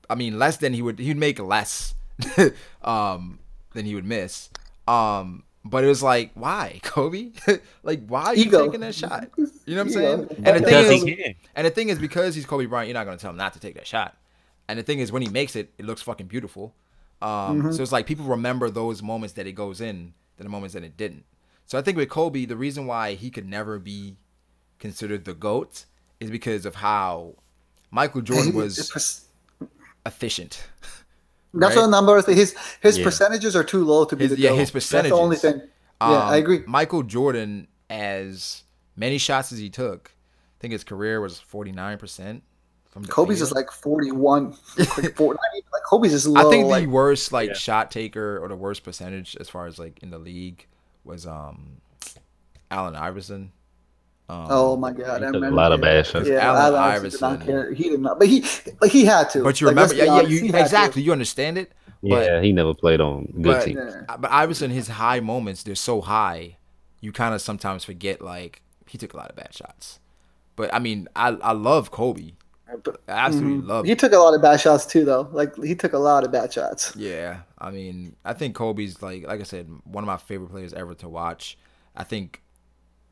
I mean, less than he'd make less than he would miss. But it was like, why, Kobe? Like, why are you taking that shot? You know what I'm saying? And the thing is, because he's Kobe Bryant, you're not gonna tell him not to take that shot. And the thing is, when he makes it, it looks fucking beautiful. So it's like people remember those moments that it goes in than the moments that it didn't. So I think with Kobe, the reason why he could never be considered the GOAT is because of how Michael Jordan was efficient. That's what number his percentages are too low to be the GOAT. His percentages. That's the only thing. I agree. Michael Jordan, as many shots as he took, I think his career was 49%. Kobe's is like 41. Like Kobe's is low. I think the worst shot taker or the worst percentage as far as like in the league was Allen Iverson. Oh my God! I remember a lot of bad shots. Yeah, Allen Iverson did not care. He did not, but he had to. But you remember, exactly. You understand it. Yeah, he never played on good teams. But Iverson, his high moments, they're so high, you kind of sometimes forget like he took a lot of bad shots. But I mean, I love Kobe. I absolutely love him. He took a lot of bad shots too, though. Like he took a lot of bad shots. Yeah, I mean, I think Kobe's like I said, one of my favorite players ever to watch. I think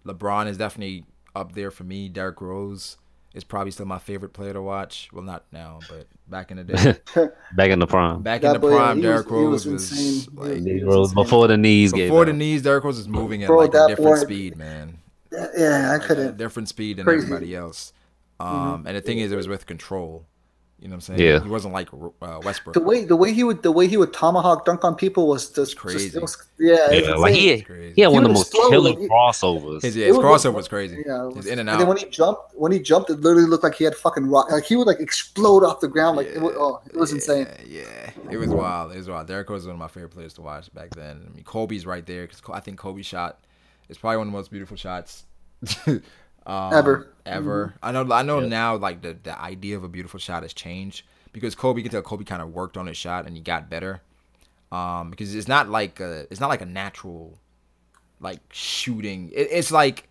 LeBron is definitely up there for me. Derrick Rose is probably still my favorite player to watch. Well, not now, but back in the day. Back in the prime. Derrick Rose was like before the knees gave Before the knees, Derrick Rose was moving at like a different speed, man. Yeah, I couldn't. Different speed than everybody else. And the thing is, it was with control. You know what I'm saying? Yeah. He wasn't like Westbrook. The way he would tomahawk dunk on people was just crazy. Yeah, like he had one of the most killer crossovers. His crossover was crazy. Yeah, his in and out. And then when he jumped, it literally looked like he had fucking rock. Like he would like explode off the ground. Like it was insane. Yeah, it was wild. It was wild. Derrick Rose was one of my favorite players to watch back then. I mean, Kobe's right there because I think Kobe's shot is probably one of the most beautiful shots. Ever. I know now like the idea of a beautiful shot has changed because Kobe, you can tell Kobe kind of worked on his shot and he got better. Because it's not like a natural like shooting. It's like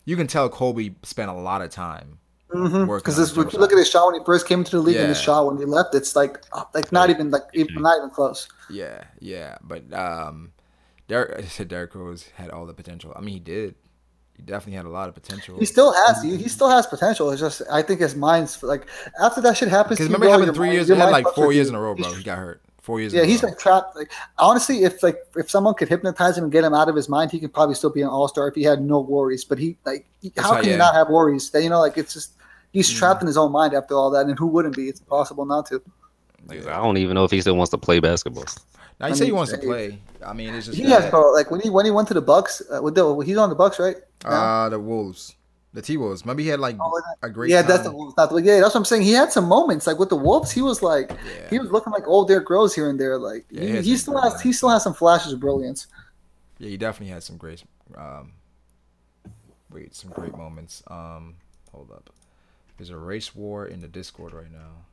you can tell Kobe spent a lot of time working. Because if you look at his shot when he first came into the league and his shot when he left, it's like not even close. Yeah. But Derrick Rose had all the potential. I mean, he did. He definitely had a lot of potential. He still has potential. It's just I think his mind's like after that shit happens. Because remember, having 3 years, he had like 4 years in a row, bro. He got hurt 4 years. Yeah, he's like trapped. Like honestly, if someone could hypnotize him and get him out of his mind, he could probably still be an all-star if he had no worries. But how can you not have worries? That like it's just he's trapped in his own mind after all that, and who wouldn't be? It's impossible not to. I don't even know if he still wants to play basketball. Now he he wants to play. I mean, it's just he has like when he went to the Bucks. He's on the Bucks, right? The Wolves, the T-Wolves. Maybe he had like a great. Yeah, time. that's the Wolves. That's what I'm saying. He had some moments like with the Wolves. He was like he was looking like old Derrick Rose here and there. Like he still has some flashes of brilliance. Yeah, he definitely had some great some great moments. Hold up. There's a race war in the Discord right now.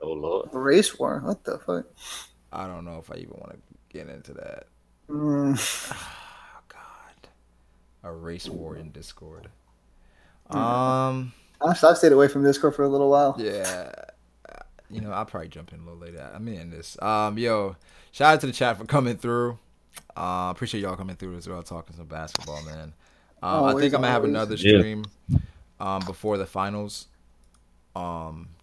Oh Lord. A race war? What the fuck? I don't know if I even want to get into that. Oh, God. A race war in Discord. I've stayed away from Discord for a little while. Yeah. I'll probably jump in a little later. I'm in this. Yo, shout out to the chat for coming through. Appreciate y'all coming through as well, talking some basketball, man. I think I'm gonna have another stream before the finals.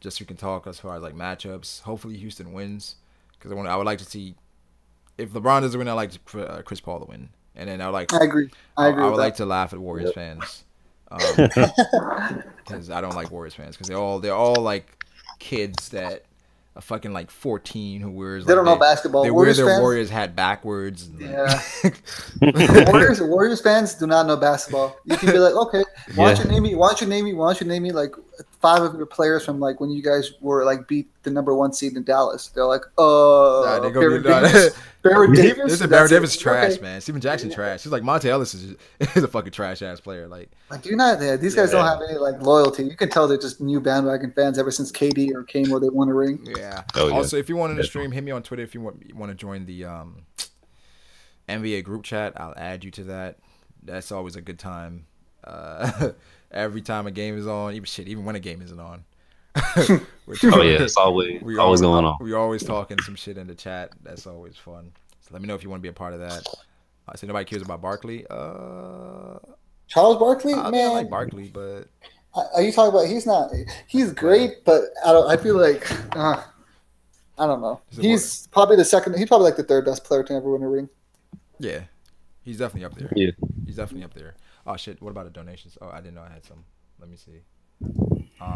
Just so we can talk as far as like matchups. Hopefully Houston wins because I would like to see if LeBron doesn't win. I like Chris Paul to win, and then I agree. I would like to laugh at Warriors fans because I don't like Warriors fans because they're all like kids that are fucking like 14 who wears they don't know basketball. They wear their Warriors hat backwards. And, Warriors fans do not know basketball. You can be like, okay, why don't you name me like 5 of your players from like when you guys were like beat the #1 seed in Dallas. They're like, Baron Davis. Baron Davis is trash, man. Steven Jackson trash. He's like Monte Ellis is a fucking trash ass player. Like these guys don't have any like loyalty. You can tell they're just new bandwagon fans ever since KD or came where they won a ring. Yeah. Also, if you want to stream, hit me on Twitter if you want to join the NBA group chat. I'll add you to that. That's always a good time. Every time a game is on, even when a game isn't on. It's always going on. We're always talking some shit in the chat. That's always fun. So let me know if you want to be a part of that. I say nobody cares about Barkley. Charles Barkley, man. I like Barkley, but are you talking about? He's not. He's great, but I feel like I don't know. He's probably the second. He's probably like the 3rd best player to ever win a ring. Yeah, he's definitely up there. Yeah, he's definitely up there. Oh shit! What about the donations? Oh, I didn't know I had some. Let me see.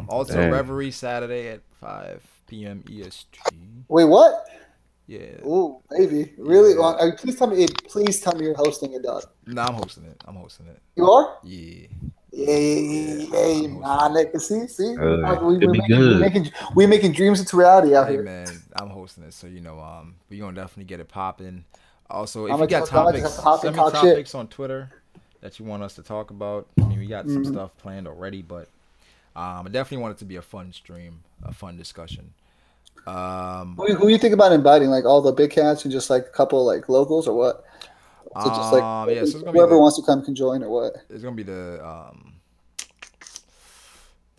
Also, Reverie Saturday at 5 p.m. EST. Wait, what? Yeah. Oh, baby, really? Yeah. Please tell me you're hosting it, dog. Nah, I'm hosting it. You are? Yeah. Hey, nah, nigga. See, we're making dreams into reality out here. Man, I'm hosting it, so we're gonna definitely get it popping. Also, if you got topics, send me topics on Twitter that you want us to talk about. I mean, we got some stuff planned already, but I definitely want it to be a fun stream, a fun discussion. Who you think about inviting? Like all the big cats and just like a couple like locals or what? So just like so whoever wants to come can join or what? It's gonna be the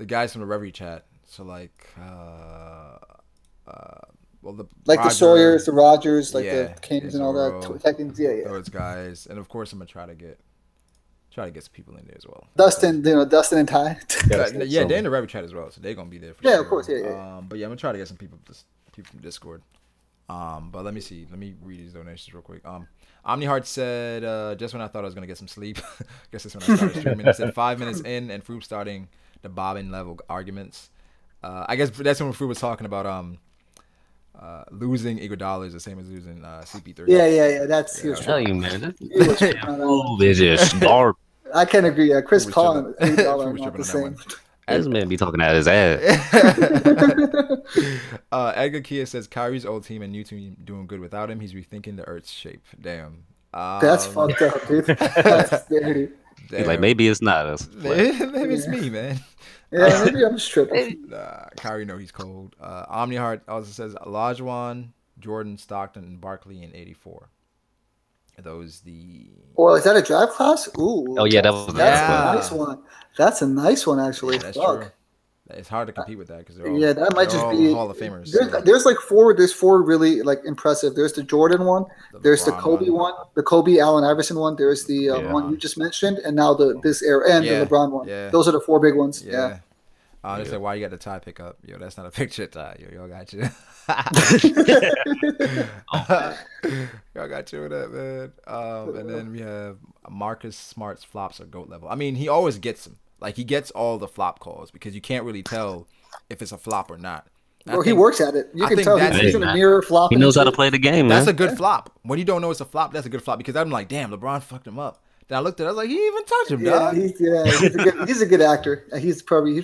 guys from the Reverie chat. So like the Roger, the Sawyers, the Rogers, like the Kings and all that. Those guys, and of course I'm gonna try to get some people in there as well. Dustin and Ty. Yeah, they're in the Reverie chat as well, so they're gonna be there. Of course, yeah. But yeah, I'm gonna try to get some people from Discord. But let me see. Let me read these donations real quick. Omnihart said, just when I thought I was gonna get some sleep, I guess that's when I started streaming. He said 5 minutes in and Froop starting the bobbin level arguments. I guess that's when Fruit was talking about losing Iguodala is the same as losing CP3. Yeah. That's he was Tell you, man. This This garbage. I can agree. Yeah, Chris Fruit was Paul and tripping. Iguodala Fruit are was not the tripping on same. This man be talking out his ass. Edgar Kia says Kyrie's old team and new team doing good without him. He's rethinking the Earth's shape. Damn. That's fucked up, dude. That's dirty. He's like, maybe it's not us. Maybe it's me, man. Yeah, maybe I'm just tripping. Kyrie know he's cold. Omniheart also says Olajuwon, Jordan, Stockton, and Barkley in '84. Are those the? Well, is that a draft class? Ooh. Oh yeah, that's a nice one. That's a nice one, actually. Yeah, that's Fuck. true. It's hard to compete with that because they're all that might just be Hall of Famers. There's like four. There's four really like impressive. There's the Jordan one. There's the Kobe one. The Kobe Allen Iverson one. There's the one you just mentioned, and now this era and the LeBron one. Yeah. Those are the four big ones. Yeah. They say why you got the tie pickup? Yo, that's not a picture tie. Yo, got you. Y'all got you with that, man. And then we have Marcus Smart's flops are GOAT level. I mean, he always gets them. Like, he gets all the flop calls because you can't really tell if it's a flop or not. Well, he works at it. You can tell he's in a mirror flop. He knows how to play the game, man. That's a good flop. When you don't know it's a flop, that's a good flop because I'm like, damn, LeBron fucked him up. Then I looked at it, I was like, he didn't even touch him, dog. He's a good actor. He's probably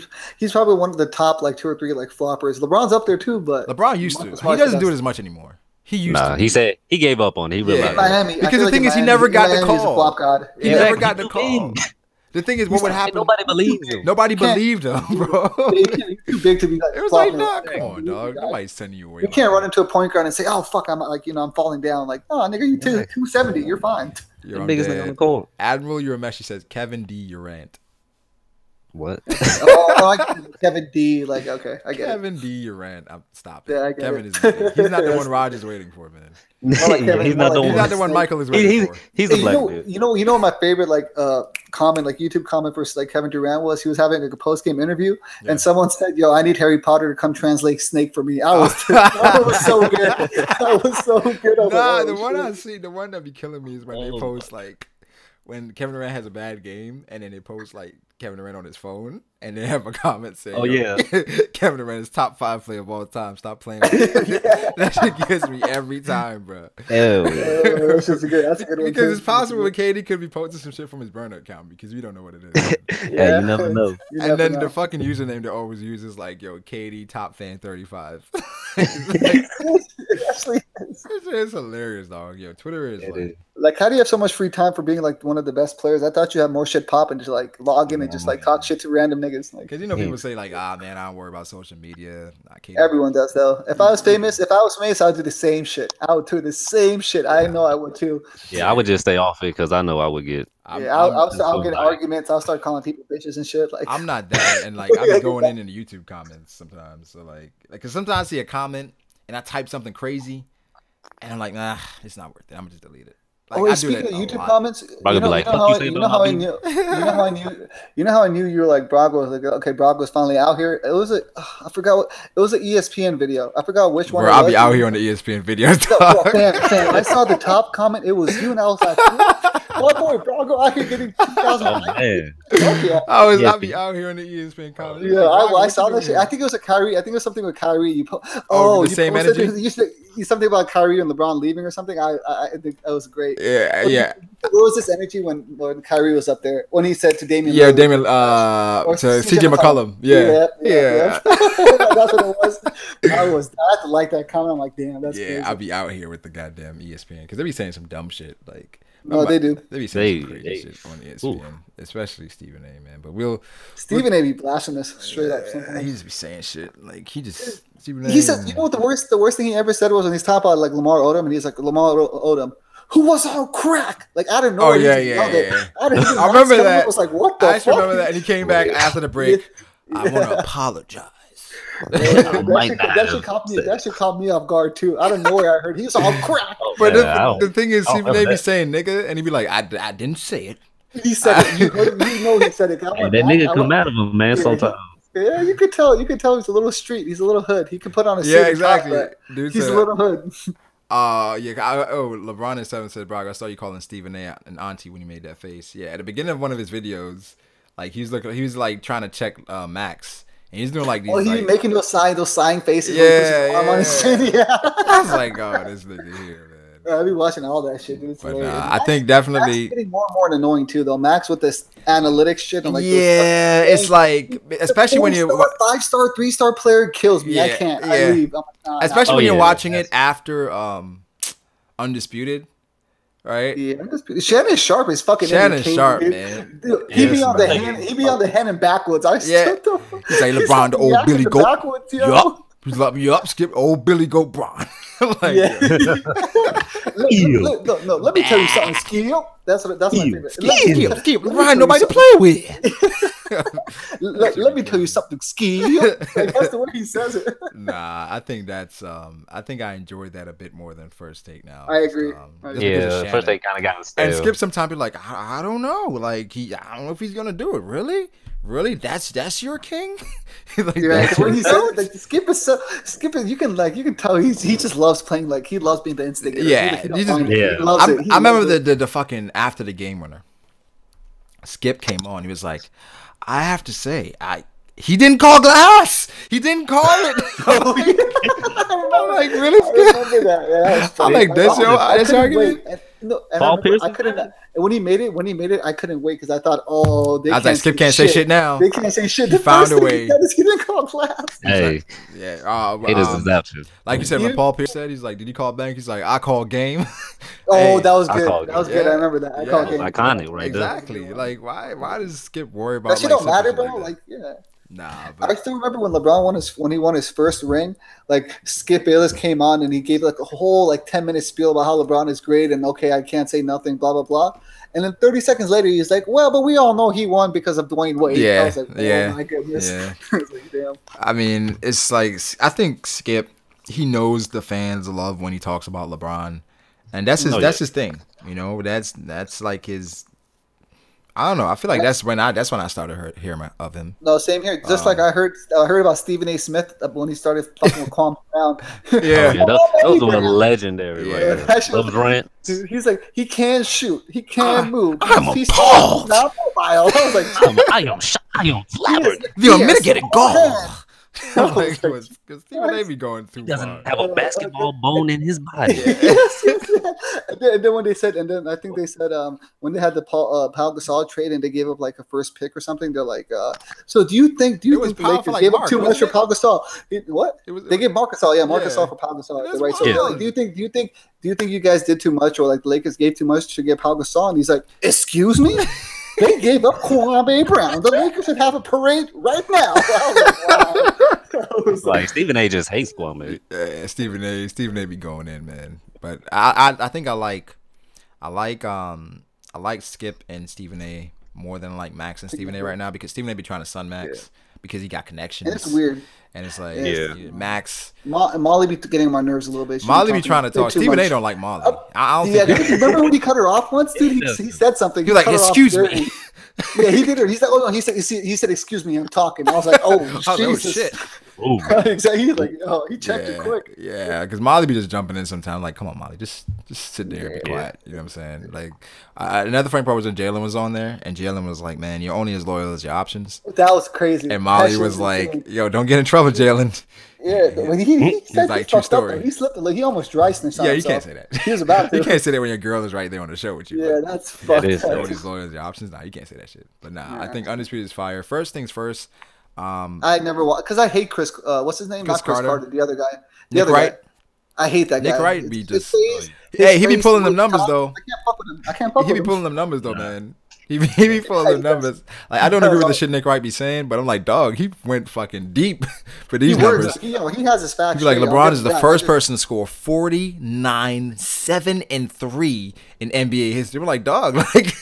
one of the top like 2 or 3 like floppers. LeBron's up there too, but LeBron used to. He doesn't do it as much anymore. He used to. He said he gave up on it. He realized Miami. Because the thing is, he never got the call. He's a flop god. He never got the call. The thing is, what would happen? Nobody believed him. Nobody believed him, bro. He's too big to be like. It was like, nah, come on, dog. Nobody's sending you away. You can't run into a point guard and say, "Oh fuck, I'm like, I'm falling down." Like, oh, nigga, you 270, you're fine. You're the biggest nigga on the court. Admiral Urameshi says Kevin D. Durant. What? Kevin D. Like, okay, I get Kevin D. Durant. Stop it. Yeah, I get Kevin it. he's not the one Rogers waiting for, man. He's not the one Michael is waiting for. He's a black dude. You know what my favorite like comment, like YouTube comment for like Kevin Durant was? He was having like a post game interview, and someone said, "Yo, I need Harry Potter to come translate Snake for me." That was so good. That was so good. The one that be killing me is when they post like when Kevin Durant has a bad game, and then they post like Kevin Durant on his phone, and they have a comment saying, "Oh yeah, Kevin Durant is top 5 player of all time. Stop playing." That shit gets me every time, bro. That's a good one. Because it's possible that KD could be posting some shit from his burner account because we don't know what it is. Yeah, you never know. The fucking username they always use is like, "Yo, KD top fan 35." It's hilarious, dog. Yo, Twitter is like, how do you have so much free time for being like one of the best players? I thought you had more shit pop and just like log in and just like talk shit to random niggas. Like, because people say like, man, I don't worry about social media. Everyone does though. If I was famous, I would do the same shit. I would do the same shit. I know I would too. Yeah, I would just stay off it because I know I would get. I'll get arguments. I'll start calling people bitches and shit. Like, I'm not that, and like I be going in the YouTube comments sometimes. So like, cause sometimes I see a comment and I type something crazy, and I'm like, nah, it's not worth it. I'm gonna just delete it. Like, speaking of YouTube comments, you know how I knew you were like Brago was like, okay, Brago's finally out here. It was I forgot it was an ESPN video. I forgot which one. Bro, I'll be out here on the ESPN videos. Fam, I saw the top comment. It was you, and I was like, my boy Brago out here getting 2,000. I'll be out here on the ESPN comments. Yeah, I saw that shit. I think it was a Kyrie. I think it was something with Kyrie. The same energy. Something about Kyrie and LeBron leaving or something. I think that was great. Yeah. There was this energy when Kyrie was up there when he said to Damian. Yeah, Damian. To CJ McCollum. Yeah. That's what it was. I had to like that comment. I'm like, damn, that's crazy. I'll be out here with the goddamn ESPN because they be saying some dumb shit like. No, they do. They be saying some crazy shit on ESPN, especially Stephen A. Man, but Stephen A. be blasphemous straight up. He just be saying shit like he just. He said, you know what the worst thing he ever said was when he's talking about like Lamar Odom, and he's like, Lamar Odom, who was on crack, like I didn't know. Oh yeah. I remember that. I was like, what the fuck? I remember that, and he came back after the break. I want to apologize. That should caught me off guard too. Out of nowhere, I heard he's on crack. But the thing is, Stephen A. be saying nigga, and he'd be like, I didn't say it. He said it. You know he said it. That nigga come out of him, man. Sometimes. Yeah, you could tell. He's a little street. He's a little hood. He can put on a suit. Yeah, exactly. Dude, he's a little hood. LeBron in 7 said, Brago, I saw you calling Stephen A. an auntie when you made that face. Yeah, at the beginning of one of his videos, like he was like trying to check Max, and he's doing like these. Oh, he like, making those sighing faces. Yeah, on his chin. Yeah. I was like, oh, this nigga here, man. I'll be watching all that shit, dude. But I think definitely Max getting more and more annoying too, though. Max with this analytics shit. And like yeah, it's like especially when you're 5-star, 3-star player kills me. Yeah, I can't. yeah. I leave. Especially when you're watching it after Undisputed, right? Yeah, Shannon Sharp is fucking. Shannon Sharp, man. Dude, he be on the hand. He be on the hand and backwards. He's like LeBron, the old Billy Goat. Yup. He's like, yup, skip old Billy Goat Bron. Like, yeah. Let me tell you something, Skill. That's my favorite. Skill. LeBron, nobody to play with. let me tell you something, Skill. Like, that's the way he says it. Nah, I think that's I think I enjoyed that a bit more than First Take now. I agree. Yeah, First Take kind of got stale. And Skip sometimes be like, I don't know, like I don't know if he's gonna do it. Really? That's your king? Like, yeah, when he said like Skip is you can tell he just loves playing, like he loves being the instigator. Yeah, he loves it. I remember the fucking after the game winner. Skip came on. He was like, I have to say, he didn't call glass. He didn't call it. I'm like, really? I remember that. Yeah, I'm like, that's your argument. No, I couldn't. When he made it, I couldn't wait because I thought, I was like, Skip can't say shit now. They can't say shit. He found a way. He didn't call class. Hey, yeah. Haters is option. Like you said, when Paul Pierce said, he's like, did he call bank? He's like, I call game. Oh, that was good. That was good. I remember that. I called game. Iconic, right? Exactly. There. Like, why does Skip worry about that shit? Don't matter, bro. Like, yeah. Nah, but I still remember when LeBron won his first ring. Like Skip Bayless came on and he gave like a whole 10-minute spiel about how LeBron is great and okay, I can't say nothing, blah blah blah. And then 30 seconds later, he's like, "Well, but we all know he won because of Dwayne Wade." Yeah, I was like, "Oh my goodness!" Yeah. I was like, damn. I mean, it's like I think Skip, he knows the fans love when he talks about LeBron, and that's his thing. You know, that's like his. I don't know. I feel like that's when I started hearing of him. No, same here. Just like I heard about Stephen A. Smith when he started fucking with Calm Down. Yeah, those were legendary. Yeah. Right? Those rants. Dude, he's like, he can't shoot, he can't move. I'm he's appalled. Not mobile. I was like, I am flabbered. The unmitigated goal. Because Stephen A. be going through. He doesn't have a basketball bone in his body. Yes. And then when they said, and then I think they said, when they had the Pau Gasol trade and they gave up like a first pick or something, they're like, so do you think the Lakers gave up too much for Pau Gasol? What? They gave Marc Gasol, Marc Gasol for Pau Gasol, right? So like, do you think you guys did too much, or like the Lakers gave too much to get Pau Gasol? And he's like, excuse me. They gave up Kwame Brown. The Lakers should have a parade right now. I was like, Stephen A. just hates Kwame. Yeah, Stephen A. be going in, man. But I think I like Skip and Stephen A. more than like Max and Stephen A. right now, because Stephen A. be trying to sun Max because he got connections. And it's weird. And it's like, Max. Molly be getting on my nerves a little bit. Molly be trying to talk. Stephen A. don't like Molly. I don't think. Remember when he cut her off once, dude? He said something. He was like, excuse me. Yeah, he did her. He's like, oh no, he said, excuse me, I'm talking. I was like, oh, Jesus. Shit. Exactly. He's like, oh, he checked it quick. Yeah, because Molly be just jumping in sometimes. Like, come on, Molly, just sit there and be quiet. You know what I'm saying? Like, another funny part was when Jalen was on there, and Jalen was like, man, you're only as loyal as your options. That was crazy. And Molly was like, yo, don't get in trouble, Jalen. Yeah, when he said like, true story. He slipped. Like, he almost dry snitched on himself. You can't say that. He was about to. You can't say that when your girl is right there on the show with you. Yeah, that's fucked up. Only as loyal as your options. Nah, you can't say that shit. But I think Undisputed is fire. First things first. I never watched because I hate Chris. What's his name? Not Chris Carter. The other guy. Nick Wright. I hate that guy. Nick Wright be just. Hey, he be pulling them numbers though. I can't fuck with him. He be pulling them numbers though, man. He be pulling them numbers. Like, I don't agree with the shit Nick Wright be saying, but I'm like, dog, he went fucking deep for these numbers. He has his facts. He's like, LeBron is the first person to score 49, 7, and 3 in NBA history. We're like, dog, like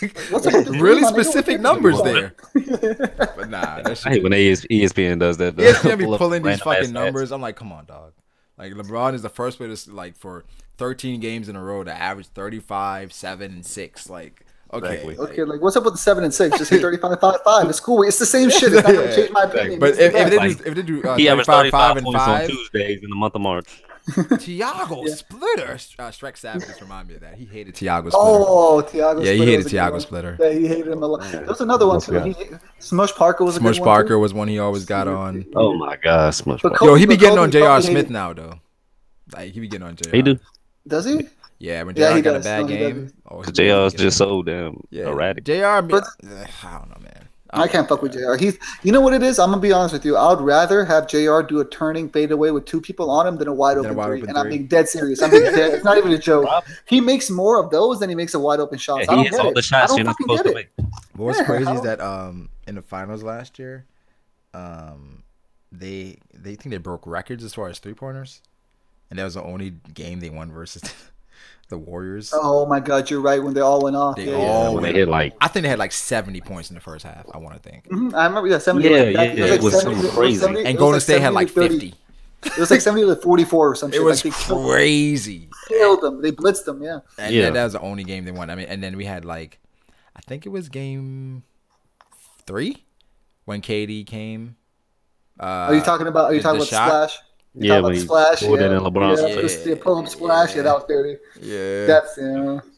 really specific numbers there. But nah, that shit. I hate when ESPN does that. ESPN be pulling these fucking numbers. I'm like, come on, dog. Like, LeBron is the first player to, like, for 13 games in a row to average 35, 7, and 6. Like, okay. Okay, like, what's up with the 7 and 6? Just hit 35, 5, 5. It's cool. It's the same shit. It's not going to change my opinion. But if they do 35, 5, and 5 on Tuesdays in the month of March. Tiago Splitter. Shrek Savage just reminded me of that. He hated Tiago Splitter. Oh, Tiago Splitter. Yeah, he hated Tiago Splitter. Yeah, he hated him a lot. There was another one too. Smush Parker was a good one. Smush Parker was one he always got on. Oh my God, Smush Parker. Yo, he be getting on J.R. Smith now though. Like he be getting on J.R. He do. Does he? Yeah, when J.R. got a bad game. J.R.'s just so damn erratic. J.R. I don't know, man. I can't fuck with JR. You know what it is? I'm gonna be honest with you. I would rather have JR do a turning fadeaway with 2 people on him than a wide open three. And I'm being dead serious. It's not even a joke. He makes more of those than he makes a wide open shots. Yeah, I don't get it. The shots I don't fucking get it. What's crazy is that in the finals last year, they think they broke records as far as 3-pointers, and that was the only game they won versus the Warriors. Oh my God, you're right. When they all went off, they hit like, I think they had like 70 points in the first half. I want to think. I remember 70. It was something crazy. And Golden State had like 50. It was like 70-44 or something. It was crazy. Killed them. They blitzed them. Yeah. And that was the only game they won. I mean, and then we had like, I think it was game 3 when KD came. Are you talking about Splash? Yeah, when he splash, pulled it in LeBron's face. The pull-up splash, that was dirty. Yeah. That's,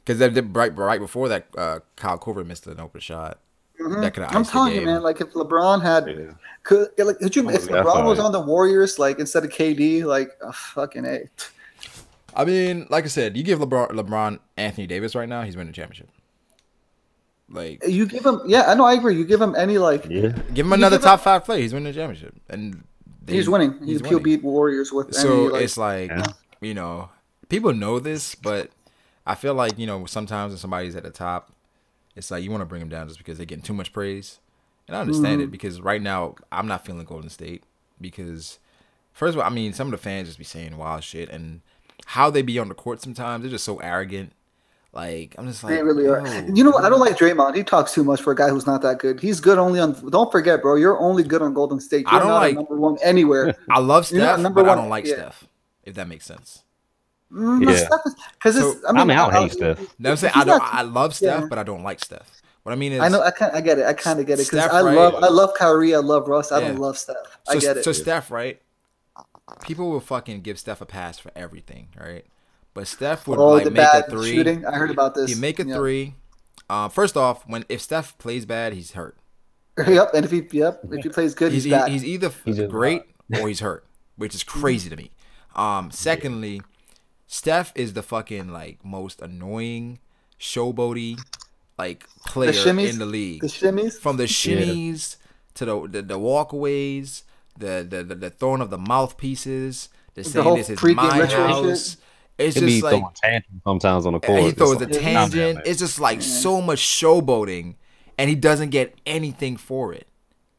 because right before that, Kyle Korver missed an open shot. That could have I'm telling you, man, like if LeBron had, if LeBron was on the Warriors, like instead of KD, like fucking A. I mean, like I said, you give LeBron Anthony Davis right now, he's winning the championship. Like you give him, I know, I agree. You give him any give him another top 5 player, he's winning the championship, and he's winning. He'll beat Warriors with. So it's like people know this, but I feel like sometimes when somebody's at the top, it's like you want to bring them down just because they're getting too much praise, and I understand it because right now I'm not feeling Golden State because first of all, I mean some of the fans just be saying wild shit and how they be on the court sometimes they're just so arrogant. Like I'm just like they really are. You know, I don't like Draymond. He talks too much for a guy who's not that good. He's good only on. Don't forget, bro. You're only good on Golden State. You're not like number 1 anywhere. I love Steph, but I don't like Steph. If that makes sense. Because I hate Steph. No, I'm saying I love Steph, but I don't like Steph. What I mean is, I get it. I kind of get it because I love Kyrie. I love Russ. I don't love Steph. I get it. So Steph, right? People will fucking give Steph a pass for everything, right? But Steph would make a 3. Shooting. I heard about this. He make a 3. First off, if Steph plays bad, he's hurt. Yep, and if he plays good, he's bad. He's either great or he's hurt, which is crazy to me. Secondly, Steph is the fucking most annoying showboaty player in the league. The shimmies, from the shimmies to the walkaways, the throwing of the mouthpieces, the saying this is my house. It's just like sometimes on the court. He throws a tangent. It's just so much showboating, and he doesn't get anything for it.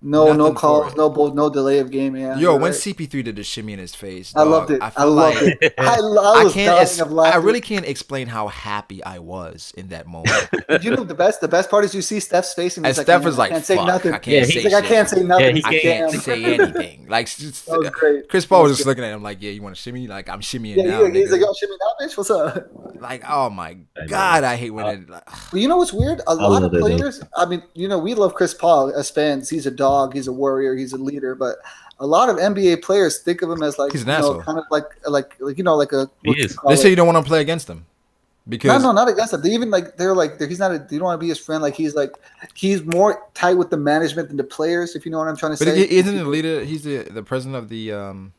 No calls, no delay of game. Yeah. Yo, when CP3 did the shimmy in his face, I loved it. I loved it. I really can't explain how happy I was in that moment. You know the best part is you see Steph's face and Steph is like, I can't say nothing. I can't say shit. I can't say nothing. I can't say anything. Chris Paul was just looking at him like, yeah, you want to shimmy? Like I'm shimmying now. He's like, yo, shimmy now, bitch. What's up? Like, oh my God, I hate when it. You know what's weird? A lot of players. I mean, we love Chris Paul as fans. He's a dog. He's a warrior. He's a leader. But a lot of NBA players think of him as he's an asshole. Kind of like a. He is. They say you don't want to play against him. Because no, not against him. They even he's not. You don't want to be his friend. Like he's more tight with the management than the players. If you know what I'm trying to say. But isn't the leader? He's the president of the.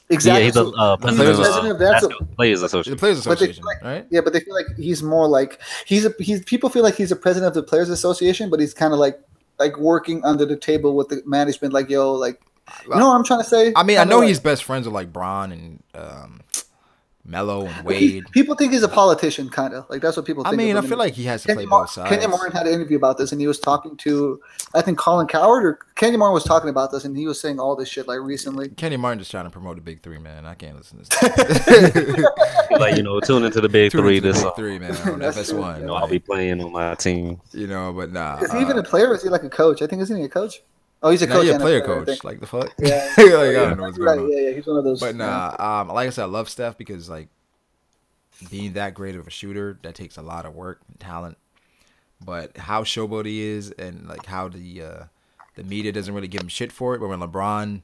Exactly. Yeah, he's the president of the Players Association. The Players Association, right? Yeah, but they feel like he's more like he's people feel like he's a president of the Players Association, but he's kind of like working under the table with the management. Like, yo, you know what I'm trying to say? I mean, I know he's best friends with Bron and Melo and Wade. People think he's a politician, kind of that's what people think. I mean, I feel like he has to play both sides. Kenyon Martin had an interview about this, and he was talking to, I think, Colin Cowherd or Kenyon Martin was talking about this, and he was saying all this shit recently. Kenyon Martin just trying to promote the Big 3, man. I can't listen to this. Tune into the Big 3. This Big 3, man. On FS1. I'll be playing on my team. But nah. Is he even a player? Or is he like a coach? I think isn't he a coach? Oh, he's a coach. Yeah, player coach. Like the fuck. Yeah. I don't know what's going on. Yeah, he's one of those. But nah, like I said, I love Steph because being that great of a shooter, that takes a lot of work and talent. But how showboat he is, and how the media doesn't really give him shit for it. But when LeBron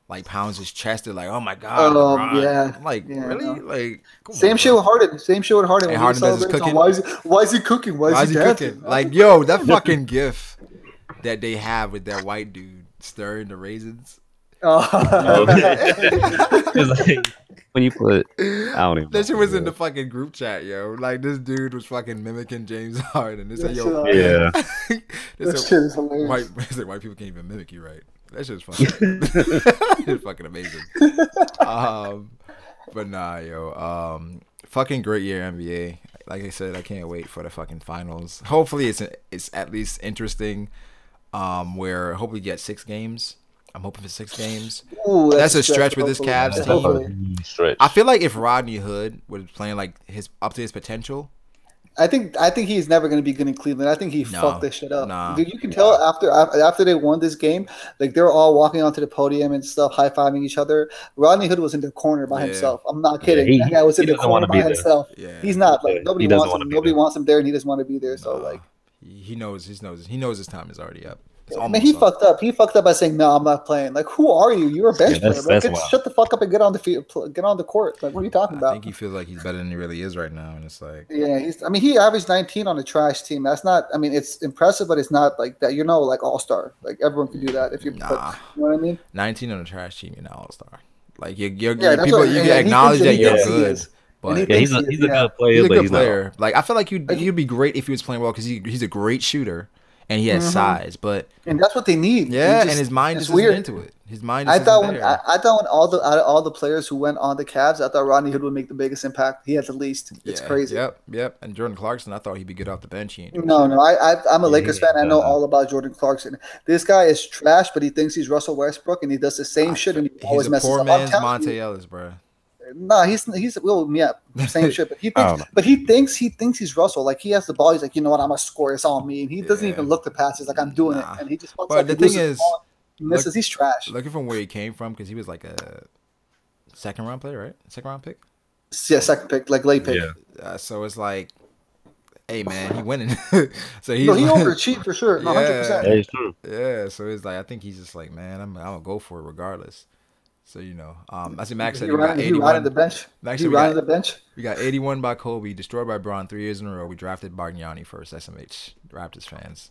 like pounds his chest. They're like, "Oh my god, LeBron." Yeah. I'm like, Yeah, really? no. Like, same shit with Harden. Same shit with Harden. And When Harden does his cooking. why is he cooking? Why is he cooking? Like, yo, that fucking gif that they have with that white dude stirring the raisins. Oh. Like, when you put, I don't even. That shit was in the fucking group chat, yo. Like, this dude was fucking mimicking James Harden. They said, yo, yeah. That shit is hilarious. White people can't even mimic you, right? That shit's fucking, it's fucking amazing. But nah, yo, fucking great year NBA. Like I said, I can't wait for the fucking finals. Hopefully, it's at least interesting. Where hopefully we get 6 games. I'm hoping for 6 games. Ooh, that's a stretch with this Cavs team. Stretch. I feel like if Rodney Hood was playing like up to his potential, I think he's never going to be good in Cleveland. I think he fucked this shit up. Nah. Dude, you can tell after they won this game, like they're all walking onto the podium and stuff, high fiving each other. Rodney Hood was in the corner by himself. I'm not kidding. That guy was in the corner by himself. Yeah. He's not like nobody wants him. Nobody wants him there, and he doesn't want to be there. So like, he knows his time is already up. Man, he fucked up. He fucked up by saying, "No, I'm not playing." Like, who are you? You're a bench player. Bro. Shut the fuck up and get on the field. Get on the court. Like, what are you talking about? I think he feels like he's better than he really is right now, and it's like, yeah, he averaged 19 on a trash team. That's not. I mean, it's impressive, but it's not like that. Like all-star. Like everyone can do that if you. You know what I mean? 19 on a trash team, you're not all-star. Like you're people. You can acknowledge that you're good. But he's a good player. He's a good player. Like I feel like he'd be great if he was playing well because he's a great shooter. And he has size, and that's what they need. Yeah, and his mind just isn't into it. His mind. I thought when all the players who went on the Cavs, I thought Rodney Hood would make the biggest impact. He had the least. It's crazy. Yep. And Jordan Clarkson, I thought he'd be good off the bench. No. I'm a Lakers fan. I know all about Jordan Clarkson. This guy is trash, but he thinks he's Russell Westbrook, and he does the same shit, and he always messes up. He's a poor man's Monte Ellis, bro. No, he's same shit. But he thinks he's Russell. Like he has the ball. He's like, you know what? I'm gonna score. It's all me. And he doesn't even look to pass. He's like, I'm doing it. And he just. But the thing is, he misses. He's trash. Looking from where he came from, because he was like a second round player, right? Second round pick. Yeah, second pick, like late pick. Yeah. So it's like, hey man, he winning. So he overachieved for sure. No, 100%. That is true. Yeah. So it's like I think he's just like, man, I'm gonna go for it regardless. So I see Max said he got 81. Riding the bench. Max he riding the bench. We got 81 by Kobe, destroyed by Braun 3 years in a row. We drafted Bargnani first. SMH Raptors fans.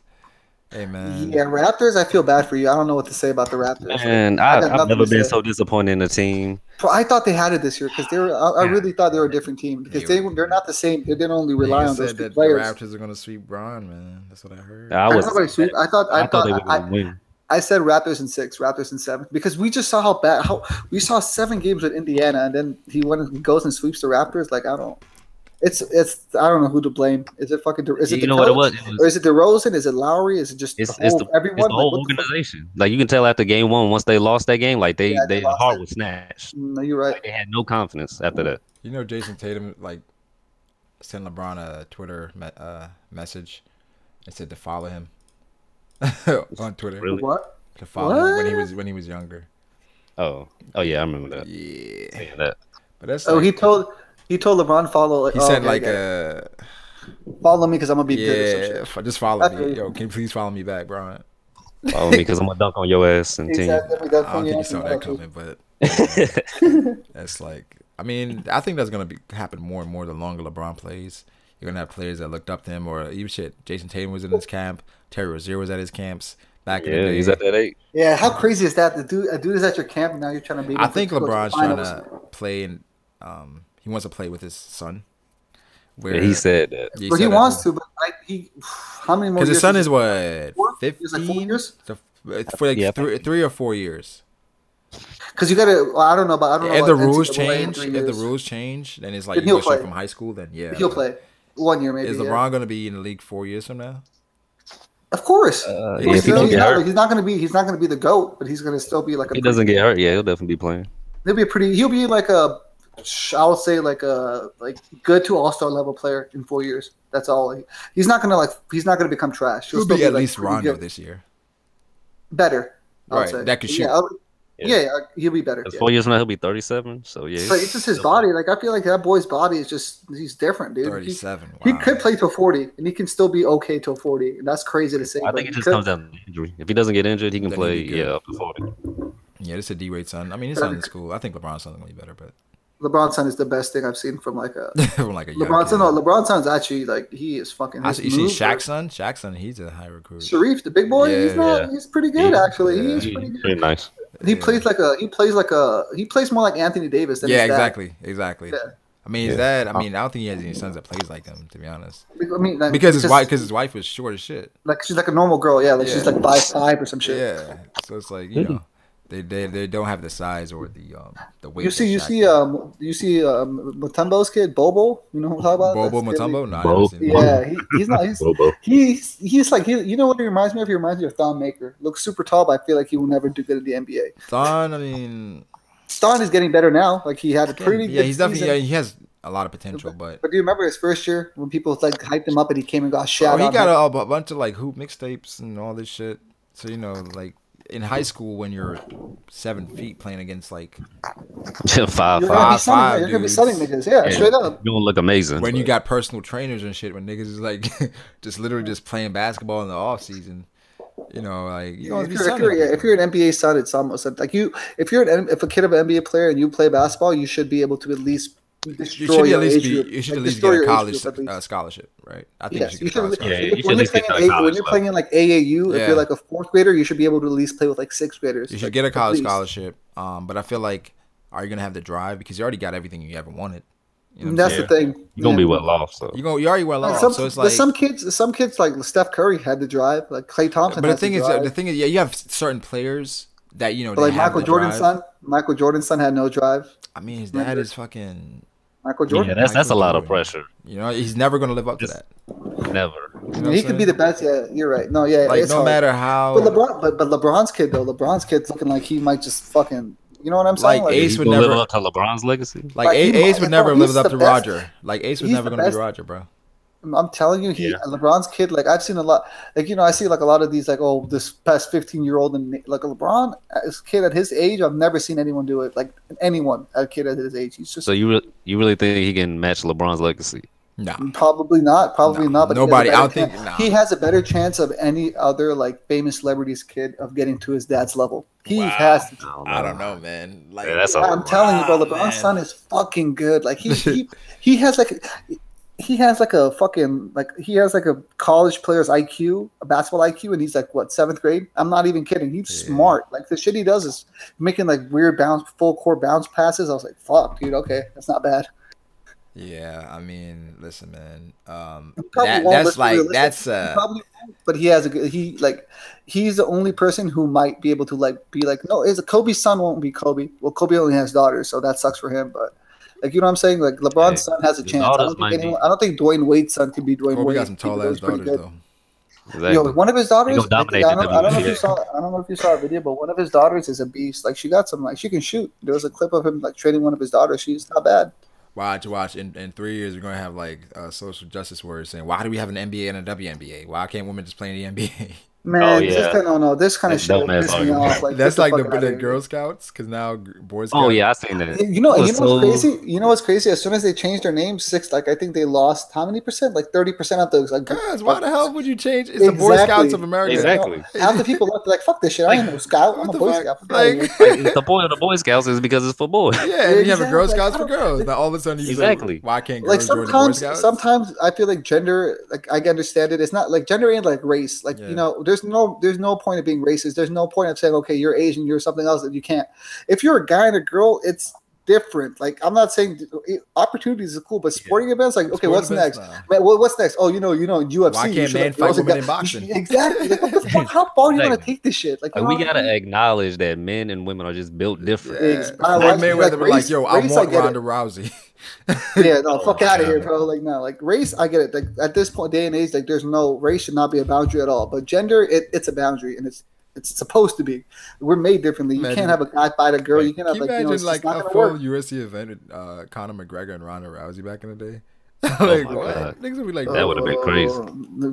Hey man. Yeah, Raptors. I feel bad for you. I don't know what to say about the Raptors. And I've never been so disappointed in a team. I thought they had it this year because they were. I really thought they were a different team because they're not the same. They didn't only rely on those two players. The Raptors are gonna sweep Braun, man. That's what I heard. I thought they would win. I said Raptors in 6, Raptors in 7, because we just saw how we saw 7 games with Indiana, and then he goes and sweeps the Raptors. Like I don't know who to blame. Is it fucking? Is it the coach? Or is it DeRozan? Is it Lowry? Is it just everyone? It's the whole organization. Like you can tell after game 1, once they lost that game, like their heart was snatched. No, you're right. Like, they had no confidence after that. Jason Tatum sent LeBron a Twitter message and said to follow him. On Twitter. Really? What? To follow him when he was younger. Oh yeah, I remember that. Yeah. That. But that's he told LeBron follow. He said follow me because I'm gonna be good. Yeah, just follow me. Yo, can you please follow me back, Brian? Follow me because I'm gonna dunk on your ass and team. I don't think you saw that coming, but that's like. I mean, I think that's gonna happen more and more the longer LeBron plays. You're gonna have players that looked up to him, or even Jason Tatum was in his camp. Terry Rozier was at his camps back in the day. He's at that age. Yeah, how crazy is that? A dude is at your camp, and now you're trying to be. I think LeBron's trying to play, and he wants to play with his son. He said that. But he wants to, but how many more? Because his son is what 15 years? For like 3 or 4 years. Because you gotta. I don't know. If the rules change, then it's like you go straight from high school. Then he'll play 1 year maybe. Is LeBron gonna be in the league 4 years from now? Of course. If he don't get hurt, he's not gonna be the GOAT, but he's gonna still be like a. He doesn't get hurt. Yeah, he'll definitely be playing. He'll be like a. I would say like a good to all-star level player in 4 years. That's all. He's not gonna become trash. He'll be at least Rondo this year. Better. Right. That could shoot. Yeah, he'll be better. 4 years from now, he'll be 37. So yeah, but it's just his body. Like I feel like that boy's body is he's different, dude. 37. He could play till 40, and he can still be okay till 40, and that's crazy to say. I think it just comes down to injury. If he doesn't get injured, he can play up to 40. Yeah, this is a D-Wade son. I mean, his son is cool. I think LeBron's son is gonna be better, but LeBron's son is the best thing I've seen from like a from like a LeBron's son. No, LeBron's son is actually like he is fucking. You see Shaq's son? Shaq's son, he's a high recruit. Sharif, the big boy, he's pretty good actually. He's pretty good. Pretty nice. He plays more like Anthony Davis than his dad. Exactly. Yeah. I mean, his dad. I mean, I don't think he has any sons that plays like him, to be honest. I mean, like, because his wife was short as shit. Like she's like a normal girl, she's like 5'5" or some shit. Yeah, so it's like you know. They don't have the size or the weight. You see Mutombo's kid, Bobo. You know what I'm talking about? Bobo Mutombo? No, he's not. He's like you know what he reminds me of? He reminds me of Thon Maker. Looks super tall, but I feel like he will never do good in the NBA. Thon, I mean, Thon is getting better now. Like he had a pretty good he's definitely he has a lot of potential, but do you remember his first year when people like hyped him up and he came and got shot? He got a bunch of like hoop mixtapes and all this shit. So you know, like. In high school, when you're 7 feet playing against like 5'5", you're gonna be selling niggas, straight up. You gonna look amazing. When you got personal trainers and shit, when niggas is like just literally just playing basketball in the off season, you know, like you if you're an NBA son, it's almost like you. If a kid of an NBA player and you play basketball, you should be able to at least. You should at least get a college scholarship, right? I think you should when you're playing in like AAU, if you're like a 4th grader, you should be able to at least play with like 6th graders. You should get a college scholarship. But I feel like, are you gonna have the drive because you already got everything you ever wanted? You know that's the thing. You're gonna be well off. So you're already well off. So it's like some kids like Steph Curry had the drive, like Klay Thompson. But the thing is, you have certain players that you know. Like Michael Jordan's son. Michael Jordan's son had no drive. I mean, his dad is fucking. Michael Jordan. Yeah, that's a lot of pressure. You know, he's never gonna live up to that. Never. You know he could be the best. Yeah, you're right. No, yeah, like no hard. matter how. But LeBron's kid though, LeBron's kid's looking like he might just fucking. You know what I'm saying? Like Ace would never live up to LeBron's legacy. Like Ace would never live up to Roger. Like Ace was never gonna be Roger, bro. I'm telling you, LeBron's kid. Like I've seen a lot. Like I see like a lot of these. Like this past 15-year-old and like a LeBron, as a kid at his age, I've never seen anyone do it. Like anyone, a kid at his age, he's just. So you really think he can match LeBron's legacy? No, probably not. Probably not. But nobody. I don't think he has a better chance of any other like famous celebrity's kid of getting to his dad's level. He has. I don't know, man. Like I'm telling you, bro. LeBron's son is fucking good. Like he has like. He has like a fucking he has like a college player's IQ, a basketball IQ, and he's like what 7th grade? I'm not even kidding. He's smart. Like the shit he does is making like weird full court bounce passes. I was like, fuck, dude. Okay, that's not bad. Yeah, I mean, listen, man. But he has he's the only person who might be able to no, Kobe's son won't be Kobe. Well, Kobe only has daughters, so that sucks for him, but. Like you know what I'm saying? Like LeBron's son has a chance. I don't think Dwayne Wade's son could be Dwayne Wade. We got some tall ass daughters though. Exactly. Yo, one of his daughters. I don't know if you saw. I don't know if you saw a video, but one of his daughters is a beast. Like she got some. Like she can shoot. There was a clip of him like training one of his daughters. She's not bad. Watch. In 3 years, we're gonna have like social justice warriors saying, "Why do we have an NBA and a WNBA? Why can't women just play in the NBA?" Man, this kind of shit pisses me off. Like that's like the Girl Scouts because now Boy Scouts. Oh yeah, I seen that. You know what's crazy? You know what's crazy? As soon as they changed their names, I think they lost how many percent? Like 30% of those. Like, guys, why the hell would you change? It's the Boy Scouts of America. Exactly. Half the people left like, fuck this shit. I ain't no scout. I'm a Boy Scout. The point of the Boy Scouts is because it's for boys. Yeah, and you have a Girl Scouts for girls. Now all of a sudden you say, why can't girls join the Boy Scouts? Sometimes I feel like gender. Like I understand it. It's not like gender ain't like race. Like you know, there's no point of being racist. There's no point of saying, okay, you're Asian, you're something else that you can't. If you're a guy and a girl, it's different. Like I'm not saying opportunities are cool, but sporting events, like okay, what's next? Man, what's next? Oh, you know, UFC. Why can't man fight women in boxing? Exactly. Like, what the fuck? How far are you gonna take this shit? Like we gotta acknowledge that men and women are just built different. Mayweather were like, yo, I want Ronda Rousey. Yeah, no, fuck out of here, bro. Like, no, like race, I get it. Like at this point, day and age, like there's no race should not be a boundary at all. But gender, it's a boundary, and it's supposed to be. We're made differently. You can't have a guy fight a girl. You can't have imagine like a full UFC event with Conor McGregor and Ronda Rousey back in the day. Like what? Niggas would be like, that would have been crazy.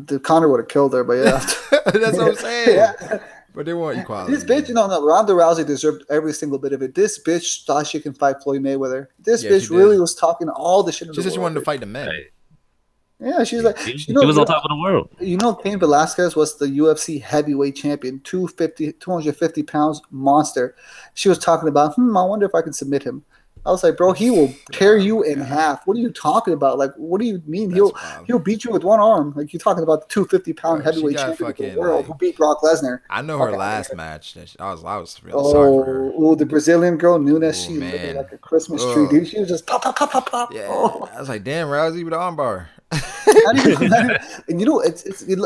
The Conor would have killed her, but yeah, that's what I'm saying. Yeah. But they want equality. This bitch, Ronda Rousey deserved every single bit of it. This bitch thought she can fight Floyd Mayweather. This bitch really was talking all the shit. She said she wanted to fight the men. Yeah, she's like she was on top of the world. You know, Cain Velasquez was the UFC heavyweight champion, 250 pounds monster. She was talking about, I wonder if I can submit him. I was like, bro, he will tear you in half. What are you talking about? Like, what do you mean? He'll beat you with one arm. Like, you're talking about the 250-pound heavyweight champion of the world who beat Brock Lesnar. I know her last match. I was really sorry for her. Oh, the Brazilian girl, Nunes, she looked like a Christmas tree, dude. She was just pop, pop, pop, pop, pop. Yeah, I was like, damn, Rousey with the armbar. And you know, actually,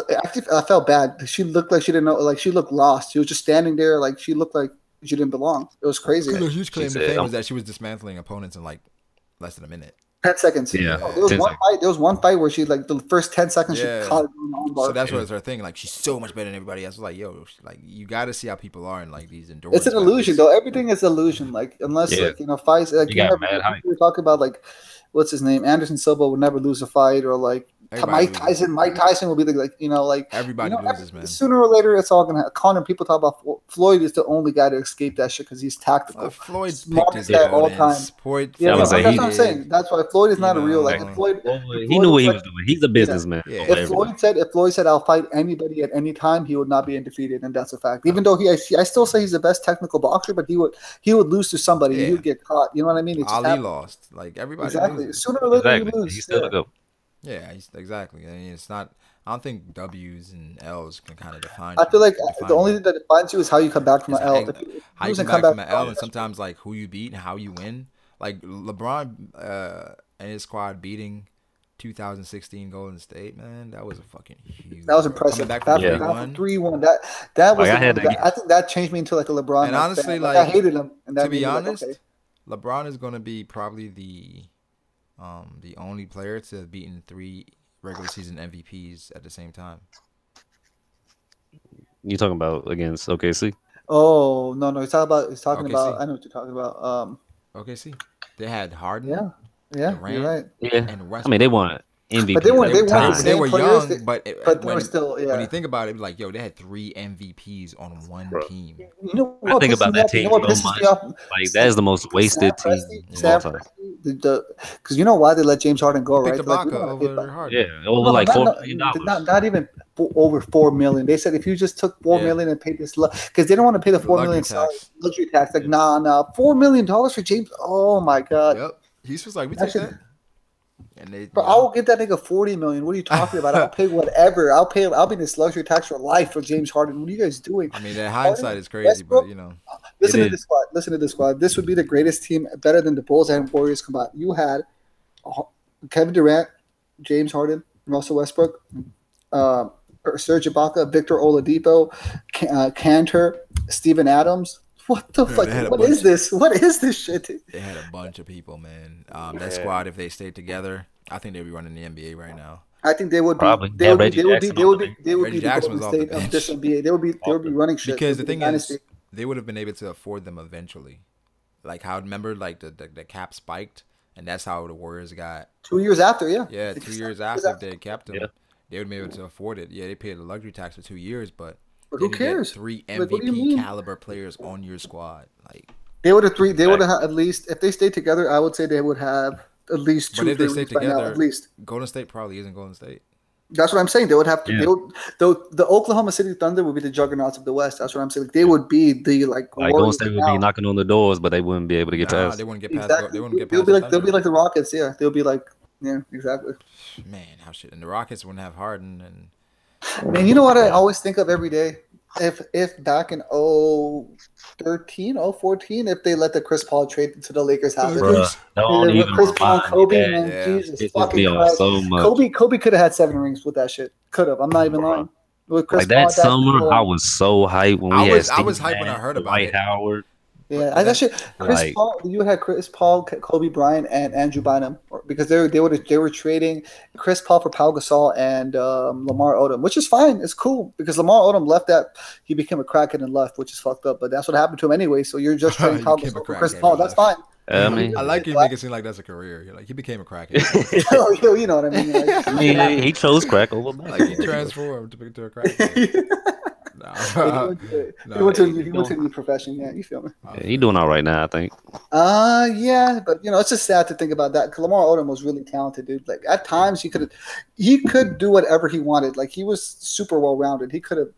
I felt bad. She looked like she didn't know. Like, she looked lost. She was just standing there. Like, she looked like she didn't belong. It was crazy. The huge claim to fame was that she was dismantling opponents in like less than a minute. 10 seconds. Yeah. There was one fight. There was one fight where she like the first 10 seconds she caught it on the armbar. So that's what it's her thing. Like, she's so much better than everybody else. Like, yo, like, you got to see how people are in like these endurance. It's an illusion, though. Everything is illusion. Like, unless like, you know, fights. Like, you never, we talk about like, what's his name? Anderson Silva would never lose a fight, or like Mike Tyson will be like, you know, like everybody loses, man. Sooner or later, it's all gonna. Conor, people talk about Floyd is the only guy to escape that shit because he's tactical. Floyd picked his at all times. That's what I'm saying. That's why Floyd is not a real like. Floyd, he knew what he was doing. He's a businessman. Yeah. If Floyd said I'll fight anybody at any time, he would not be undefeated, and that's a fact. Even though I still say he's the best technical boxer, but he would lose to somebody. Yeah. He would get caught. You know what I mean? Ali lost. Like, everybody. Exactly. Sooner or later, you lose. He's still a go. Yeah, exactly. I mean, it's not. I don't think W's and L's can kind of define. I feel like the only thing that defines you is how you come back from an L. How you come back from an L, and sometimes like who you beat and how you win. Like LeBron and his squad beating 2016 Golden State, man, that was a fucking huge. That was impressive. Back from 3-1. That was. I think that changed me into like a LeBron. And honestly, like I hated him. And to be honest, LeBron is going to be probably the only player to have beaten 3 regular season MVPs at the same time. You talking about against OKC? Oh no, he's talking OKC. about. I know what you're talking about. OKC. They had Harden. Yeah, Durant, you're right. Yeah, and Westbrook. I mean they won MVP. But they were young, but they were still. Yeah. When you think about it, like, yo, they had 3 MVPs on one team. You know, I think about that team so much. Like, that is the most wasted team. Because you know why they let James Harden go, right? Over Harden. Yeah, over like $4 million. Not even over $4 million. They said if you just took $4 million and paid this, because they don't want to pay the $4 million luxury tax. Like, nah, $4 million for James. Oh my god. Yep. He's just like, we take that. And I will give that nigga $40 million. What are you talking about? I'll pay whatever. I'll pay this luxury tax for life for James Harden. What are you guys doing? I mean, that hindsight is crazy, but you know. Listen to this squad. This would be the greatest team, better than the Bulls and Warriors combined. You had Kevin Durant, James Harden, Russell Westbrook, Serge Ibaka, Victor Oladipo, Cantor, Steven Adams. What the fuck? What is this? What is this shit? They had a bunch of people, man. That squad, if they stayed together, I think they'd be running the NBA right now. I think they would probably. They would be the Jackson Golden State of this NBA. They would be running shit. Because the thing is, they would have been able to afford them eventually. Like, how remember like the cap spiked, and that's how the Warriors got 2 years after. Yeah, 2 years after they kept them, they would be able to afford it. Yeah, they paid the luxury tax for 2 years, but who cares? 3 MVP caliber players on your squad. Like, they would have at least, if they stayed together, I would say they would have at least 2. But if they stay together, now, at least Golden State probably isn't Golden State. That's what I'm saying. They would have to. Yeah. The Oklahoma City Thunder would be the juggernauts of the West. That's what I'm saying. They would be the like Golden State would be knocking on the doors, but they wouldn't be able to get past. They wouldn't get past. Exactly. They wouldn't get past. They'll be like the Rockets. Yeah, they'll be like exactly. Man, how shit. And the Rockets wouldn't have Harden and. Man, you know what I always think of every day? If back in 2013, 2014, if they let the Chris Paul trade to the Lakers happen. Chris Paul and Kobe, man, Jesus fucking Christ. So much. Kobe could have had 7 rings with that shit. Could have. I'm not even lying. With Chris like that summer, I was so hyped when we had. I was hyped when I heard about Dwight Howard. Yeah, that shit. Chris Paul, you had Chris Paul, Kobe Bryant, and Andrew Bynum because they were trading Chris Paul for Pau Gasol and Lamar Odom, which is fine. It's cool because Lamar Odom left he became a crackhead and left, which is fucked up. But that's what happened to him anyway. So you're just trading Pau Gasol for Chris Paul. That's fine. I mean, I like you make it seem like that's a career. You're like, he became a crackhead. You know what I mean? Like, I mean, he chose crack over back. Like, he transformed to a crackhead. He went to a new profession. Yeah, you feel me? Yeah, he doing all right now, I think. Yeah, but it's just sad to think about that. 'Cause Lamar Odom was really talented, dude. Like at times he could do whatever he wanted. Like he was super well rounded. He could have.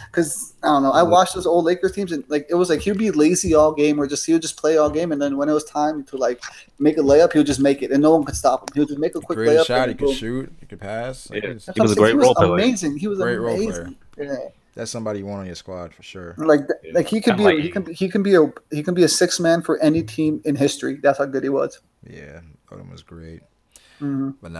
Because I don't know, I watched those old Lakers teams and like it was like he'd be lazy all game or he would just play all game, and then when it was time to like make a layup, he would just make it and no one could stop him. He would just make a quick layup. Shot, he could shoot, he could pass. He was a great role player. Amazing. He was great amazing. Role player. Yeah. That's somebody you want on your squad for sure. Like he can be a 6-man for any team in history. That's how good he was. Yeah, Odom was great. Mm-hmm. But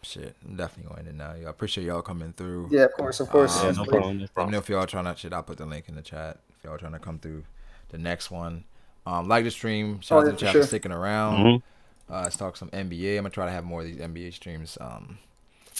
shit, I'm definitely going in now. I appreciate y'all coming through. Yeah, of course. Yeah, no problem. Let me know if y'all trying to I'll put the link in the chat. If y'all trying to come through the next one. Like the stream. Shout out to the chat for sticking around. Mm-hmm. Let's talk some NBA. I'm gonna try to have more of these NBA streams.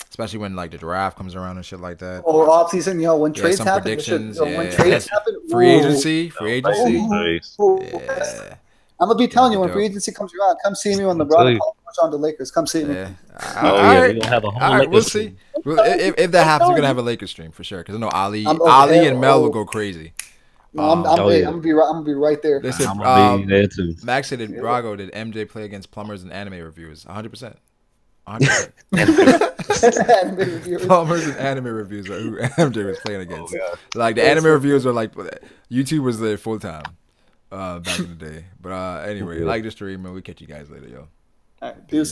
Especially when like the draft comes around and shit like that. Or off season, when trades some happen. predictions. When trades happen. Free agency. Yeah. I'm gonna be telling you when free agency comes around, come see me when LeBron on the Lakers. Come see me. Yeah. All right, we're gonna have a whole Lakers we'll stream. see. If that happens, we're gonna have a Lakers stream for sure. Because I know Ali and Mel will go crazy. I'm gonna be right there. Listen, I'm gonna be there too. Max said, Brago, did MJ play against plumbers and anime reviewers? 100%. 100%. Plumbers and anime reviews are who MJ was playing against. Like the anime reviewers are like YouTubers there full time. Back in the day. But anyway, like the stream and we catch you guys later, yo. All right, peace.